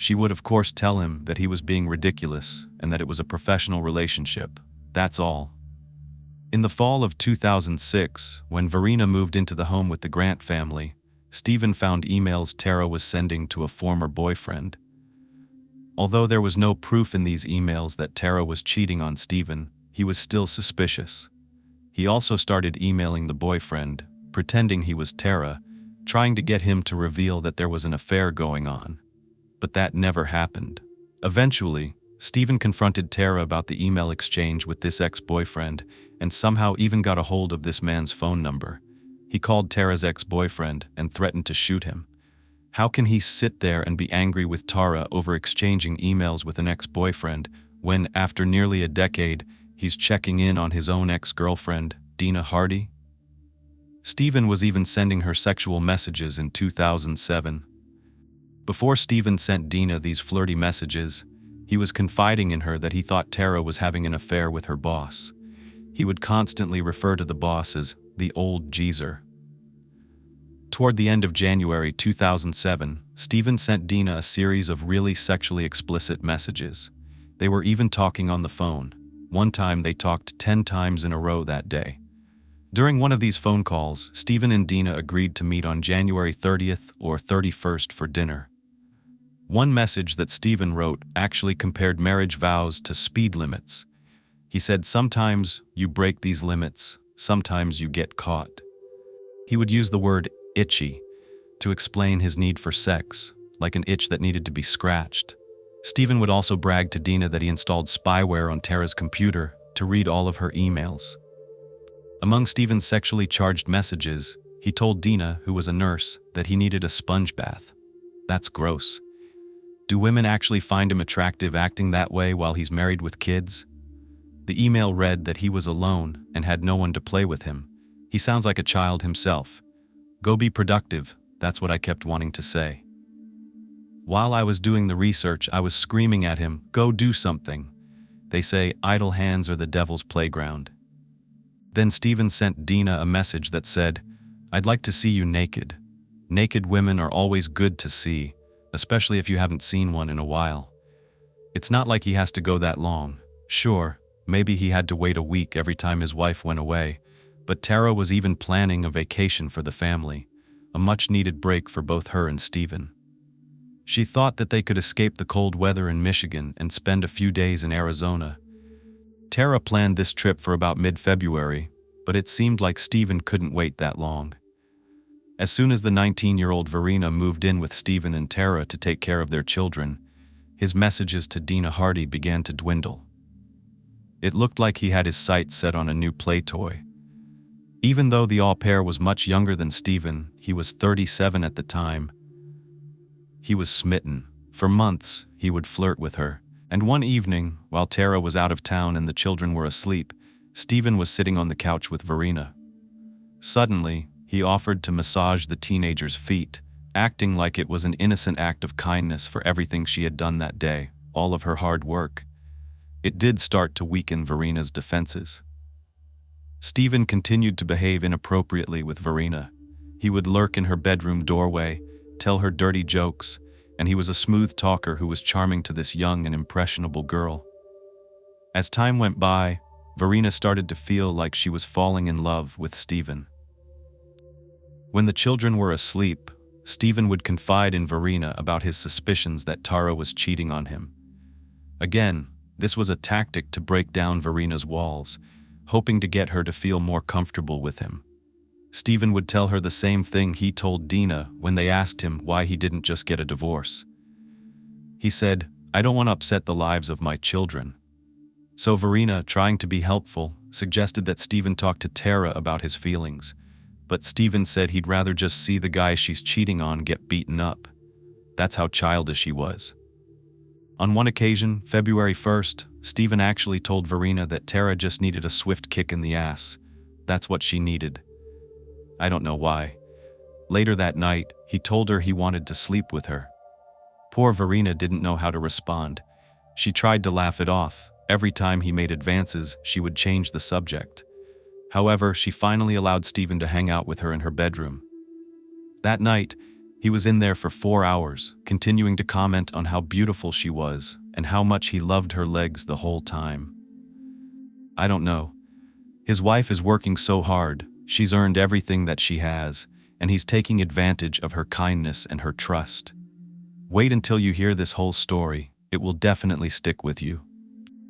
Speaker 1: She would of course tell him that he was being ridiculous and that it was a professional relationship. That's all. In the fall of 2006, when Verena moved into the home with the Grant family, Stephen found emails Tara was sending to a former boyfriend. Although there was no proof in these emails that Tara was cheating on Stephen, he was still suspicious. He also started emailing the boyfriend, pretending he was Tara, trying to get him to reveal that there was an affair going on. But that never happened. Eventually, Stephen confronted Tara about the email exchange with this ex-boyfriend and somehow even got a hold of this man's phone number. He called Tara's ex-boyfriend and threatened to shoot him. How can he sit there and be angry with Tara over exchanging emails with an ex-boyfriend when, after nearly a decade, he's checking in on his own ex-girlfriend, Dina Hardy? Stephen was even sending her sexual messages in 2007. Before Stephen sent Dina these flirty messages, he was confiding in her that he thought Tara was having an affair with her boss. He would constantly refer to the boss as the old geezer. Toward the end of January 2007, Stephen sent Dina a series of really sexually explicit messages. They were even talking on the phone. One time they talked 10 times in a row that day. During one of these phone calls, Stephen and Dina agreed to meet on January 30th or 31st for dinner. One message that Stephen wrote actually compared marriage vows to speed limits. He said, "Sometimes you break these limits, sometimes you get caught." He would use the word itchy to explain his need for sex, like an itch that needed to be scratched. Stephen would also brag to Dina that he installed spyware on Tara's computer to read all of her emails. Among Stephen's sexually charged messages, he told Dina, who was a nurse, that he needed a sponge bath. That's gross. Do women actually find him attractive acting that way while he's married with kids? The email read that he was alone and had no one to play with him. He sounds like a child himself. Go be productive, that's what I kept wanting to say. While I was doing the research, I was screaming at him, "Go do something." They say idle hands are the devil's playground. Then Stephen sent Dina a message that said, "I'd like to see you naked. Naked women are always good to see, especially if you haven't seen one in a while." It's not like he has to go that long. Sure, maybe he had to wait a week every time his wife went away, but Tara was even planning a vacation for the family, a much-needed break for both her and Stephen. She thought that they could escape the cold weather in Michigan and spend a few days in Arizona. Tara planned this trip for about mid-February, but it seemed like Stephen couldn't wait that long. As soon as the 19-year-old Verena moved in with Stephen and Tara to take care of their children, his messages to Dina Hardy began to dwindle. It looked like he had his sights set on a new play toy. Even though the au pair was much younger than Stephen, he was 37 at the time. He was smitten. For months, he would flirt with her. And one evening, while Tara was out of town and the children were asleep, Stephen was sitting on the couch with Verena. Suddenly, he offered to massage the teenager's feet, acting like it was an innocent act of kindness for everything she had done that day, all of her hard work. It did start to weaken Verena's defenses. Stephen continued to behave inappropriately with Verena. He would lurk in her bedroom doorway, tell her dirty jokes, and he was a smooth talker who was charming to this young and impressionable girl. As time went by, Verena started to feel like she was falling in love with Stephen. When the children were asleep, Stephen would confide in Verena about his suspicions that Tara was cheating on him. Again, this was a tactic to break down Verena's walls, hoping to get her to feel more comfortable with him. Stephen would tell her the same thing he told Dina when they asked him why he didn't just get a divorce. He said, "I don't want to upset the lives of my children." So Verena, trying to be helpful, suggested that Stephen talk to Tara about his feelings, but Stephen said he'd rather just see the guy she's cheating on get beaten up. That's how childish he was. On one occasion, February 1st, Stephen actually told Verena that Tara just needed a swift kick in the ass. That's what she needed. I don't know why. Later that night, he told her he wanted to sleep with her. Poor Verena didn't know how to respond. She tried to laugh it off. Every time he made advances, she would change the subject. However, she finally allowed Stephen to hang out with her in her bedroom. That night, he was in there for 4 hours, continuing to comment on how beautiful she was and how much he loved her legs the whole time. I don't know. His wife is working so hard, she's earned everything that she has, and he's taking advantage of her kindness and her trust. Wait until you hear this whole story. It will definitely stick with you.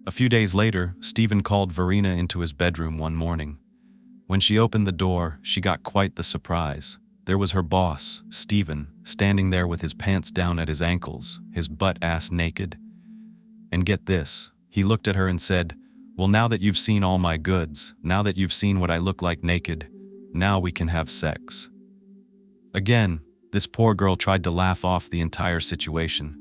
Speaker 1: A few days later, Stephen called Verena into his bedroom one morning. When she opened the door, she got quite the surprise. There was her boss, Stephen, standing there with his pants down at his ankles, his butt-ass naked. And get this, he looked at her and said, "Well, now that you've seen all my goods, now that you've seen what I look like naked, now we can have sex." Again, this poor girl tried to laugh off the entire situation.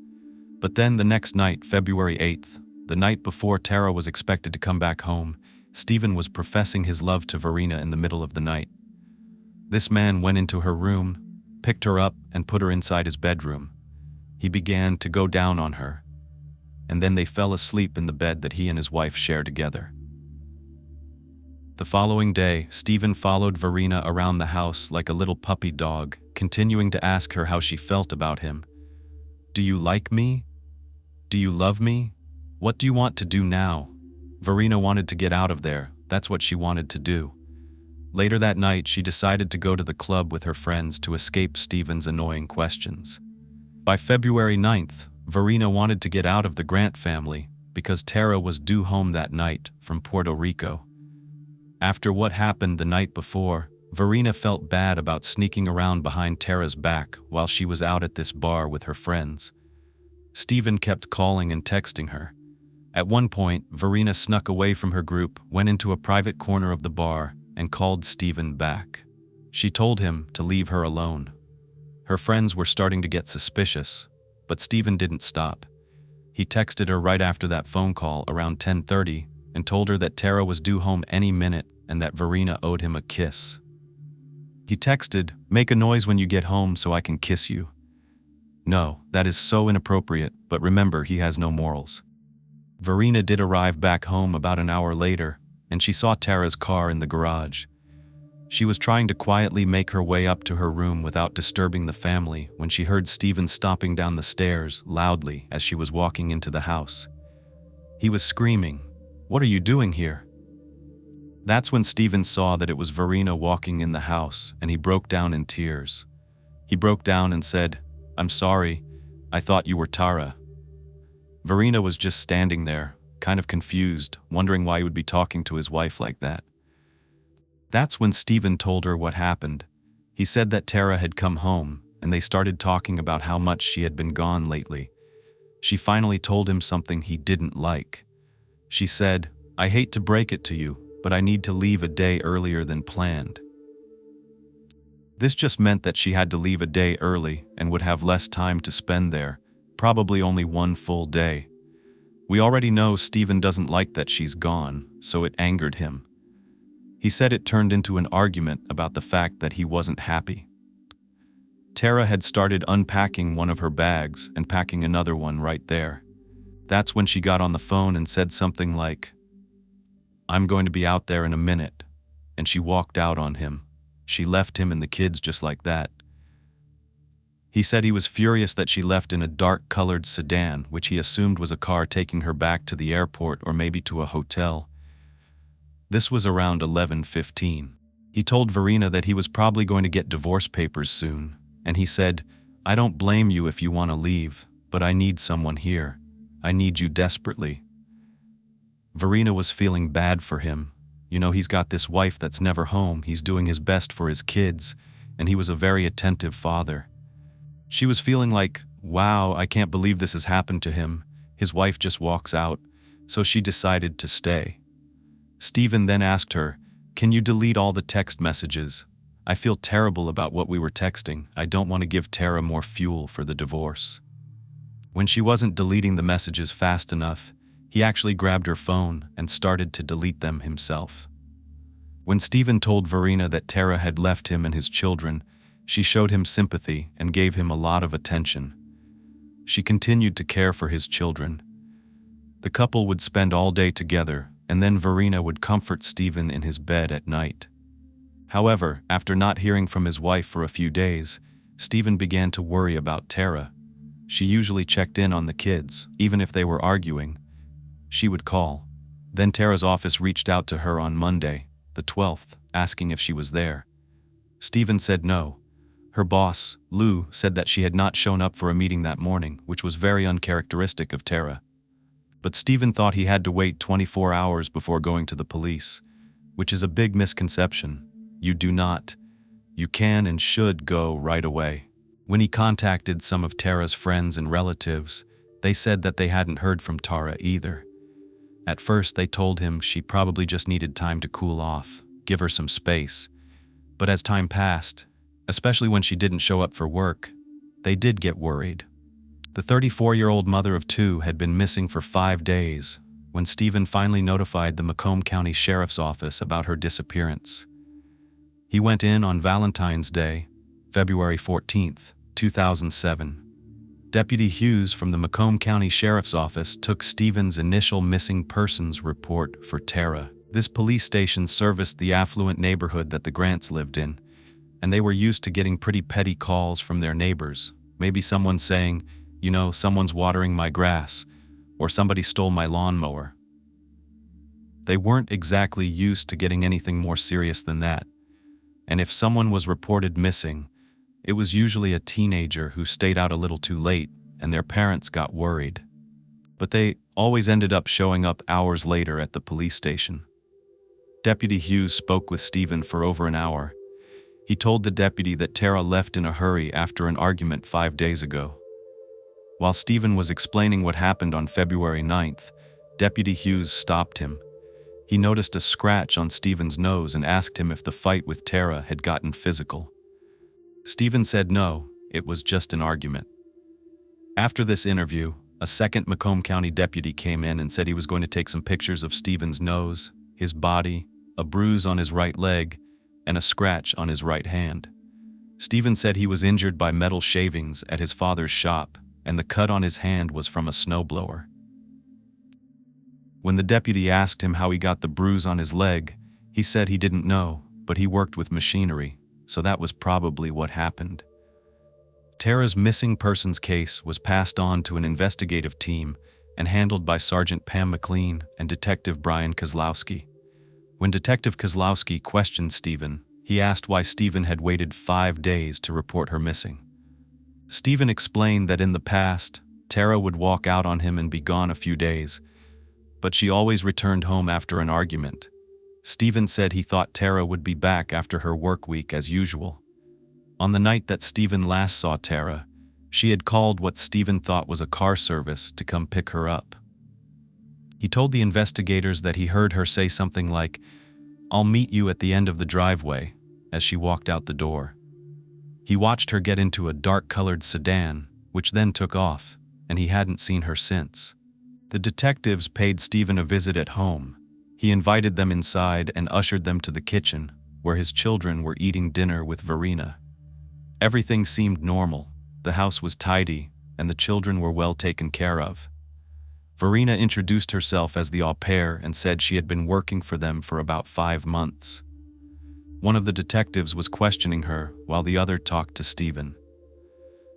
Speaker 1: But then the next night, February 8th, the night before Tara was expected to come back home, Stephen was professing his love to Verena in the middle of the night. This man went into her room, picked her up, and put her inside his bedroom. He began to go down on her, and then they fell asleep in the bed that he and his wife shared together. The following day, Stephen followed Verena around the house like a little puppy dog, continuing to ask her how she felt about him. "Do you like me? Do you love me? What do you want to do now?" Verena wanted to get out of there. That's what she wanted to do. Later that night, she decided to go to the club with her friends to escape Stephen's annoying questions. By February 9th, Verena wanted to get out of the Grant family because Tara was due home that night from Puerto Rico. After what happened the night before, Verena felt bad about sneaking around behind Tara's back while she was out at this bar with her friends. Stephen kept calling and texting her. At one point, Verena snuck away from her group, went into a private corner of the bar, and called Stephen back. She told him to leave her alone. Her friends were starting to get suspicious, but Stephen didn't stop. He texted her right after that phone call around 10:30 and told her that Tara was due home any minute and that Verena owed him a kiss. He texted, "Make a noise when you get home so I can kiss you." No, that is so inappropriate, but remember, he has no morals. Verena did arrive back home about an hour later, and she saw Tara's car in the garage. She was trying to quietly make her way up to her room without disturbing the family when she heard Stephen stomping down the stairs loudly as she was walking into the house. He was screaming, "What are you doing here?" That's when Stephen saw that it was Verena walking in the house, and he broke down in tears. He broke down and said, "I'm sorry, I thought you were Tara." Verena was just standing there, kind of confused, wondering why he would be talking to his wife like that. That's when Stephen told her what happened. He said that Tara had come home, and they started talking about how much she had been gone lately. She finally told him something he didn't like. She said, I hate to break it to you, but I need to leave a day earlier than planned. This just meant that she had to leave a day early and would have less time to spend there, probably only one full day. We already know Stephen doesn't like that she's gone, so it angered him. He said it turned into an argument about the fact that he wasn't happy. Tara had started unpacking one of her bags and packing another one right there. That's when she got on the phone and said something like, "I'm going to be out there in a minute," and she walked out on him. She left him and the kids just like that. He said he was furious that she left in a dark-colored sedan, which he assumed was a car taking her back to the airport or maybe to a hotel. This was around 11:15. He told Verena that he was probably going to get divorce papers soon, and he said, "I don't blame you if you want to leave, but I need someone here. I need you desperately." Verena was feeling bad for him. You know, he's got this wife that's never home, he's doing his best for his kids, and he was a very attentive father. She was feeling like, wow, I can't believe this has happened to him. His wife just walks out, so she decided to stay. Stephen then asked her, "Can you delete all the text messages? I feel terrible about what we were texting. I don't want to give Tara more fuel for the divorce." When she wasn't deleting the messages fast enough, he actually grabbed her phone and started to delete them himself. When Stephen told Verena that Tara had left him and his children, she showed him sympathy and gave him a lot of attention. She continued to care for his children. The couple would spend all day together, and then Verena would comfort Stephen in his bed at night. However, after not hearing from his wife for a few days, Stephen began to worry about Tara. She usually checked in on the kids, even if they were arguing. She would call. Then Tara's office reached out to her on Monday, the 12th, asking if she was there. Stephen said no. Her boss, Lou, said that she had not shown up for a meeting that morning, which was very uncharacteristic of Tara. But Stephen thought he had to wait 24 hours before going to the police, which is a big misconception. You do not. You can and should go right away. When he contacted some of Tara's friends and relatives, they said that they hadn't heard from Tara either. At first, they told him she probably just needed time to cool off, give her some space. But as time passed, especially when she didn't show up for work, they did get worried. The 34-year-old mother of two had been missing for 5 days when Stephen finally notified the Macomb County Sheriff's Office about her disappearance. He went in on Valentine's Day, February 14th, 2007. Deputy Hughes from the Macomb County Sheriff's Office took Stephen's initial missing persons report for Tara. This police station serviced the affluent neighborhood that the Grants lived in, and they were used to getting pretty petty calls from their neighbors. Maybe someone saying, you know, someone's watering my grass, or somebody stole my lawnmower. They weren't exactly used to getting anything more serious than that. And if someone was reported missing, it was usually a teenager who stayed out a little too late and their parents got worried. But they always ended up showing up hours later at the police station. Deputy Hughes spoke with Stephen for over an hour. He told the deputy that Tara left in a hurry after an argument 5 days ago. While Stephen was explaining what happened on February 9th, Deputy Hughes stopped him. He noticed a scratch on Stephen's nose and asked him if the fight with Tara had gotten physical. Stephen said no, it was just an argument. After this interview, a second Macomb County deputy came in and said he was going to take some pictures of Stephen's nose, his body, a bruise on his right leg, and a scratch on his right hand. Stephen said he was injured by metal shavings at his father's shop, and the cut on his hand was from a snowblower. When the deputy asked him how he got the bruise on his leg, he said he didn't know, but he worked with machinery, so that was probably what happened. Tara's missing persons case was passed on to an investigative team and handled by Sergeant Pam McLean and Detective Brian Kozlowski. When Detective Kozlowski questioned Stephen, he asked why Stephen had waited 5 days to report her missing. Stephen explained that in the past, Tara would walk out on him and be gone a few days, but she always returned home after an argument. Stephen said he thought Tara would be back after her work week as usual. On the night that Stephen last saw Tara, she had called what Stephen thought was a car service to come pick her up. He told the investigators that he heard her say something like, "I'll meet you at the end of the driveway," as she walked out the door. He watched her get into a dark-colored sedan, which then took off, and he hadn't seen her since. The detectives paid Stephen a visit at home. He invited them inside and ushered them to the kitchen, where his children were eating dinner with Verena. Everything seemed normal. The house was tidy, and the children were well taken care of. Verena introduced herself as the au pair and said she had been working for them for about 5 months. One of the detectives was questioning her while the other talked to Stephen.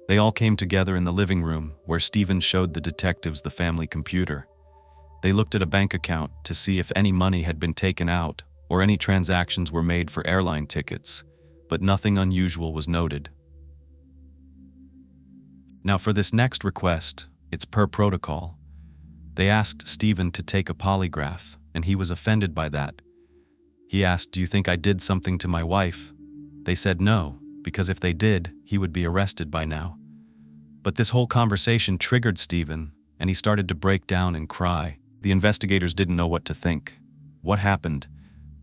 Speaker 1: They all came together in the living room, where Stephen showed the detectives the family computer. They looked at a bank account to see if any money had been taken out or any transactions were made for airline tickets, but nothing unusual was noted. Now for this next request, it's per protocol. They asked Stephen to take a polygraph, and he was offended by that. He asked, "Do you think I did something to my wife?" They said no, because if they did, he would be arrested by now. But this whole conversation triggered Stephen, and he started to break down and cry. The investigators didn't know what to think. What happened?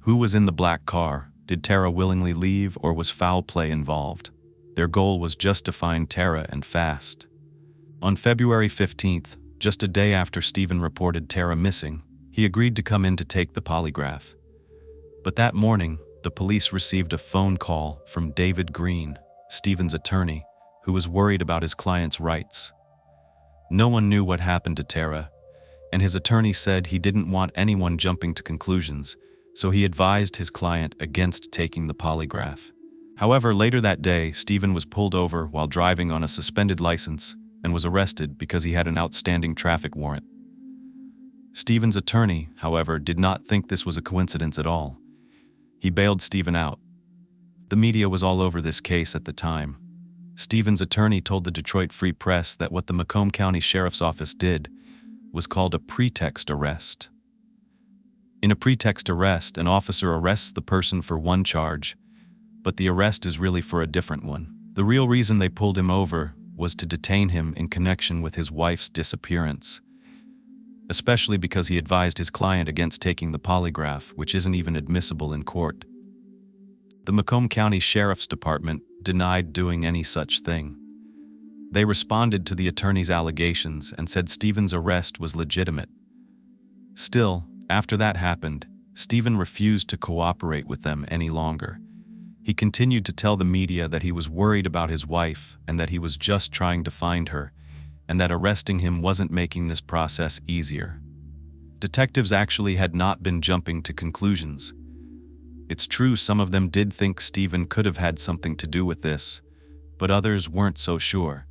Speaker 1: Who was in the black car? Did Tara willingly leave, or was foul play involved? Their goal was just to find Tara, and fast. On February 15th, just a day after Stephen reported Tara missing, he agreed to come in to take the polygraph. But that morning, the police received a phone call from David Green, Stephen's attorney, who was worried about his client's rights. No one knew what happened to Tara, and his attorney said he didn't want anyone jumping to conclusions, so he advised his client against taking the polygraph. However, later that day, Stephen was pulled over while driving on a suspended license and was arrested because he had an outstanding traffic warrant. Stephen's attorney, however, did not think this was a coincidence at all. He bailed Stephen out. The media was all over this case at the time. Stephen's attorney told the Detroit Free Press that what the Macomb County Sheriff's Office did was called a pretext arrest. In a pretext arrest, an officer arrests the person for one charge, but the arrest is really for a different one. The real reason they pulled him over was to detain him in connection with his wife's disappearance, especially because he advised his client against taking the polygraph, which isn't even admissible in court. The Macomb County Sheriff's Department denied doing any such thing. They responded to the attorney's allegations and said Stephen's arrest was legitimate. Still, after that happened, Stephen refused to cooperate with them any longer. He continued to tell the media that he was worried about his wife and that he was just trying to find her, and that arresting him wasn't making this process easier. Detectives actually had not been jumping to conclusions. It's true some of them did think Stephen could have had something to do with this, but others weren't so sure.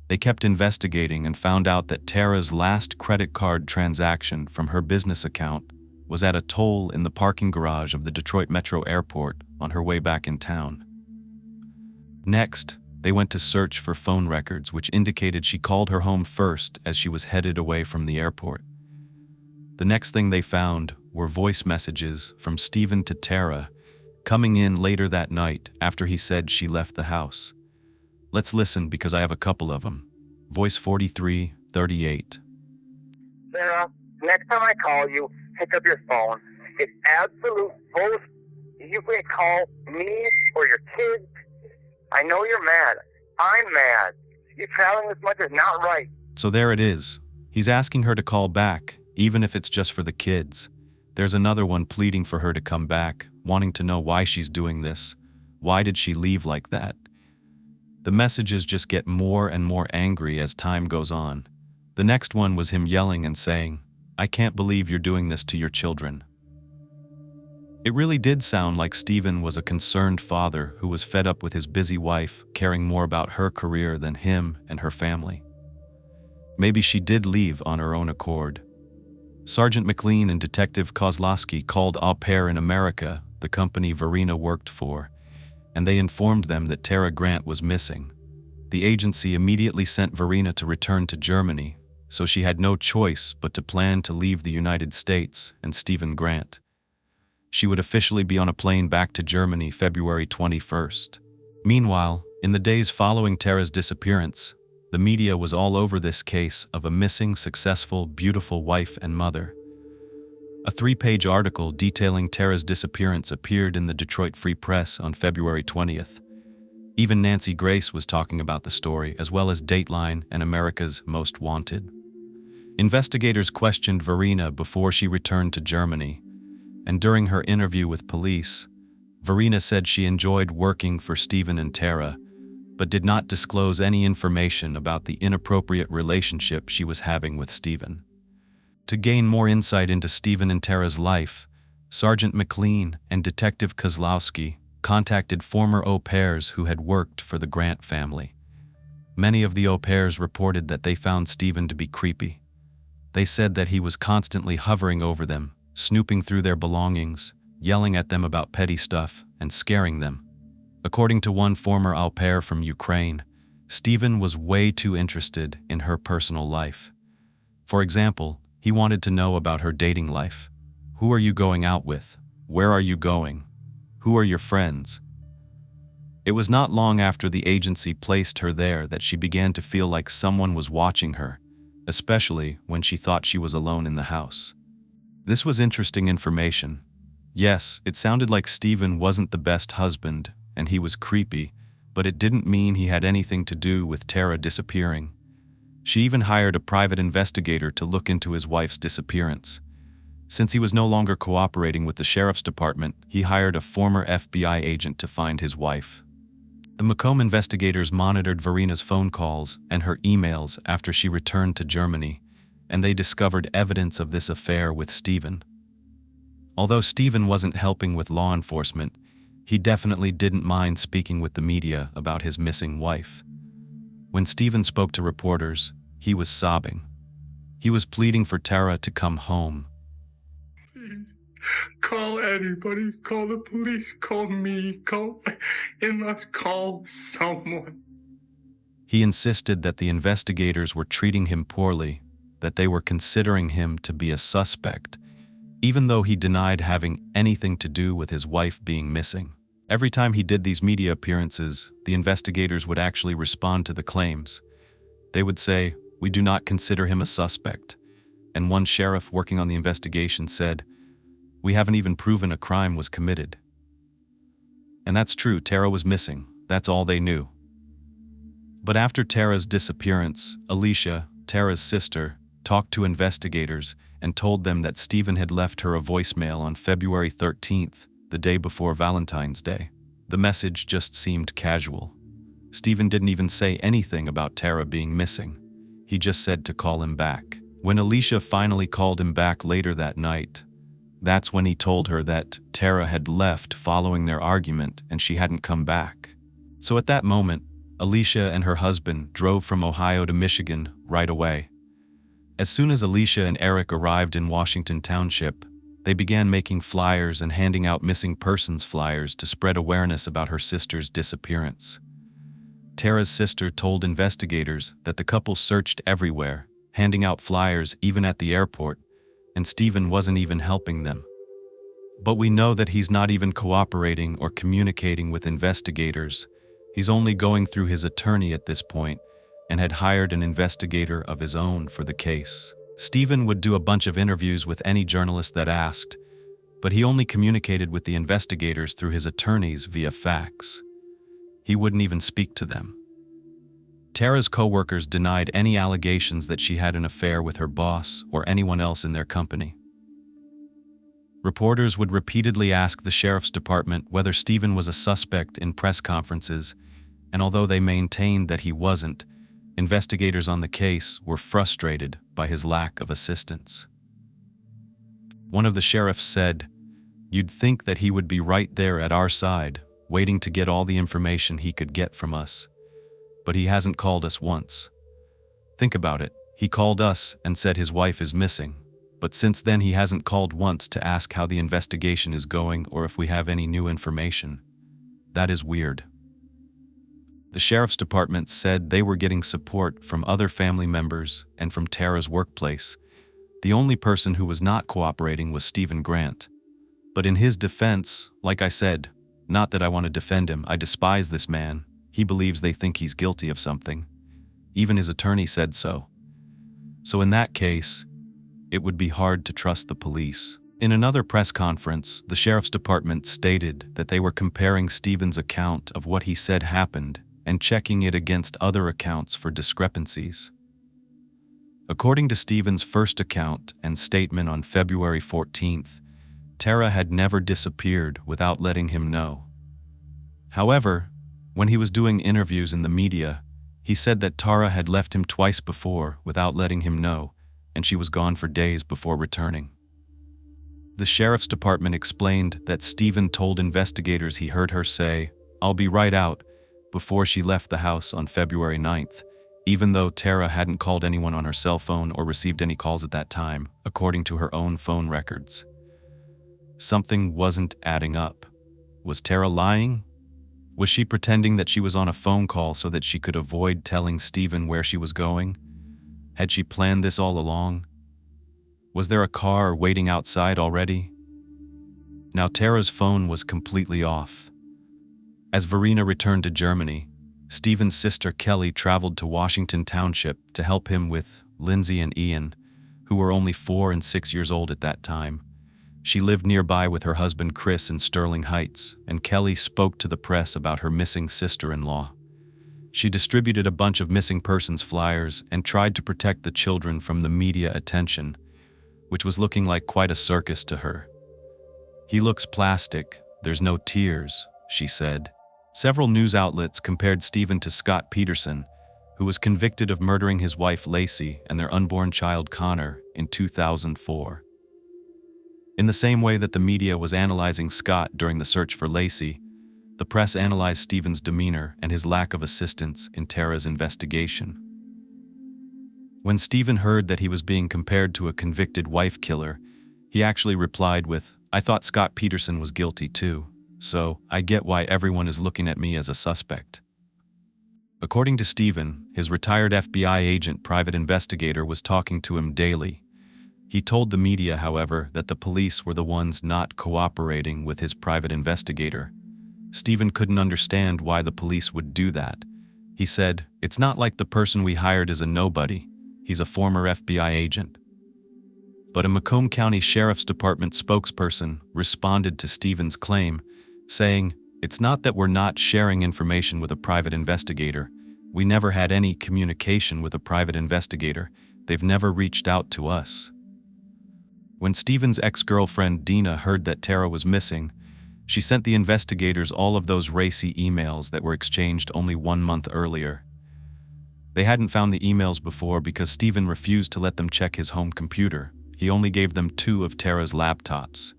Speaker 1: They kept investigating and found out that Tara's last credit card transaction from her business account was at a toll in the parking garage of the Detroit Metro Airport on her way back in town. Next, they went to search for phone records which indicated she called her home first as she was headed away from the airport. The next thing they found were voice messages from Stephen to Tara coming in later that night after he said she left the house. Let's listen because I have a couple of them. Voice 4338.
Speaker 2: Sarah, next time I call you, pick up your phone. It's absolute bullshit. You can call me or your kids. I know you're mad. I'm mad. You traveling this much is not right.
Speaker 1: So there it is. He's asking her to call back, even if it's just for the kids. There's another one pleading for her to come back, wanting to know why she's doing this. Why did she leave like that? The messages just get more and more angry as time goes on. The next one was him yelling and saying, "I can't believe you're doing this to your children." It really did sound like Stephen was a concerned father who was fed up with his busy wife caring more about her career than him and her family. Maybe she did leave on her own accord. Sergeant McLean and Detective Kozlowski called Au Pair in America, the company Verena worked for, and they informed them that Tara Grant was missing. The agency immediately sent Verena to return to Germany, so she had no choice but to plan to leave the United States and Stephen Grant. She would officially be on a plane back to Germany February 21st. Meanwhile, in the days following Tara's disappearance, The media was all over this case of a missing, successful, beautiful wife and mother. A 3-page article detailing Tara's disappearance appeared in the Detroit Free Press on February 20th. Even Nancy Grace was talking about the story, as well as Dateline and America's Most Wanted. Investigators questioned Verena before she returned to Germany, and during her interview with police, Verena said she enjoyed working for Stephen and Tara, but did not disclose any information about the inappropriate relationship she was having with Stephen. To gain more insight into Stephen and Tara's life, Sergeant McLean and Detective Kozlowski contacted former au pairs who had worked for the Grant family. Many of the au pairs reported that they found Stephen to be creepy. They said that he was constantly hovering over them, snooping through their belongings, yelling at them about petty stuff, and scaring them. According to one former au pair from Ukraine, Stephen was way too interested in her personal life. For example, he wanted to know about her dating life. Who are you going out with? Where are you going? Who are your friends? It was not long after the agency placed her there that she began to feel like someone was watching her, especially when she thought she was alone in the house. This was interesting information. Yes, it sounded like Stephen wasn't the best husband, and he was creepy, but it didn't mean he had anything to do with Tara disappearing. She even hired a private investigator to look into his wife's disappearance. Since he was no longer cooperating with the sheriff's department, he hired a former FBI agent to find his wife. The Macomb investigators monitored Verena's phone calls and her emails after she returned to Germany, and they discovered evidence of this affair with Stephen. Although Stephen wasn't helping with law enforcement, he definitely didn't mind speaking with the media about his missing wife. When Stephen spoke to reporters, he was sobbing. He was pleading for Tara to come home.
Speaker 3: Please, call anybody, call the police, call me, call someone.
Speaker 1: He insisted that the investigators were treating him poorly, that they were considering him to be a suspect, even though he denied having anything to do with his wife being missing. Every time he did these media appearances, the investigators would actually respond to the claims. They would say, "We do not consider him a suspect." And one sheriff working on the investigation said, "We haven't even proven a crime was committed." And that's true, Tara was missing. That's all they knew. But after Tara's disappearance, Alicia, Tara's sister, talked to investigators and told them that Stephen had left her a voicemail on February 13th, the day before Valentine's Day. The message just seemed casual. Stephen didn't even say anything about Tara being missing. He just said to call him back. When Alicia finally called him back later that night, that's when he told her that Tara had left following their argument and she hadn't come back. So at that moment, Alicia and her husband drove from Ohio to Michigan right away. As soon as Alicia and Eric arrived in Washington Township, they began making flyers and handing out missing persons flyers to spread awareness about her sister's disappearance. Tara's sister told investigators that the couple searched everywhere, handing out flyers even at the airport, and Stephen wasn't even helping them. But we know that he's not even cooperating or communicating with investigators. He's only going through his attorney at this point and had hired an investigator of his own for the case. Stephen would do a bunch of interviews with any journalist that asked, but he only communicated with the investigators through his attorneys via fax. He wouldn't even speak to them. Tara's co-workers denied any allegations that she had an affair with her boss or anyone else in their company. Reporters would repeatedly ask the sheriff's department whether Stephen was a suspect in press conferences, and although they maintained that he wasn't, investigators on the case were frustrated by his lack of assistance. One of the sheriffs said, "You'd think that he would be right there at our side, waiting to get all the information he could get from us. But he hasn't called us once. Think about it, he called us and said his wife is missing, but since then he hasn't called once to ask how the investigation is going or if we have any new information. That is weird." The sheriff's department said they were getting support from other family members and from Tara's workplace. The only person who was not cooperating was Stephen Grant. But in his defense, like I said, not that I want to defend him, I despise this man. He believes they think he's guilty of something. Even his attorney said so. So in that case, it would be hard to trust the police. In another press conference, the sheriff's department stated that they were comparing Stephen's account of what he said happened and checking it against other accounts for discrepancies. According to Stephen's first account and statement on February 14th, Tara had never disappeared without letting him know. However, when he was doing interviews in the media, he said that Tara had left him twice before without letting him know, and she was gone for days before returning. The sheriff's department explained that Stephen told investigators he heard her say, "I'll be right out," before she left the house on February 9th, even though Tara hadn't called anyone on her cell phone or received any calls at that time, according to her own phone records. Something wasn't adding up. Was Tara lying? Was she pretending that she was on a phone call so that she could avoid telling Stephen where she was going? Had she planned this all along? Was there a car waiting outside already? Now Tara's phone was completely off. As Verena returned to Germany, Stephen's sister Kelly traveled to Washington Township to help him with Lindsay and Ian, who were only 4 and 6 years old at that time. She lived nearby with her husband Chris in Sterling Heights, and Kelly spoke to the press about her missing sister-in-law. She distributed a bunch of missing persons flyers and tried to protect the children from the media attention, which was looking like quite a circus to her. "He looks plastic, there's no tears," she said. Several news outlets compared Stephen to Scott Peterson, who was convicted of murdering his wife Lacey and their unborn child Konner in 2004. In the same way that the media was analyzing Scott during the search for Lacey, the press analyzed Stephen's demeanor and his lack of assistance in Tara's investigation. When Stephen heard that he was being compared to a convicted wife killer, he actually replied with, "I thought Scott Peterson was guilty too, so I get why everyone is looking at me as a suspect." According to Stephen, his retired FBI agent private investigator was talking to him daily. He told the media, however, that the police were the ones not cooperating with his private investigator. Stephen couldn't understand why the police would do that. He said, "It's not like the person we hired is a nobody. He's a former FBI agent." But a Macomb County Sheriff's Department spokesperson responded to Stephen's claim, saying, "It's not that we're not sharing information with a private investigator. We never had any communication with a private investigator. They've never reached out to us." When Stephen's ex-girlfriend Dina heard that Tara was missing, she sent the investigators all of those racy emails that were exchanged only 1 month earlier. They hadn't found the emails before because Stephen refused to let them check his home computer. He only gave them 2 of Tara's laptops.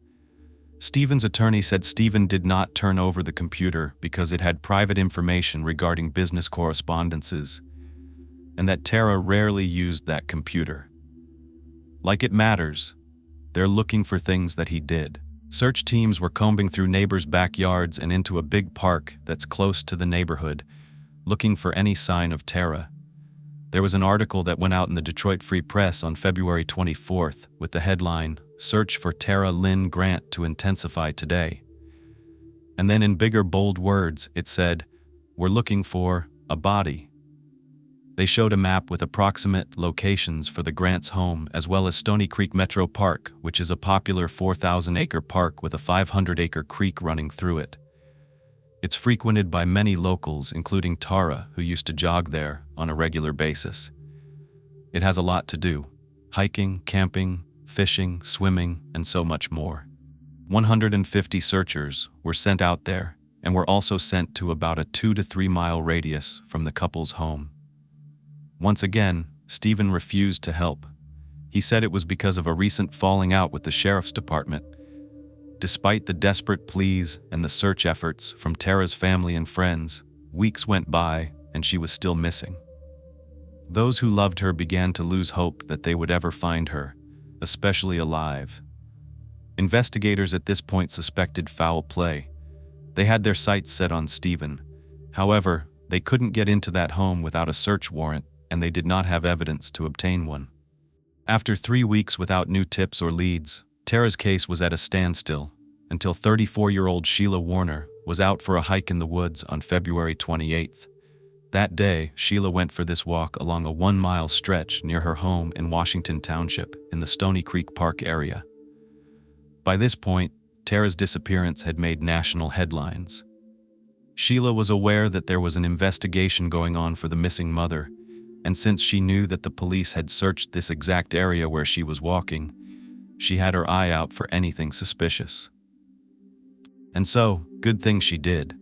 Speaker 1: Stephen's attorney said Stephen did not turn over the computer because it had private information regarding business correspondences, and that Tara rarely used that computer. Like it matters, they're looking for things that he did. Search teams were combing through neighbors' backyards and into a big park that's close to the neighborhood, looking for any sign of Tara. There was an article that went out in the Detroit Free Press on February 24th with the headline, "Search for Tara Lynn Grant to intensify today." And then in bigger bold words it said, "We're looking for a body." They showed a map with approximate locations for the Grant's home as well as Stony Creek Metro Park, which is a popular 4,000-acre park with a 500-acre creek running through it. It's frequented by many locals, including Tara, who used to jog there on a regular basis. It has a lot to do: hiking, camping, fishing, swimming, and so much more. 150 searchers were sent out there and were also sent to about a 2 to 3 mile radius from the couple's home. Once again, Stephen refused to help. He said it was because of a recent falling out with the sheriff's department. Despite the desperate pleas and the search efforts from Tara's family and friends, weeks went by and she was still missing. Those who loved her began to lose hope that they would ever find her, especially alive. Investigators at this point suspected foul play. They had their sights set on Stephen. However, they couldn't get into that home without a search warrant, and they did not have evidence to obtain one. After 3 weeks without new tips or leads, Tara's case was at a standstill until 34-year-old Sheila Warner was out for a hike in the woods on February 28th. That day, Sheila went for this walk along a 1-mile stretch near her home in Washington Township in the Stony Creek Park area. By this point, Tara's disappearance had made national headlines. Sheila was aware that there was an investigation going on for the missing mother, and since she knew that the police had searched this exact area where she was walking, she had her eye out for anything suspicious. And so, good thing she did.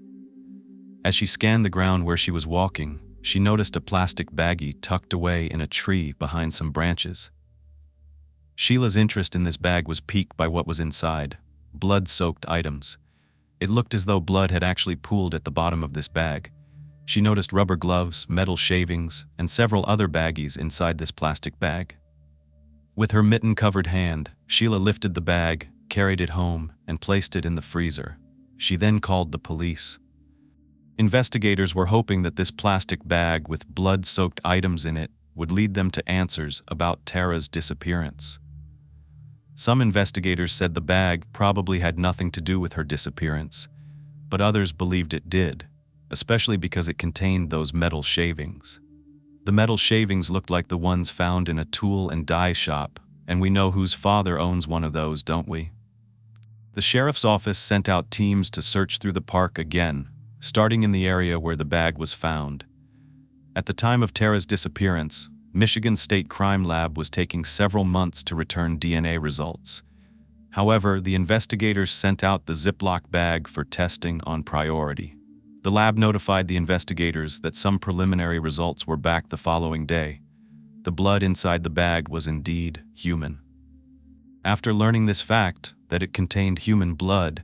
Speaker 1: As she scanned the ground where she was walking, she noticed a plastic baggie tucked away in a tree behind some branches. Sheila's interest in this bag was piqued by what was inside: blood-soaked items. It looked as though blood had actually pooled at the bottom of this bag. She noticed rubber gloves, metal shavings, and several other baggies inside this plastic bag. With her mitten-covered hand, Sheila lifted the bag, carried it home, and placed it in the freezer. She then called the police. Investigators were hoping that this plastic bag with blood-soaked items in it would lead them to answers about Tara's disappearance. Some investigators said the bag probably had nothing to do with her disappearance, but others believed it did, especially because it contained those metal shavings. The metal shavings looked like the ones found in a tool and die shop, and we know whose father owns one of those, don't we? The sheriff's office sent out teams to search through the park again, starting in the area where the bag was found. At the time of Tara's disappearance, Michigan State Crime Lab was taking several months to return DNA results. However, the investigators sent out the Ziploc bag for testing on priority. The lab notified the investigators that some preliminary results were back the following day. The blood inside the bag was indeed human. After learning this fact, that it contained human blood,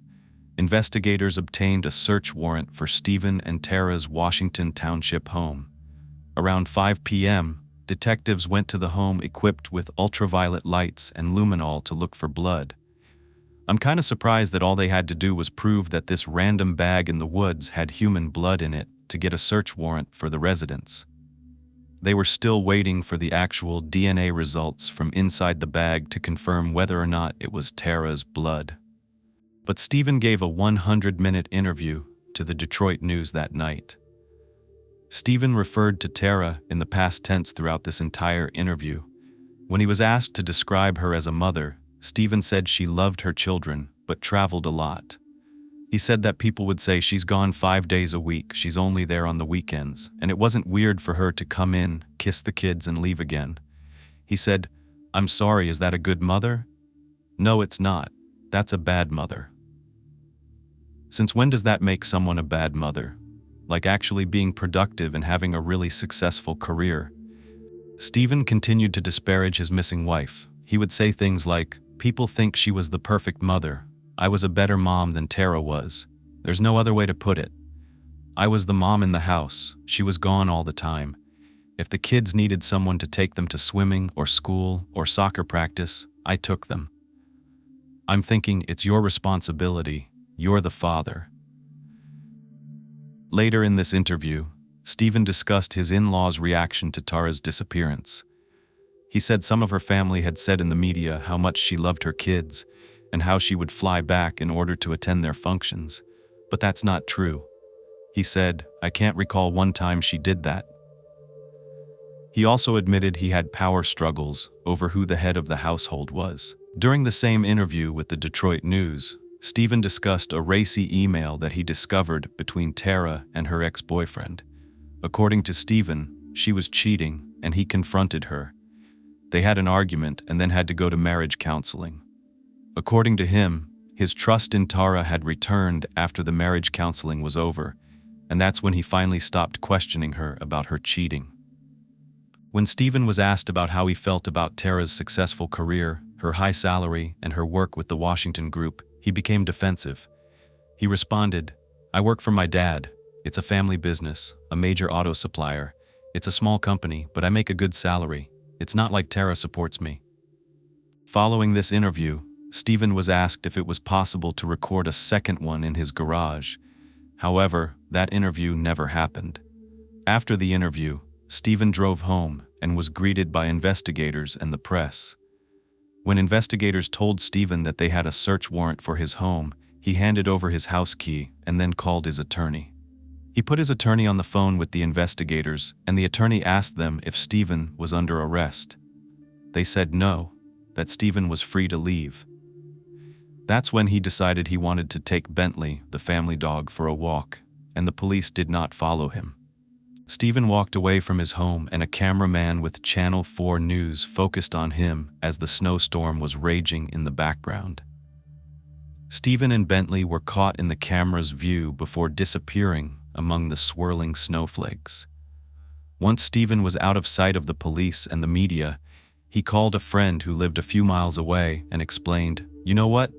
Speaker 1: investigators obtained a search warrant for Stephen and Tara's Washington Township home. Around 5 p.m., detectives went to the home equipped with ultraviolet lights and luminol to look for blood. I'm kinda surprised that all they had to do was prove that this random bag in the woods had human blood in it to get a search warrant for the residence. They were still waiting for the actual DNA results from inside the bag to confirm whether or not it was Tara's blood. But Stephen gave a 100-minute interview to the Detroit News that night. Stephen referred to Tara in the past tense throughout this entire interview. When he was asked to describe her as a mother, Stephen said she loved her children, but traveled a lot. He said that people would say she's gone 5 days a week, she's only there on the weekends, and it wasn't weird for her to come in, kiss the kids, and leave again. He said, "I'm sorry, is that a good mother? No, it's not. That's a bad mother." Since when does that make someone a bad mother? Like actually being productive and having a really successful career? Stephen continued to disparage his missing wife. He would say things like, "People think she was the perfect mother. I was a better mom than Tara was. There's no other way to put it. I was the mom in the house. She was gone all the time. If the kids needed someone to take them to swimming or school or soccer practice, I took them. I'm thinking it's your responsibility. You're the father." Later in this interview, Stephen discussed his in-laws' reaction to Tara's disappearance. He said some of her family had said in the media how much she loved her kids and how she would fly back in order to attend their functions, but that's not true. He said, "I can't recall one time she did that." He also admitted he had power struggles over who the head of the household was. During the same interview with the Detroit News, Stephen discussed a racy email that he discovered between Tara and her ex-boyfriend. According to Stephen, she was cheating and he confronted her. They had an argument and then had to go to marriage counseling. According to him, his trust in Tara had returned after the marriage counseling was over, and that's when he finally stopped questioning her about her cheating. When Stephen was asked about how he felt about Tara's successful career, her high salary, and her work with the Washington Group, he became defensive. He responded, "I work for my dad. It's a family business, a major auto supplier. It's a small company, but I make a good salary. It's not like Tara supports me." Following this interview, Stephen was asked if it was possible to record a second one in his garage. However, that interview never happened. After the interview, Stephen drove home and was greeted by investigators and the press. When investigators told Stephen that they had a search warrant for his home, he handed over his house key and then called his attorney. He put his attorney on the phone with the investigators, and the attorney asked them if Stephen was under arrest. They said no, that Stephen was free to leave. That's when he decided he wanted to take Bentley, the family dog, for a walk, and the police did not follow him. Stephen walked away from his home, and a cameraman with Channel 4 News focused on him as the snowstorm was raging in the background. Stephen and Bentley were caught in the camera's view before disappearing among the swirling snowflakes. Once Stephen was out of sight of the police and the media, he called a friend who lived a few miles away and explained, "You know what?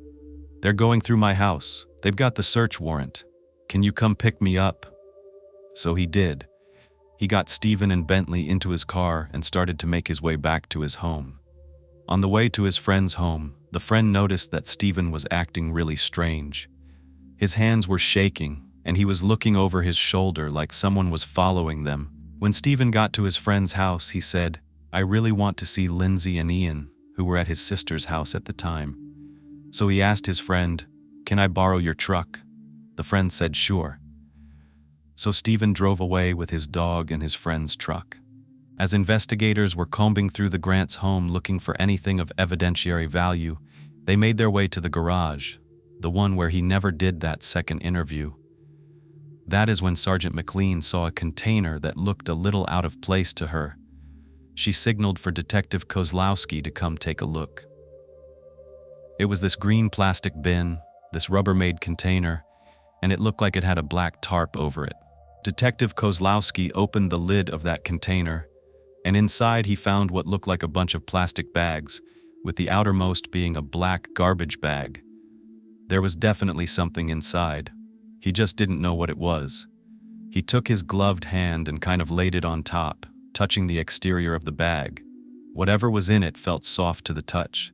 Speaker 1: They're going through my house. They've got the search warrant. Can you come pick me up?" So he did. He got Stephen and Bentley into his car and started to make his way back to his home. On the way to his friend's home, the friend noticed that Stephen was acting really strange. His hands were shaking, and he was looking over his shoulder like someone was following them. When Stephen got to his friend's house, he said, "I really want to see Lindsay and Ian, who were at his sister's house at the time." So he asked his friend, "Can I borrow your truck?" The friend said sure. So Stephen drove away with his dog and his friend's truck. As investigators were combing through the Grants' home looking for anything of evidentiary value, they made their way to the garage, the one where he never did that second interview. That is when Sergeant McLean saw a container that looked a little out of place to her. She signaled for Detective Kozlowski to come take a look. It was this green plastic bin, this Rubbermaid container, and it looked like it had a black tarp over it. Detective Kozlowski opened the lid of that container, and inside he found what looked like a bunch of plastic bags, with the outermost being a black garbage bag. There was definitely something inside. He just didn't know what it was. He took his gloved hand and kind of laid it on top, touching the exterior of the bag. Whatever was in it felt soft to the touch.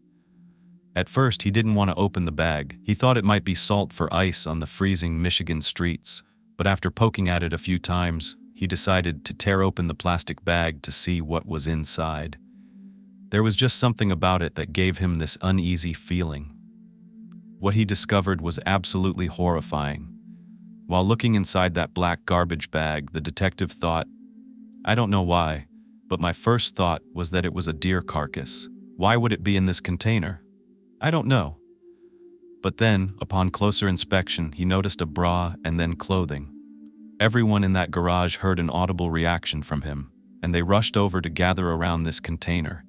Speaker 1: At first, he didn't want to open the bag. He thought it might be salt for ice on the freezing Michigan streets, but after poking at it a few times, he decided to tear open the plastic bag to see what was inside. There was just something about it that gave him this uneasy feeling. What he discovered was absolutely horrifying. While looking inside that black garbage bag, the detective thought, I don't know why, but my first thought was that it was a deer carcass. Why would it be in this container? I don't know. But then, upon closer inspection, he noticed a bra and then clothing. Everyone in that garage heard an audible reaction from him, and they rushed over to gather around this container.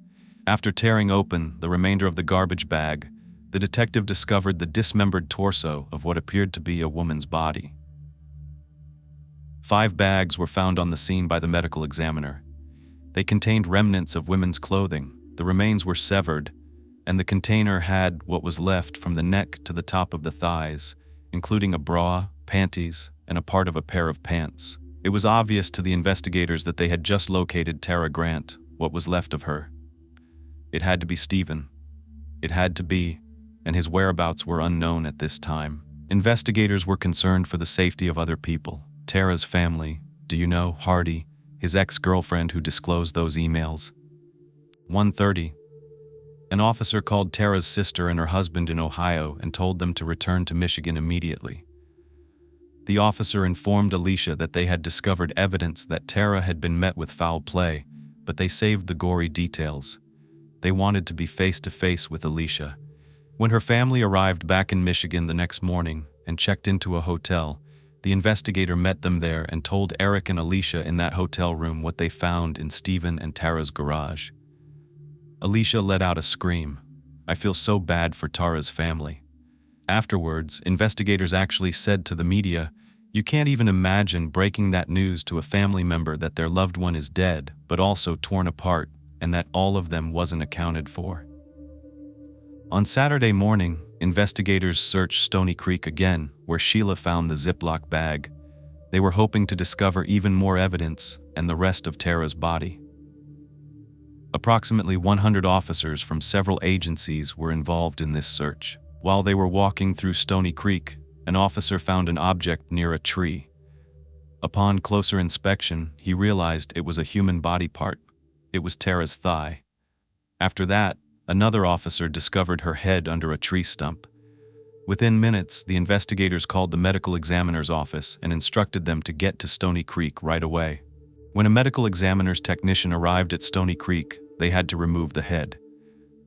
Speaker 1: After tearing open the remainder of the garbage bag, the detective discovered the dismembered torso of what appeared to be a woman's body. 5 bags were found on the scene by the medical examiner. They contained remnants of women's clothing. The remains were severed, and the container had what was left from the neck to the top of the thighs, including a bra, panties, and a part of a pair of pants. It was obvious to the investigators that they had just located Tara Grant, what was left of her. It had to be Stephen. It had to be, and his whereabouts were unknown at this time. Investigators were concerned for the safety of other people. Tara's family, do you know, Hardy, his ex-girlfriend who disclosed those emails. 1:30. An officer called Tara's sister and her husband in Ohio and told them to return to Michigan immediately. The officer informed Alicia that they had discovered evidence that Tara had been met with foul play, but they saved the gory details. They wanted to be face-to-face with Alicia. When her family arrived back in Michigan the next morning and checked into a hotel, the investigator met them there and told Eric and Alicia in that hotel room what they found in Stephen and Tara's garage. Alicia let out a scream. I feel so bad for Tara's family. Afterwards, investigators actually said to the media, you can't even imagine breaking that news to a family member that their loved one is dead, but also torn apart, and that all of them wasn't accounted for. On Saturday morning, investigators searched Stony Creek again, where Sheila found the Ziploc bag. They were hoping to discover even more evidence and the rest of Tara's body. Approximately 100 officers from several agencies were involved in this search. While they were walking through Stony Creek, an officer found an object near a tree. Upon closer inspection, he realized it was a human body part. It was Tara's thigh. After that, another officer discovered her head under a tree stump. Within minutes, the investigators called the medical examiner's office and instructed them to get to Stony Creek right away. When a medical examiner's technician arrived at Stony Creek, they had to remove the head.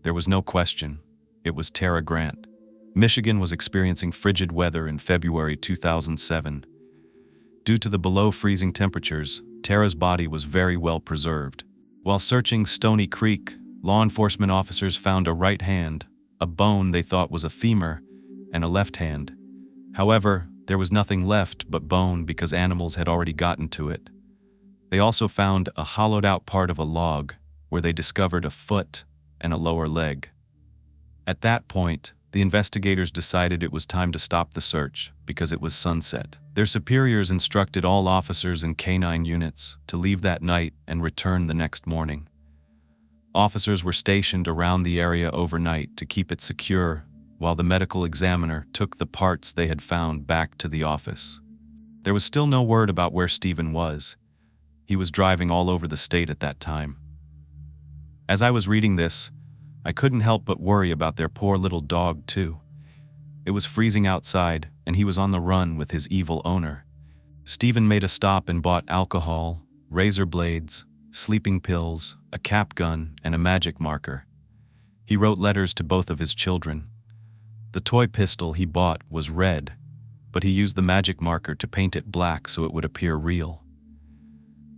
Speaker 1: There was no question. It was Tara Grant. Michigan was experiencing frigid weather in February 2007. Due to the below-freezing temperatures, Tara's body was very well preserved. While searching Stony Creek, law enforcement officers found a right hand, a bone they thought was a femur, and a left hand. However, there was nothing left but bone because animals had already gotten to it. They also found a hollowed-out part of a log, where they discovered a foot and a lower leg. At that point, the investigators decided it was time to stop the search because it was sunset. Their superiors instructed all officers and canine units to leave that night and return the next morning. Officers were stationed around the area overnight to keep it secure, while the medical examiner took the parts they had found back to the office. There was still no word about where Stephen was. He was driving all over the state at that time. As I was reading this, I couldn't help but worry about their poor little dog, too. It was freezing outside, and he was on the run with his evil owner. Stephen made a stop and bought alcohol, razor blades, sleeping pills, a cap gun, and a magic marker. He wrote letters to both of his children. The toy pistol he bought was red, but he used the magic marker to paint it black so it would appear real.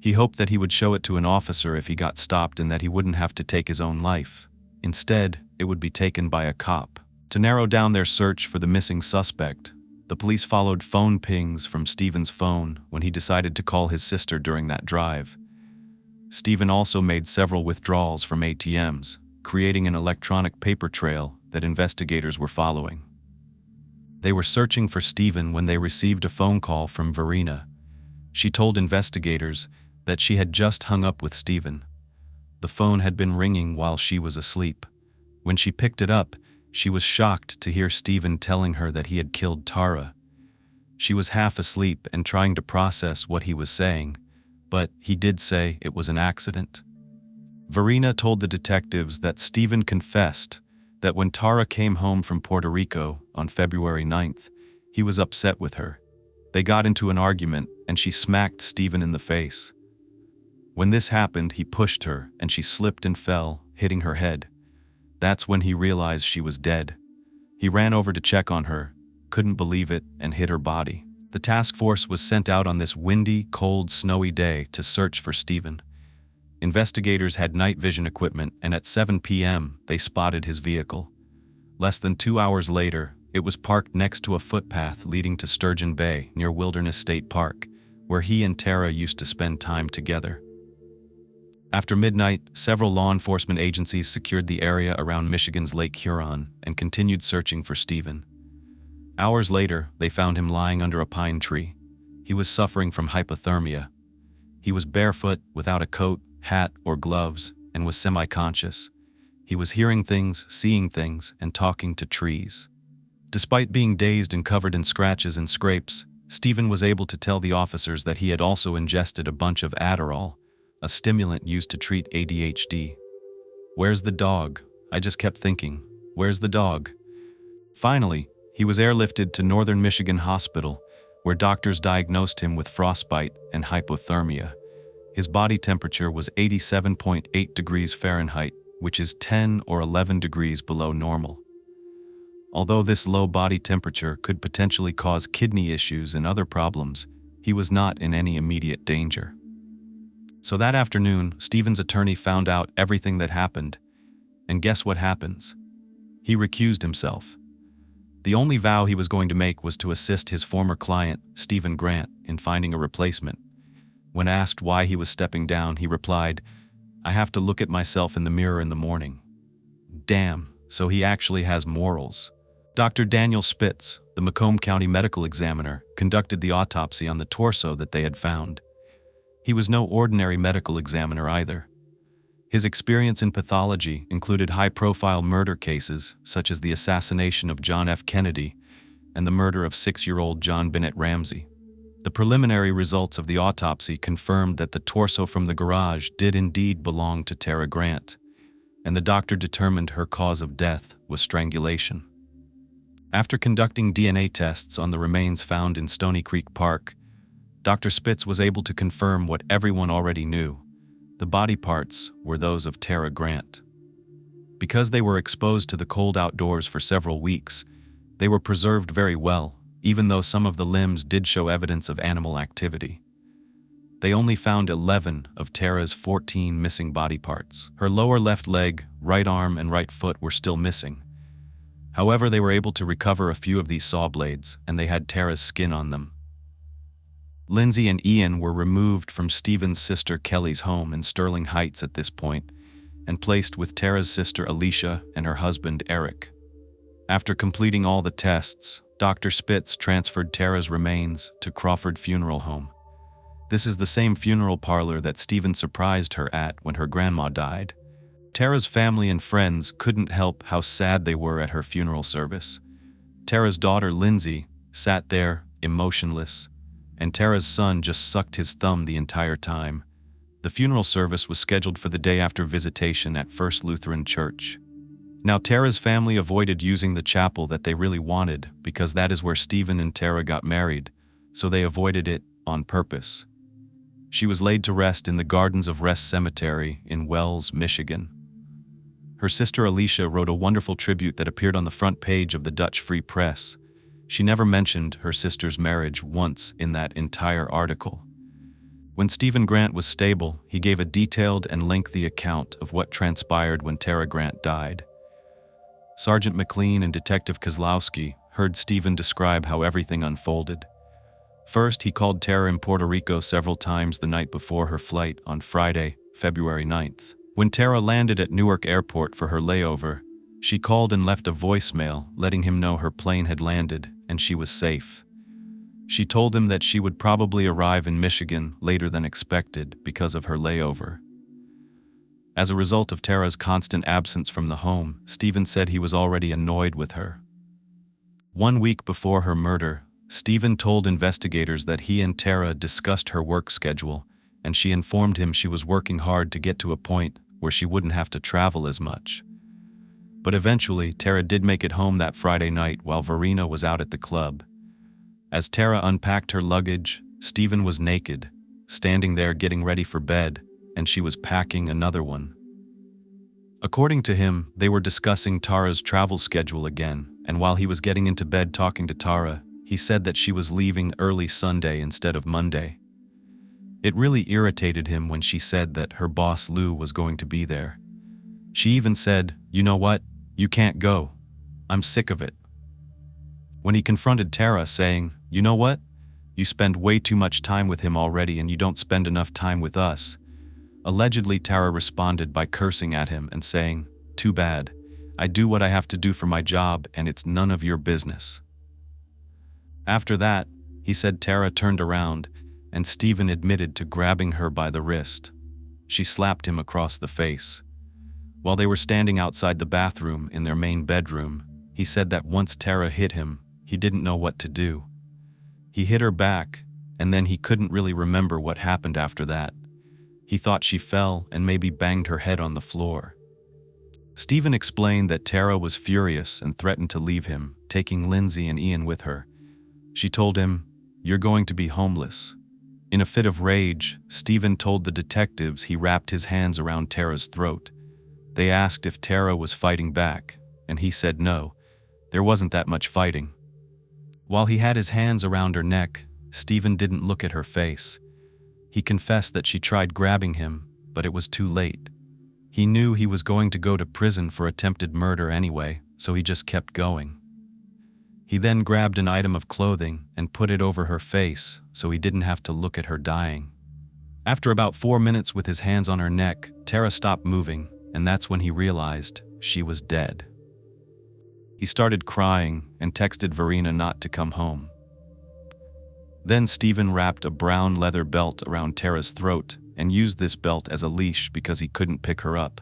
Speaker 1: He hoped that he would show it to an officer if he got stopped and that he wouldn't have to take his own life. Instead, it would be taken by a cop. To narrow down their search for the missing suspect, the police followed phone pings from Stephen's phone when he decided to call his sister during that drive. Stephen also made several withdrawals from ATMs, creating an electronic paper trail that investigators were following. They were searching for Stephen when they received a phone call from Verena. She told investigators that she had just hung up with Stephen. The phone had been ringing while she was asleep. When she picked it up, she was shocked to hear Stephen telling her that he had killed Tara. She was half asleep and trying to process what he was saying, but he did say it was an accident. Verena told the detectives that Stephen confessed that when Tara came home from Puerto Rico on February 9th, he was upset with her. They got into an argument and she smacked Stephen in the face. When this happened, he pushed her and she slipped and fell, hitting her head. That's when he realized she was dead. He ran over to check on her, couldn't believe it, and hid her body. The task force was sent out on this windy, cold, snowy day to search for Stephen. Investigators had night vision equipment, and at 7 p.m., they spotted his vehicle. Less than 2 hours later, it was parked next to a footpath leading to Sturgeon Bay near Wilderness State Park, where he and Tara used to spend time together. After midnight, several law enforcement agencies secured the area around Michigan's Lake Huron and continued searching for Stephen. Hours later, they found him lying under a pine tree. He was suffering from hypothermia. He was barefoot, without a coat, hat, or gloves, and was semi-conscious. He was hearing things, seeing things, and talking to trees. Despite being dazed and covered in scratches and scrapes, Stephen was able to tell the officers that he had also ingested a bunch of Adderall, a stimulant used to treat ADHD. Where's the dog? I just kept thinking, where's the dog? Finally, he was airlifted to Northern Michigan Hospital, where doctors diagnosed him with frostbite and hypothermia. His body temperature was 87.8 degrees Fahrenheit, which is 10 or 11 degrees below normal. Although this low body temperature could potentially cause kidney issues and other problems, he was not in any immediate danger. So that afternoon, Stephen's attorney found out everything that happened. And guess what happens? He recused himself. The only vow he was going to make was to assist his former client, Stephen Grant, in finding a replacement. When asked why he was stepping down, he replied, "I have to look at myself in the mirror in the morning." Damn, so he actually has morals. Dr. Daniel Spitz, the Macomb County medical examiner, conducted the autopsy on the torso that they had found. He was no ordinary medical examiner either. His experience in pathology included high-profile murder cases, such as the assassination of John F. Kennedy and the murder of 6-year-old John Bennett Ramsey. The preliminary results of the autopsy confirmed that the torso from the garage did indeed belong to Tara Grant, and the doctor determined her cause of death was strangulation. After conducting DNA tests on the remains found in Stony Creek Park, Dr. Spitz was able to confirm what everyone already knew. The body parts were those of Tara Grant. Because they were exposed to the cold outdoors for several weeks, they were preserved very well, even though some of the limbs did show evidence of animal activity. They only found 11 of Tara's 14 missing body parts. Her lower left leg, right arm, and right foot were still missing. However, they were able to recover a few of these saw blades, and they had Tara's skin on them. Lindsay and Ian were removed from Stephen's sister Kelly's home in Sterling Heights at this point, and placed with Tara's sister Alicia and her husband Eric. After completing all the tests, Dr. Spitz transferred Tara's remains to Crawford Funeral Home. This is the same funeral parlor that Stephen surprised her at when her grandma died. Tara's family and friends couldn't help how sad they were at her funeral service. Tara's daughter Lindsay sat there, emotionless, and Tara's son just sucked his thumb the entire time. The funeral service was scheduled for the day after visitation at First Lutheran Church. Now Tara's family avoided using the chapel that they really wanted because that is where Stephen and Tara got married, so they avoided it on purpose. She was laid to rest in the Gardens of Rest Cemetery in Wells, Michigan. Her sister Alicia wrote a wonderful tribute that appeared on the front page of the Dutch Free Press. She never mentioned her sister's marriage once in that entire article. When Stephen Grant was stable, he gave a detailed and lengthy account of what transpired when Tara Grant died. Sergeant McLean and Detective Kozlowski heard Stephen describe how everything unfolded. First, he called Tara in Puerto Rico several times the night before her flight on Friday, February 9th. When Tara landed at Newark Airport for her layover, she called and left a voicemail letting him know her plane had landed and she was safe. She told him that she would probably arrive in Michigan later than expected because of her layover. As a result of Tara's constant absence from the home, Stephen said he was already annoyed with her. 1 week before her murder, Stephen told investigators that he and Tara discussed her work schedule, and she informed him she was working hard to get to a point where she wouldn't have to travel as much. But eventually, Tara did make it home that Friday night while Verena was out at the club. As Tara unpacked her luggage, Stephen was naked, standing there getting ready for bed, and she was packing another one. According to him, they were discussing Tara's travel schedule again, and while he was getting into bed talking to Tara, he said that she was leaving early Sunday instead of Monday. It really irritated him when she said that her boss Lou was going to be there. She even said, "You know what? You can't go. I'm sick of it." When he confronted Tara saying, "You know what? You spend way too much time with him already and you don't spend enough time with us," allegedly Tara responded by cursing at him and saying, "Too bad. I do what I have to do for my job and it's none of your business." After that, he said Tara turned around and Stephen admitted to grabbing her by the wrist. She slapped him across the face. While they were standing outside the bathroom in their main bedroom, he said that once Tara hit him, he didn't know what to do. He hit her back, and then he couldn't really remember what happened after that. He thought she fell and maybe banged her head on the floor. Stephen explained that Tara was furious and threatened to leave him, taking Lindsay and Ian with her. She told him, "You're going to be homeless." In a fit of rage, Stephen told the detectives he wrapped his hands around Tara's throat. They asked if Tara was fighting back, and he said no, there wasn't that much fighting. While he had his hands around her neck, Stephen didn't look at her face. He confessed that she tried grabbing him, but it was too late. He knew he was going to go to prison for attempted murder anyway, so he just kept going. He then grabbed an item of clothing and put it over her face so he didn't have to look at her dying. After about 4 minutes with his hands on her neck, Tara stopped moving, and that's when he realized she was dead. He started crying and texted Verena not to come home. Then Stephen wrapped a brown leather belt around Tara's throat and used this belt as a leash because he couldn't pick her up.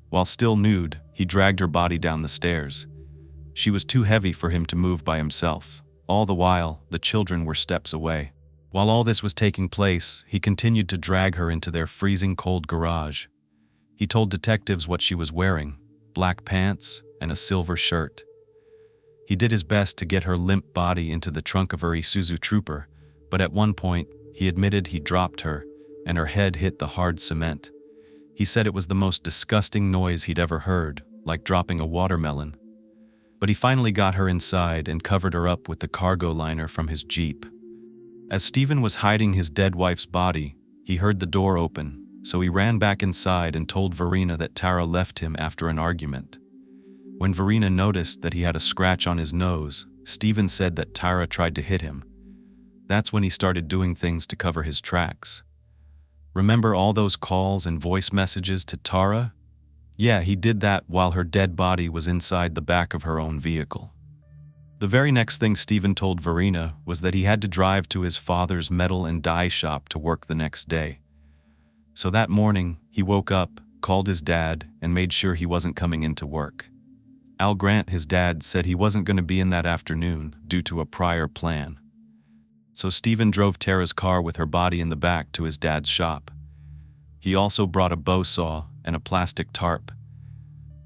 Speaker 1: While still nude, he dragged her body down the stairs. She was too heavy for him to move by himself. All the while, the children were steps away. While all this was taking place, he continued to drag her into their freezing cold garage. He told detectives what she was wearing: black pants and a silver shirt. He did his best to get her limp body into the trunk of her Isuzu Trooper, but at one point, he admitted he dropped her, and her head hit the hard cement. He said it was the most disgusting noise he'd ever heard, like dropping a watermelon. But he finally got her inside and covered her up with the cargo liner from his Jeep. As Stephen was hiding his dead wife's body, he heard the door open, so he ran back inside and told Verena that Tara left him after an argument. When Verena noticed that he had a scratch on his nose, Stephen said that Tara tried to hit him. That's when he started doing things to cover his tracks. Remember all those calls and voice messages to Tara? Yeah, he did that while her dead body was inside the back of her own vehicle. The very next thing Stephen told Verena was that he had to drive to his father's metal and die shop to work the next day. So that morning, he woke up, called his dad, and made sure he wasn't coming into work. Al Grant, his dad, said he wasn't going to be in that afternoon due to a prior plan. So Stephen drove Tara's car with her body in the back to his dad's shop. He also brought a bow saw and a plastic tarp.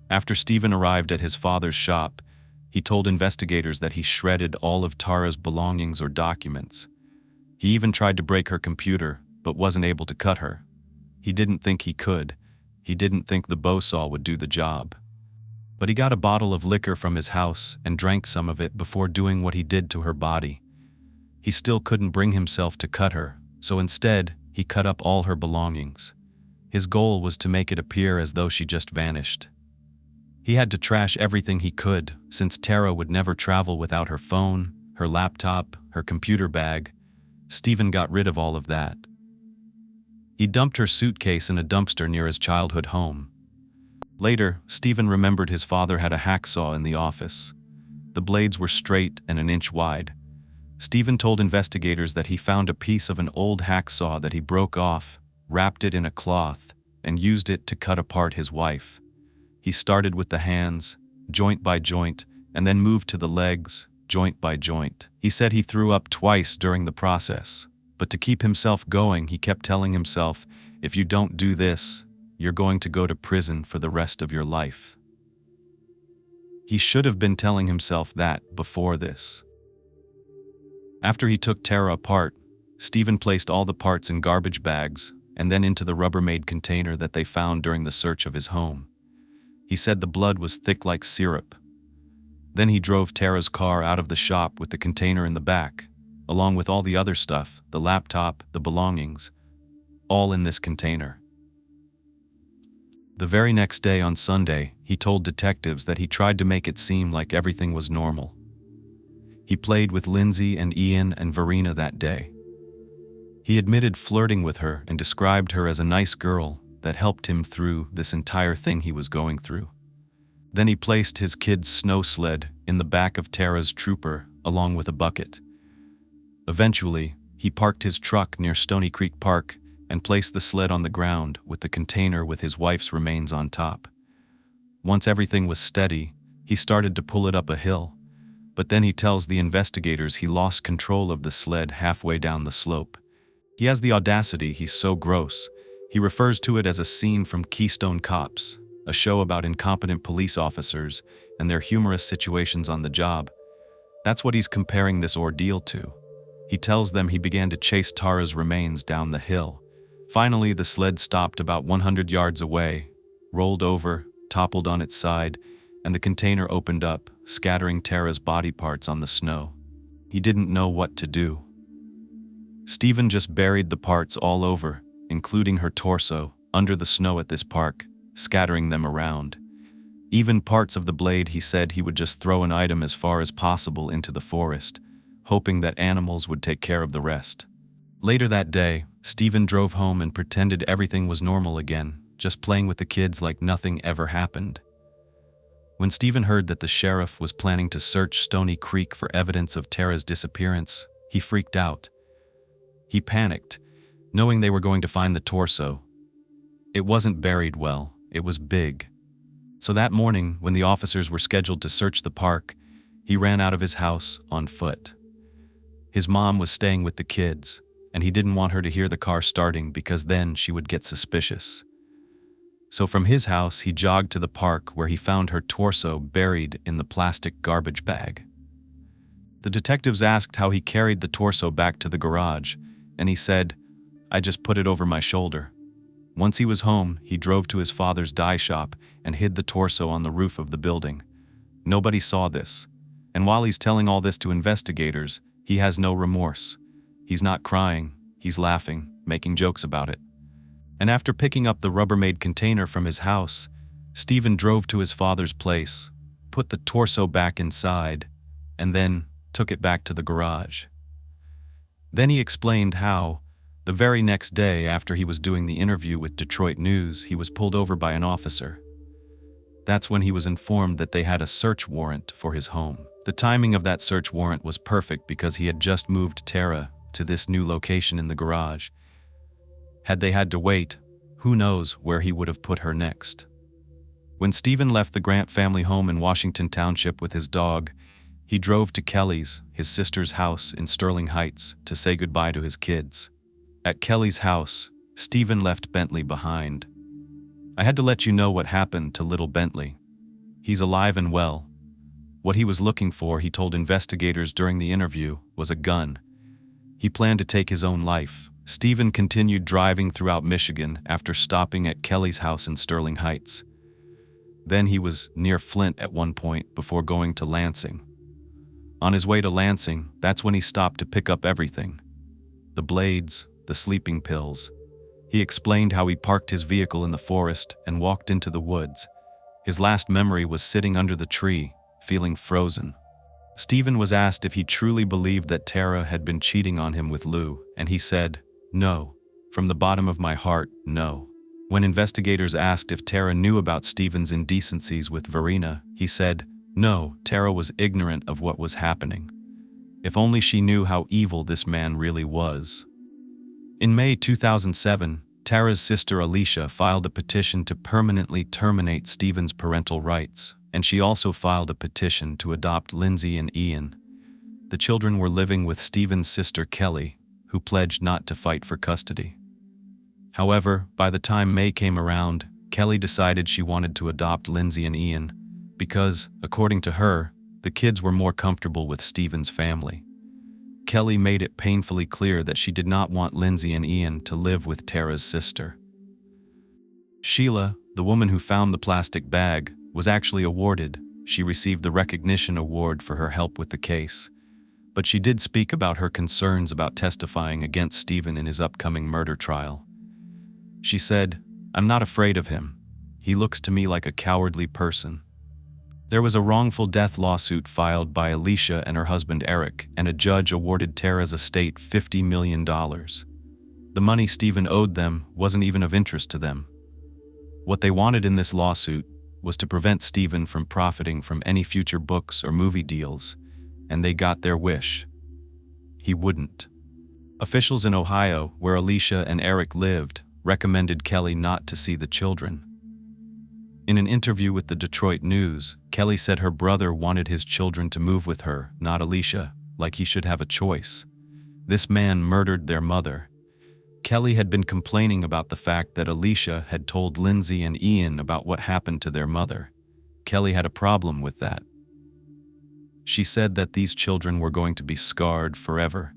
Speaker 1: After Stephen arrived at his father's shop, he told investigators that he shredded all of Tara's belongings or documents. He even tried to break her computer, but wasn't able to cut her. He didn't think he could. He didn't think the bow saw would do the job. But he got a bottle of liquor from his house and drank some of it before doing what he did to her body. He still couldn't bring himself to cut her, so instead, he cut up all her belongings. His goal was to make it appear as though she just vanished. He had to trash everything he could, since Tara would never travel without her phone, her laptop, her computer bag. Stephen got rid of all of that. He dumped her suitcase in a dumpster near his childhood home. Later, Stephen remembered his father had a hacksaw in the office. The blades were straight and an inch wide. Stephen told investigators that he found a piece of an old hacksaw that he broke off, wrapped it in a cloth, and used it to cut apart his wife. He started with the hands, joint by joint, and then moved to the legs, joint by joint. He said he threw up twice during the process, but to keep himself going, he kept telling himself, "If you don't do this, you're going to go to prison for the rest of your life." He should have been telling himself that before this. After he took Tara apart, Stephen placed all the parts in garbage bags and then into the Rubbermaid container that they found during the search of his home. He said the blood was thick like syrup. Then he drove Tara's car out of the shop with the container in the back, along with all the other stuff, the laptop, the belongings, all in this container. The very next day on Sunday, he told detectives that he tried to make it seem like everything was normal. He played with Lindsay and Ian and Verena that day. He admitted flirting with her and described her as a nice girl that helped him through this entire thing he was going through. Then he placed his kid's snow sled in the back of Tara's Trooper along with a bucket. Eventually, he parked his truck near Stony Creek Park and placed the sled on the ground with the container with his wife's remains on top. Once everything was steady, he started to pull it up a hill, but then he tells the investigators he lost control of the sled halfway down the slope. He has the audacity, he's so gross. He refers to it as a scene from Keystone Cops, a show about incompetent police officers and their humorous situations on the job. That's what he's comparing this ordeal to. He tells them he began to chase Tara's remains down the hill. Finally, the sled stopped about 100 yards away, rolled over, toppled on its side, and the container opened up, scattering Tara's body parts on the snow. He didn't know what to do. Stephen just buried the parts all over, including her torso, under the snow at this park, scattering them around. Even parts of the blade, he said he would just throw an item as far as possible into the forest, hoping that animals would take care of the rest. Later that day, Stephen drove home and pretended everything was normal again, just playing with the kids like nothing ever happened. When Stephen heard that the sheriff was planning to search Stony Creek for evidence of Tara's disappearance, he freaked out. He panicked, knowing they were going to find the torso. It wasn't buried well, it was big. So that morning, when the officers were scheduled to search the park, he ran out of his house on foot. His mom was staying with the kids, and he didn't want her to hear the car starting because then she would get suspicious. So from his house, he jogged to the park where he found her torso buried in the plastic garbage bag. The detectives asked how he carried the torso back to the garage, and he said, "I just put it over my shoulder." Once he was home, he drove to his father's dye shop and hid the torso on the roof of the building. Nobody saw this, and while he's telling all this to investigators, he has no remorse. He's not crying, he's laughing, making jokes about it. And after picking up the Rubbermaid container from his house, Stephen drove to his father's place, put the torso back inside, and then took it back to the garage. Then he explained how, the very next day after he was doing the interview with Detroit News, he was pulled over by an officer. That's when he was informed that they had a search warrant for his home. The timing of that search warrant was perfect because he had just moved Tara to this new location in the garage. Had they had to wait, who knows where he would have put her next. When Stephen left the Grant family home in Washington Township with his dog, he drove to Kelly's, his sister's house in Sterling Heights, to say goodbye to his kids. At Kelly's house, Stephen left Bentley behind. "I had to let you know what happened to little Bentley. He's alive and well. What he was looking for," he told investigators during the interview, "was a gun. He planned to take his own life." Stephen continued driving throughout Michigan after stopping at Kelly's house in Sterling Heights. Then he was near Flint at one point before going to Lansing. On his way to Lansing, that's when he stopped to pick up everything. The blades, the sleeping pills. He explained how he parked his vehicle in the forest and walked into the woods. His last memory was sitting under the tree, feeling frozen. Stephen was asked if he truly believed that Tara had been cheating on him with Lou, and he said, "No. From the bottom of my heart, no." When investigators asked if Tara knew about Stephen's indecencies with Verena, he said, "No, Tara was ignorant of what was happening. If only she knew how evil this man really was." In May 2007, Tara's sister Alicia filed a petition to permanently terminate Stephen's parental rights, and she also filed a petition to adopt Lindsay and Ian. The children were living with Stephen's sister Kelly, who pledged not to fight for custody. However, by the time May came around, Kelly decided she wanted to adopt Lindsay and Ian because, according to her, the kids were more comfortable with Stephen's family. Kelly made it painfully clear that she did not want Lindsay and Ian to live with Tara's sister. Sheila, the woman who found the plastic bag, was actually awarded. She received the recognition award for her help with the case. But she did speak about her concerns about testifying against Stephen in his upcoming murder trial. She said, "I'm not afraid of him. He looks to me like a cowardly person." There was a wrongful death lawsuit filed by Alicia and her husband Eric, and a judge awarded Tara's estate $50 million. The money Stephen owed them wasn't even of interest to them. What they wanted in this lawsuit was to prevent Stephen from profiting from any future books or movie deals, and they got their wish. He wouldn't. Officials in Ohio, where Alicia and Eric lived, recommended Kelly not to see the children. In an interview with the Detroit News, Kelly said her brother wanted his children to move with her, not Alicia, like he should have a choice. This man murdered their mother. Kelly had been complaining about the fact that Alicia had told Lindsay and Ian about what happened to their mother. Kelly had a problem with that. She said that these children were going to be scarred forever.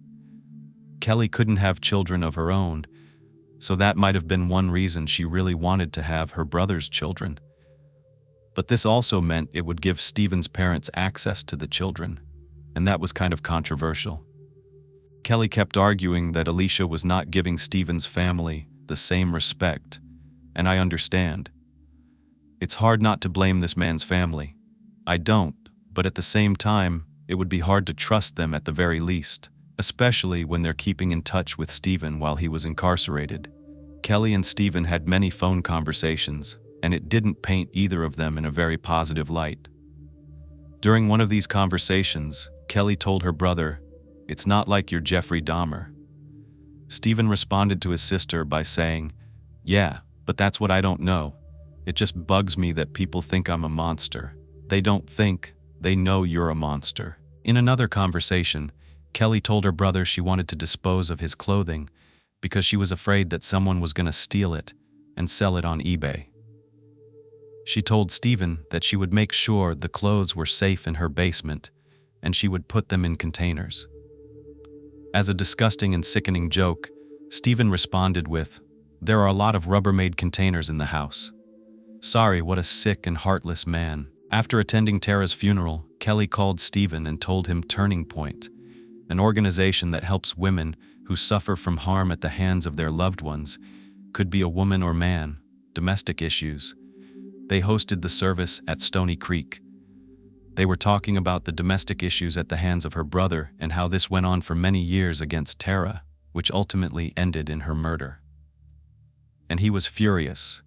Speaker 1: Kelly couldn't have children of her own, so that might have been one reason she really wanted to have her brother's children. But this also meant it would give Stephen's parents access to the children, and that was kind of controversial. Kelly kept arguing that Alicia was not giving Stephen's family the same respect, and I understand. It's hard not to blame this man's family. I don't, but at the same time, it would be hard to trust them at the very least, especially when they're keeping in touch with Stephen while he was incarcerated. Kelly and Stephen had many phone conversations, and it didn't paint either of them in a very positive light. During one of these conversations, Kelly told her brother, "It's not like you're Jeffrey Dahmer." Stephen responded to his sister by saying, "Yeah, but that's what I don't know. It just bugs me that people think I'm a monster. They don't think, they know you're a monster." In another conversation, Kelly told her brother she wanted to dispose of his clothing because she was afraid that someone was going to steal it and sell it on eBay. She told Stephen that she would make sure the clothes were safe in her basement, and she would put them in containers. As a disgusting and sickening joke, Stephen responded with, "There are a lot of Rubbermaid containers in the house." Sorry, what a sick and heartless man. After attending Tara's funeral, Kelly called Stephen and told him Turning Point, an organization that helps women who suffer from harm at the hands of their loved ones, could be a woman or man, domestic issues. They hosted the service at Stony Creek. They were talking about the domestic issues at the hands of her brother and how this went on for many years against Tara, which ultimately ended in her murder. And he was furious.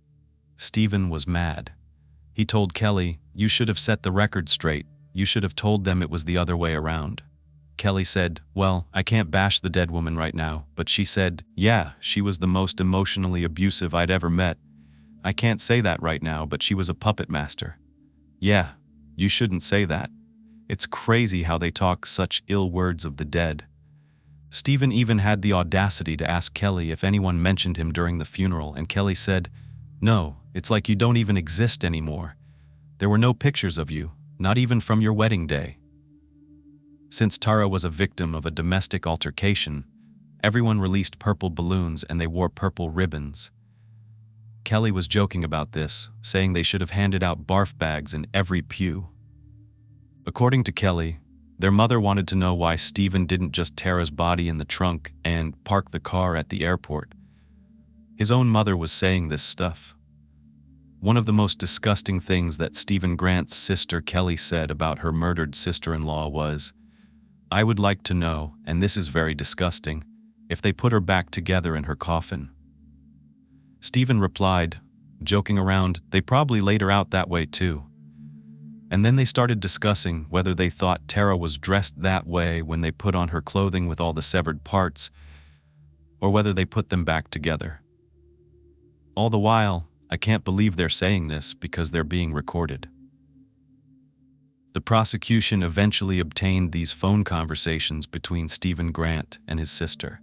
Speaker 1: Stephen was mad. He told Kelly, "You should have set the record straight. You should have told them it was the other way around." Kelly said, "Well, I can't bash the dead woman right now," but she said, "Yeah, she was the most emotionally abusive I'd ever met. I can't say that right now, but she was a puppet master." "Yeah, you shouldn't say that. It's crazy how they talk such ill words of the dead." Stephen even had the audacity to ask Kelly if anyone mentioned him during the funeral, and Kelly said, "No, it's like you don't even exist anymore. There were no pictures of you, not even from your wedding day." Since Tara was a victim of a domestic altercation, everyone released purple balloons and they wore purple ribbons. Kelly was joking about this, saying they should have handed out barf bags in every pew. According to Kelly, their mother wanted to know why Stephen didn't just tear his body in the trunk and park the car at the airport. His own mother was saying this stuff. One of the most disgusting things that Stephen Grant's sister Kelly said about her murdered sister-in-law was, "I would like to know, and this is very disgusting, if they put her back together in her coffin." Stephen replied, joking around, "They probably laid her out that way too." And then they started discussing whether they thought Tara was dressed that way when they put on her clothing with all the severed parts, or whether they put them back together. All the while, I can't believe they're saying this because they're being recorded. The prosecution eventually obtained these phone conversations between Stephen Grant and his sister.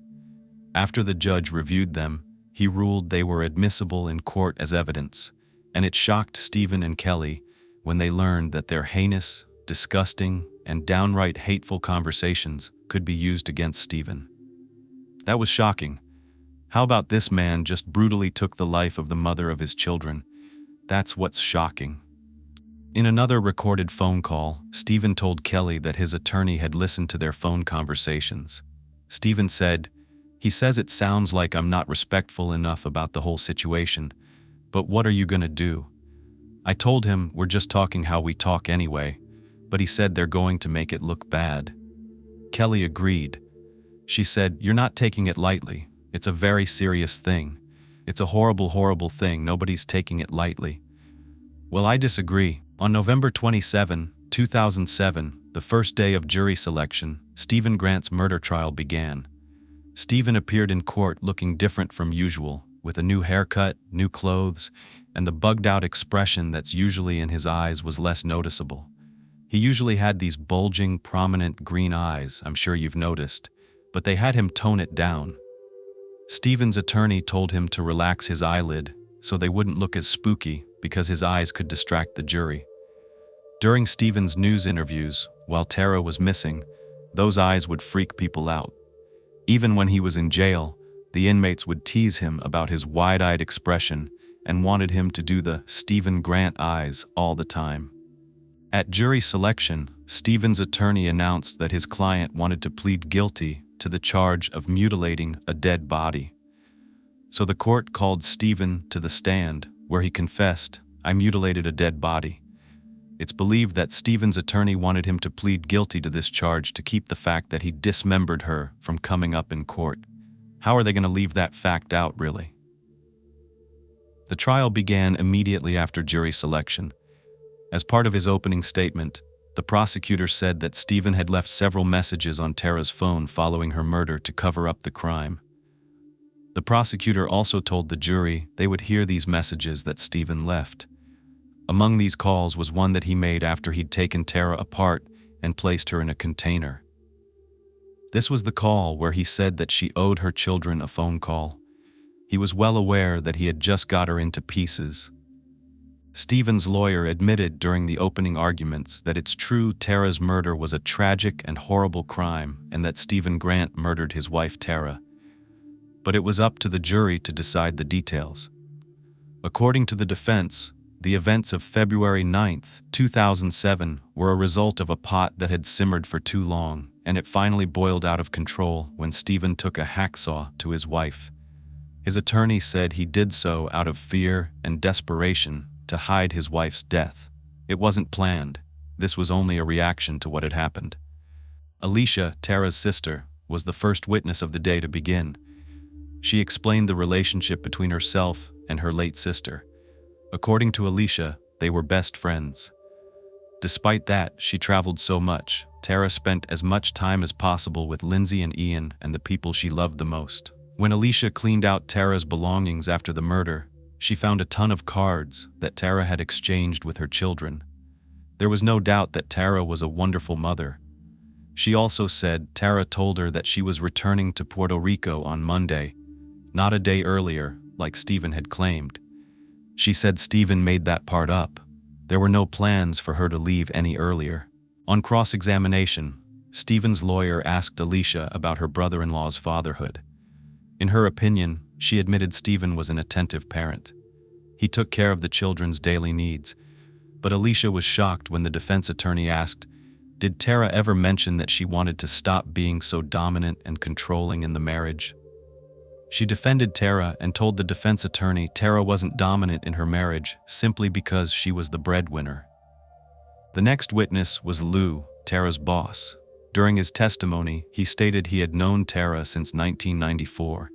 Speaker 1: After the judge reviewed them, he ruled they were admissible in court as evidence, and it shocked Stephen and Kelly when they learned that their heinous, disgusting, and downright hateful conversations could be used against Stephen. That was shocking. How about this man just brutally took the life of the mother of his children? That's what's shocking. In another recorded phone call, Stephen told Kelly that his attorney had listened to their phone conversations. Stephen said, "He says it sounds like I'm not respectful enough about the whole situation, but what are you gonna do?" I told him we're just talking how we talk anyway, but he said they're going to make it look bad. Kelly agreed. She said, "You're not taking it lightly. It's a very serious thing. It's a horrible, horrible thing. Nobody's taking it lightly." Well, I disagree. On November 27, 2007, the first day of jury selection, Stephen Grant's murder trial began. Stephen appeared in court looking different from usual, with a new haircut, new clothes, and the bugged-out expression that's usually in his eyes was less noticeable. He usually had these bulging, prominent green eyes, I'm sure you've noticed, but they had him tone it down. Stephen's attorney told him to relax his eyelid so they wouldn't look as spooky because his eyes could distract the jury. During Stephen's news interviews, while Tara was missing, those eyes would freak people out. Even when he was in jail, the inmates would tease him about his wide-eyed expression and wanted him to do the Stephen Grant eyes all the time. At jury selection, Stephen's attorney announced that his client wanted to plead guilty to the charge of mutilating a dead body. So the court called Stephen to the stand, where he confessed, "I mutilated a dead body." It's believed that Stephen's attorney wanted him to plead guilty to this charge to keep the fact that he dismembered her from coming up in court. How are they going to leave that fact out, really? The trial began immediately after jury selection. As part of his opening statement, the prosecutor said that Stephen had left several messages on Tara's phone following her murder to cover up the crime. The prosecutor also told the jury they would hear these messages that Stephen left. Among these calls was one that he made after he'd taken Tara apart and placed her in a container. This was the call where he said that she owed her children a phone call. He was well aware that he had just got her into pieces. Stephen's lawyer admitted during the opening arguments that it's true Tara's murder was a tragic and horrible crime and that Stephen Grant murdered his wife Tara. But it was up to the jury to decide the details. According to the defense, the events of February 9, 2007 were a result of a pot that had simmered for too long, and it finally boiled out of control when Stephen took a hacksaw to his wife. His attorney said he did so out of fear and desperation to hide his wife's death. It wasn't planned. This was only a reaction to what had happened. Alicia, Tara's sister, was the first witness of the day to begin. She explained the relationship between herself and her late sister. According to Alicia, they were best friends. Despite that, she traveled so much. Tara spent as much time as possible with Lindsay and Ian and the people she loved the most. When Alicia cleaned out Tara's belongings after the murder, she found a ton of cards that Tara had exchanged with her children. There was no doubt that Tara was a wonderful mother. She also said Tara told her that she was returning to Puerto Rico on Monday, not a day earlier, like Stephen had claimed. She said Stephen made that part up. There were no plans for her to leave any earlier. On cross-examination, Stephen's lawyer asked Alicia about her brother-in-law's fatherhood. In her opinion, she admitted Stephen was an attentive parent. He took care of the children's daily needs, but Alicia was shocked when the defense attorney asked, "Did Tara ever mention that she wanted to stop being so dominant and controlling in the marriage?" She defended Tara and told the defense attorney Tara wasn't dominant in her marriage simply because she was the breadwinner. The next witness was Lou, Tara's boss. During his testimony, he stated he had known Tara since 1994.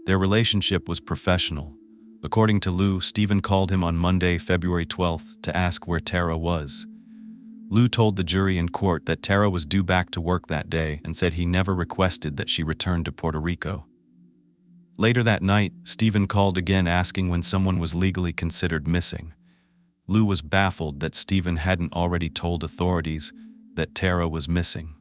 Speaker 1: Their relationship was professional. According to Lou, Stephen called him on Monday, February 12th, to ask where Tara was. Lou told the jury in court that Tara was due back to work that day and said he never requested that she return to Puerto Rico. Later that night, Stephen called again asking when someone was legally considered missing. Lou was baffled that Stephen hadn't already told authorities that Tara was missing.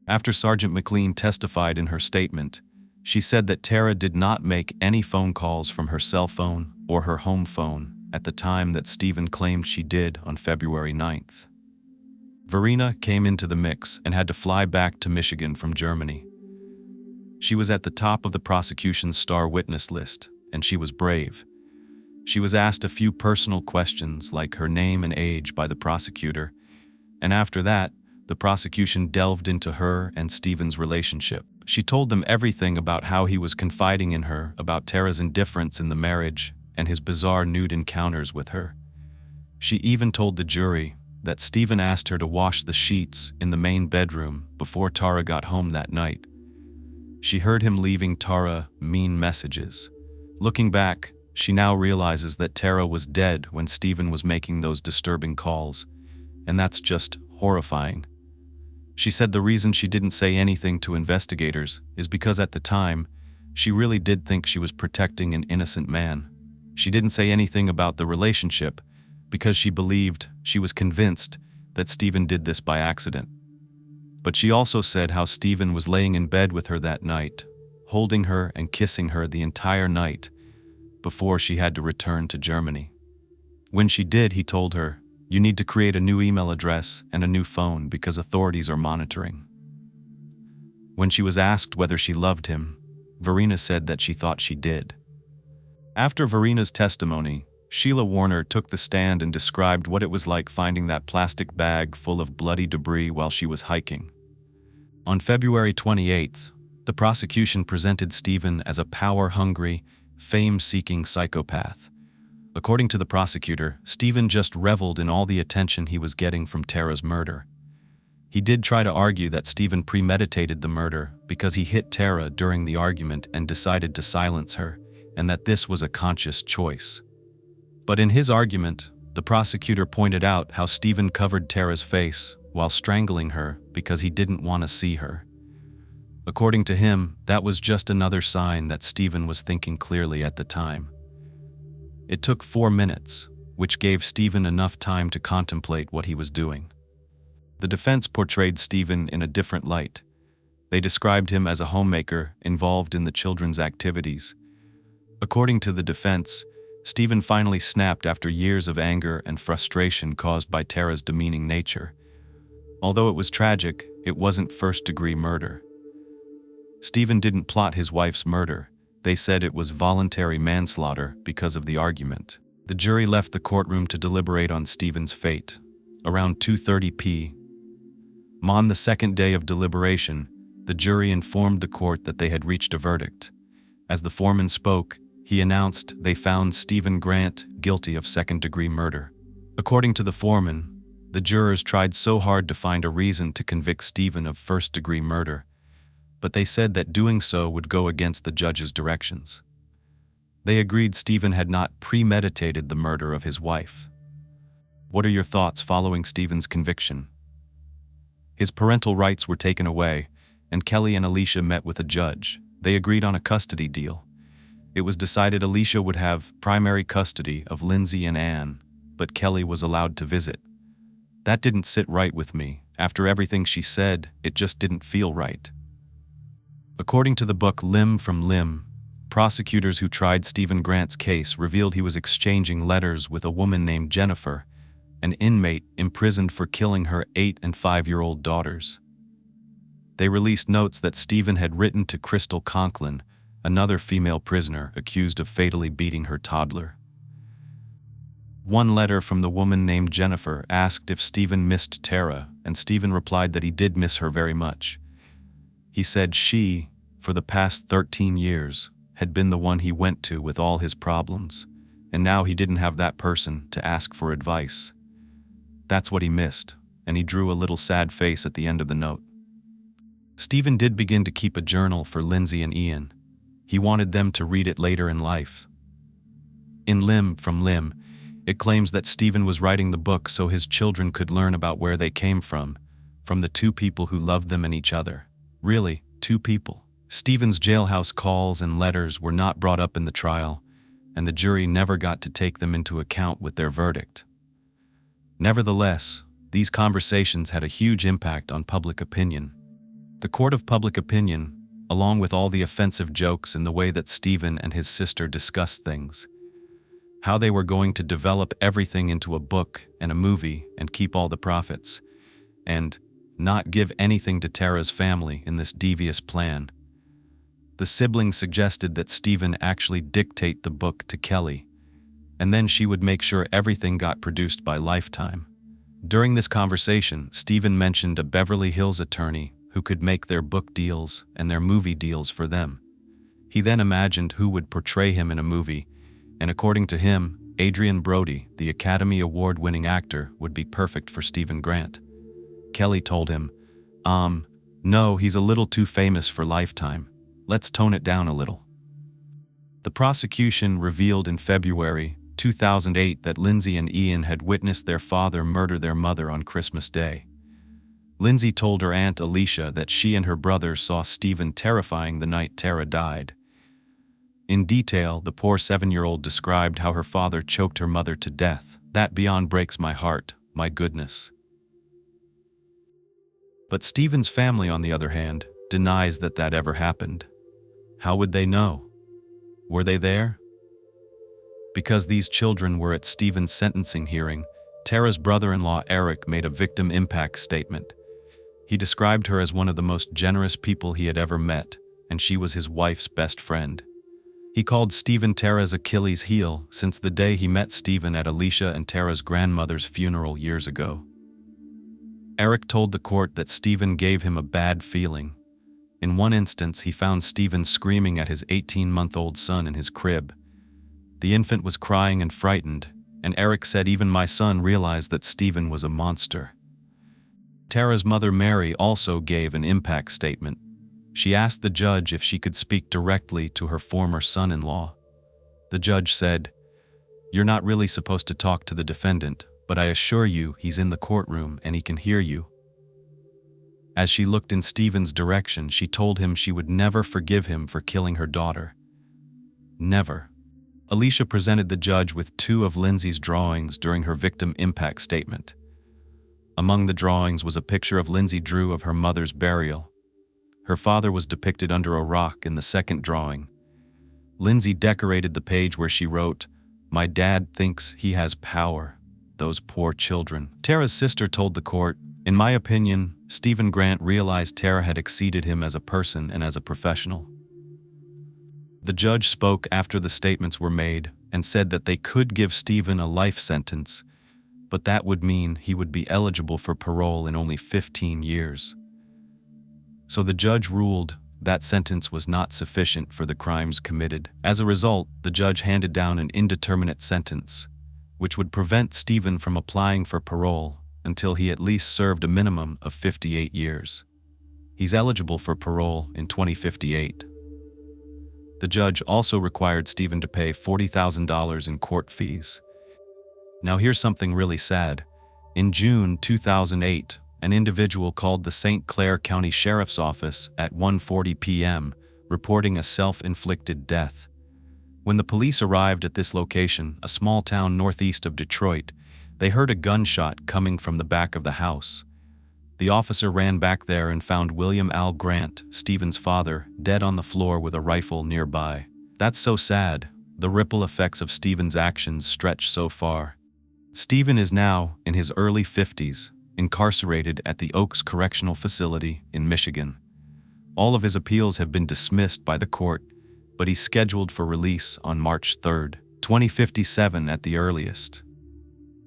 Speaker 1: After Sergeant McLean testified in her statement, she said that Tara did not make any phone calls from her cell phone or her home phone at the time that Stephen claimed she did on February 9th. Verena came into the mix and had to fly back to Michigan from Germany. She was at the top of the prosecution's star witness list, and she was brave. She was asked a few personal questions like her name and age by the prosecutor, and after that, the prosecution delved into her and Stephen's relationship. She told them everything about how he was confiding in her about Tara's indifference in the marriage and his bizarre nude encounters with her. She even told the jury that Stephen asked her to wash the sheets in the main bedroom before Tara got home that night. She heard him leaving Tara mean messages. Looking back, she now realizes that Tara was dead when Stephen was making those disturbing calls, and that's just horrifying. She said the reason she didn't say anything to investigators is because at the time, she really did think she was protecting an innocent man. She didn't say anything about the relationship because she was convinced that Stephen did this by accident. But she also said how Stephen was laying in bed with her that night, holding her and kissing her the entire night before she had to return to Germany. When she did, he told her, "You need to create a new email address and a new phone because authorities are monitoring." When she was asked whether she loved him, Verena said that she thought she did. After Verena's testimony, Sheila Warner took the stand and described what it was like finding that plastic bag full of bloody debris while she was hiking. On February 28th, the prosecution presented Stephen as a power-hungry, fame-seeking psychopath. According to the prosecutor, Stephen just reveled in all the attention he was getting from Tara's murder. He did try to argue that Stephen premeditated the murder because he hit Tara during the argument and decided to silence her, and that this was a conscious choice. But in his argument, the prosecutor pointed out how Stephen covered Tara's face while strangling her because he didn't want to see her. According to him, that was just another sign that Stephen was thinking clearly at the time. It took 4 minutes, which gave Stephen enough time to contemplate what he was doing. The defense portrayed Stephen in a different light. They described him as a homemaker involved in the children's activities. According to the defense, Stephen finally snapped after years of anger and frustration caused by Tara's demeaning nature. Although it was tragic, it wasn't first-degree murder. Stephen didn't plot his wife's murder. They said it was voluntary manslaughter because of the argument. The jury left the courtroom to deliberate on Stephen's fate. Around 2:30 p.m. on the second day of deliberation, the jury informed the court that they had reached a verdict. As the foreman spoke, he announced they found Stephen Grant guilty of second-degree murder. According to the foreman, the jurors tried so hard to find a reason to convict Stephen of first-degree murder, but they said that doing so would go against the judge's directions. They agreed Stephen had not premeditated the murder of his wife. What are your thoughts following Stephen's conviction? His parental rights were taken away, and Kelly and Alicia met with a judge. They agreed on a custody deal. It was decided Alicia would have primary custody of Lindsay and Anne, but Kelly was allowed to visit. That didn't sit right with me. After everything she said, it just didn't feel right. According to the book Limb from Limb, prosecutors who tried Stephen Grant's case revealed he was exchanging letters with a woman named Jennifer, an inmate imprisoned for killing her 8- and 5-year-old daughters. They released notes that Stephen had written to Crystal Conklin, another female prisoner accused of fatally beating her toddler. One letter from the woman named Jennifer asked if Stephen missed Tara, and Stephen replied that he did miss her very much. He said she, for the past 13 years, had been the one he went to with all his problems, and now he didn't have that person to ask for advice. That's what he missed, and he drew a little sad face at the end of the note. Stephen did begin to keep a journal for Lindsay and Ian. He wanted them to read it later in life. In Limb from Limb, it claims that Stephen was writing the book so his children could learn about where they came from the two people who loved them and each other. Really, two people. Stephen's jailhouse calls and letters were not brought up in the trial, and the jury never got to take them into account with their verdict. Nevertheless, these conversations had a huge impact on public opinion. The court of public opinion, along with all the offensive jokes and the way that Stephen and his sister discussed things, how they were going to develop everything into a book and a movie and keep all the profits, and not give anything to Tara's family in this devious plan. The siblings suggested that Stephen actually dictate the book to Kelly, and then she would make sure everything got produced by Lifetime. During this conversation, Stephen mentioned a Beverly Hills attorney who could make their book deals and their movie deals for them. He then imagined who would portray him in a movie, and according to him, Adrian Brody, the Academy Award-winning actor, would be perfect for Stephen Grant. Kelly told him, no, he's a little too famous for Lifetime. Let's tone it down a little." The prosecution revealed in February 2008 that Lindsay and Ian had witnessed their father murder their mother on Christmas Day. Lindsay told her aunt Alicia that she and her brother saw Stephen terrifying the night Tara died. In detail, the poor 7-year-old described how her father choked her mother to death. "That beyond breaks my heart, my goodness." But Stephen's family, on the other hand, denies that that ever happened. How would they know? Were they there? Because these children were at Stephen's sentencing hearing, Tara's brother-in-law Eric made a victim impact statement. He described her as one of the most generous people he had ever met, and she was his wife's best friend. He called Stephen Tara's Achilles heel since the day he met Stephen at Alicia and Tara's grandmother's funeral years ago. Eric told the court that Stephen gave him a bad feeling. In one instance, he found Stephen screaming at his 18-month-old son in his crib. The infant was crying and frightened, and Eric said even my son realized that Stephen was a monster. Tara's mother Mary also gave an impact statement. She asked the judge if she could speak directly to her former son-in-law. The judge said, "You're not really supposed to talk to the defendant, but I assure you he's in the courtroom and he can hear you." As she looked in Stephen's direction, she told him she would never forgive him for killing her daughter. Never. Alicia presented the judge with 2 of Lindsay's drawings during her victim impact statement. Among the drawings was a picture of Lindsay drew of her mother's burial. Her father was depicted under a rock in the second drawing. Lindsay decorated the page where she wrote, My dad thinks he has power. Those poor children. Tara's sister told the court, in my opinion, Stephen Grant realized Tara had exceeded him as a person and as a professional. The judge spoke after the statements were made and said that they could give Stephen a life sentence, but that would mean he would be eligible for parole in only 15 years. So the judge ruled that sentence was not sufficient for the crimes committed. As a result, the judge handed down an indeterminate sentence, which would prevent Stephen from applying for parole until he at least served a minimum of 58 years. He's eligible for parole in 2058. The judge also required Stephen to pay $40,000 in court fees. Now here's something really sad. In June 2008, an individual called the St. Clair County Sheriff's Office at 1:40 p.m., reporting a self-inflicted death. When the police arrived at this location, a small town northeast of Detroit, they heard a gunshot coming from the back of the house. The officer ran back there and found William Al Grant, Stephen's father, dead on the floor with a rifle nearby. That's so sad. The ripple effects of Stephen's actions stretch so far. Stephen is now in his early 50s, incarcerated at the Oaks Correctional Facility in Michigan. All of his appeals have been dismissed by the court, but he's scheduled for release on March 3rd, 2057 at the earliest.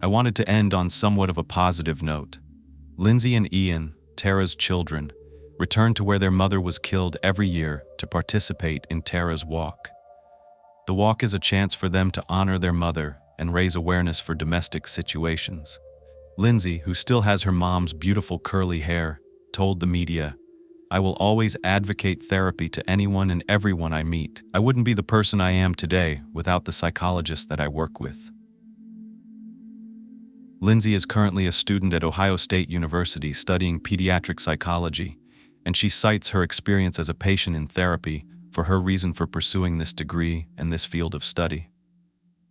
Speaker 1: I wanted to end on somewhat of a positive note. Lindsay and Ian, Tara's children, return to where their mother was killed every year to participate in Tara's walk. The walk is a chance for them to honor their mother and raise awareness for domestic situations. Lindsay, who still has her mom's beautiful curly hair, told the media, "I will always advocate therapy to anyone and everyone I meet. I wouldn't be the person I am today without the psychologist that I work with." Lindsay is currently a student at Ohio State University studying pediatric psychology, and she cites her experience as a patient in therapy for her reason for pursuing this degree and this field of study.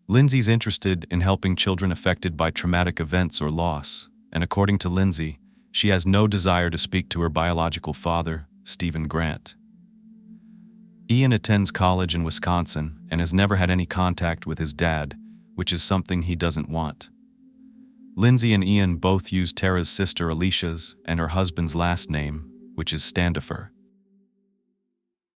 Speaker 1: Lindsay's interested in helping children affected by traumatic events or loss, and according to Lindsay, she has no desire to speak to her biological father, Stephen Grant. Ian attends college in Wisconsin and has never had any contact with his dad, which is something he doesn't want. Lindsay and Ian both use Tara's sister Alicia's and her husband's last name, which is Standifer.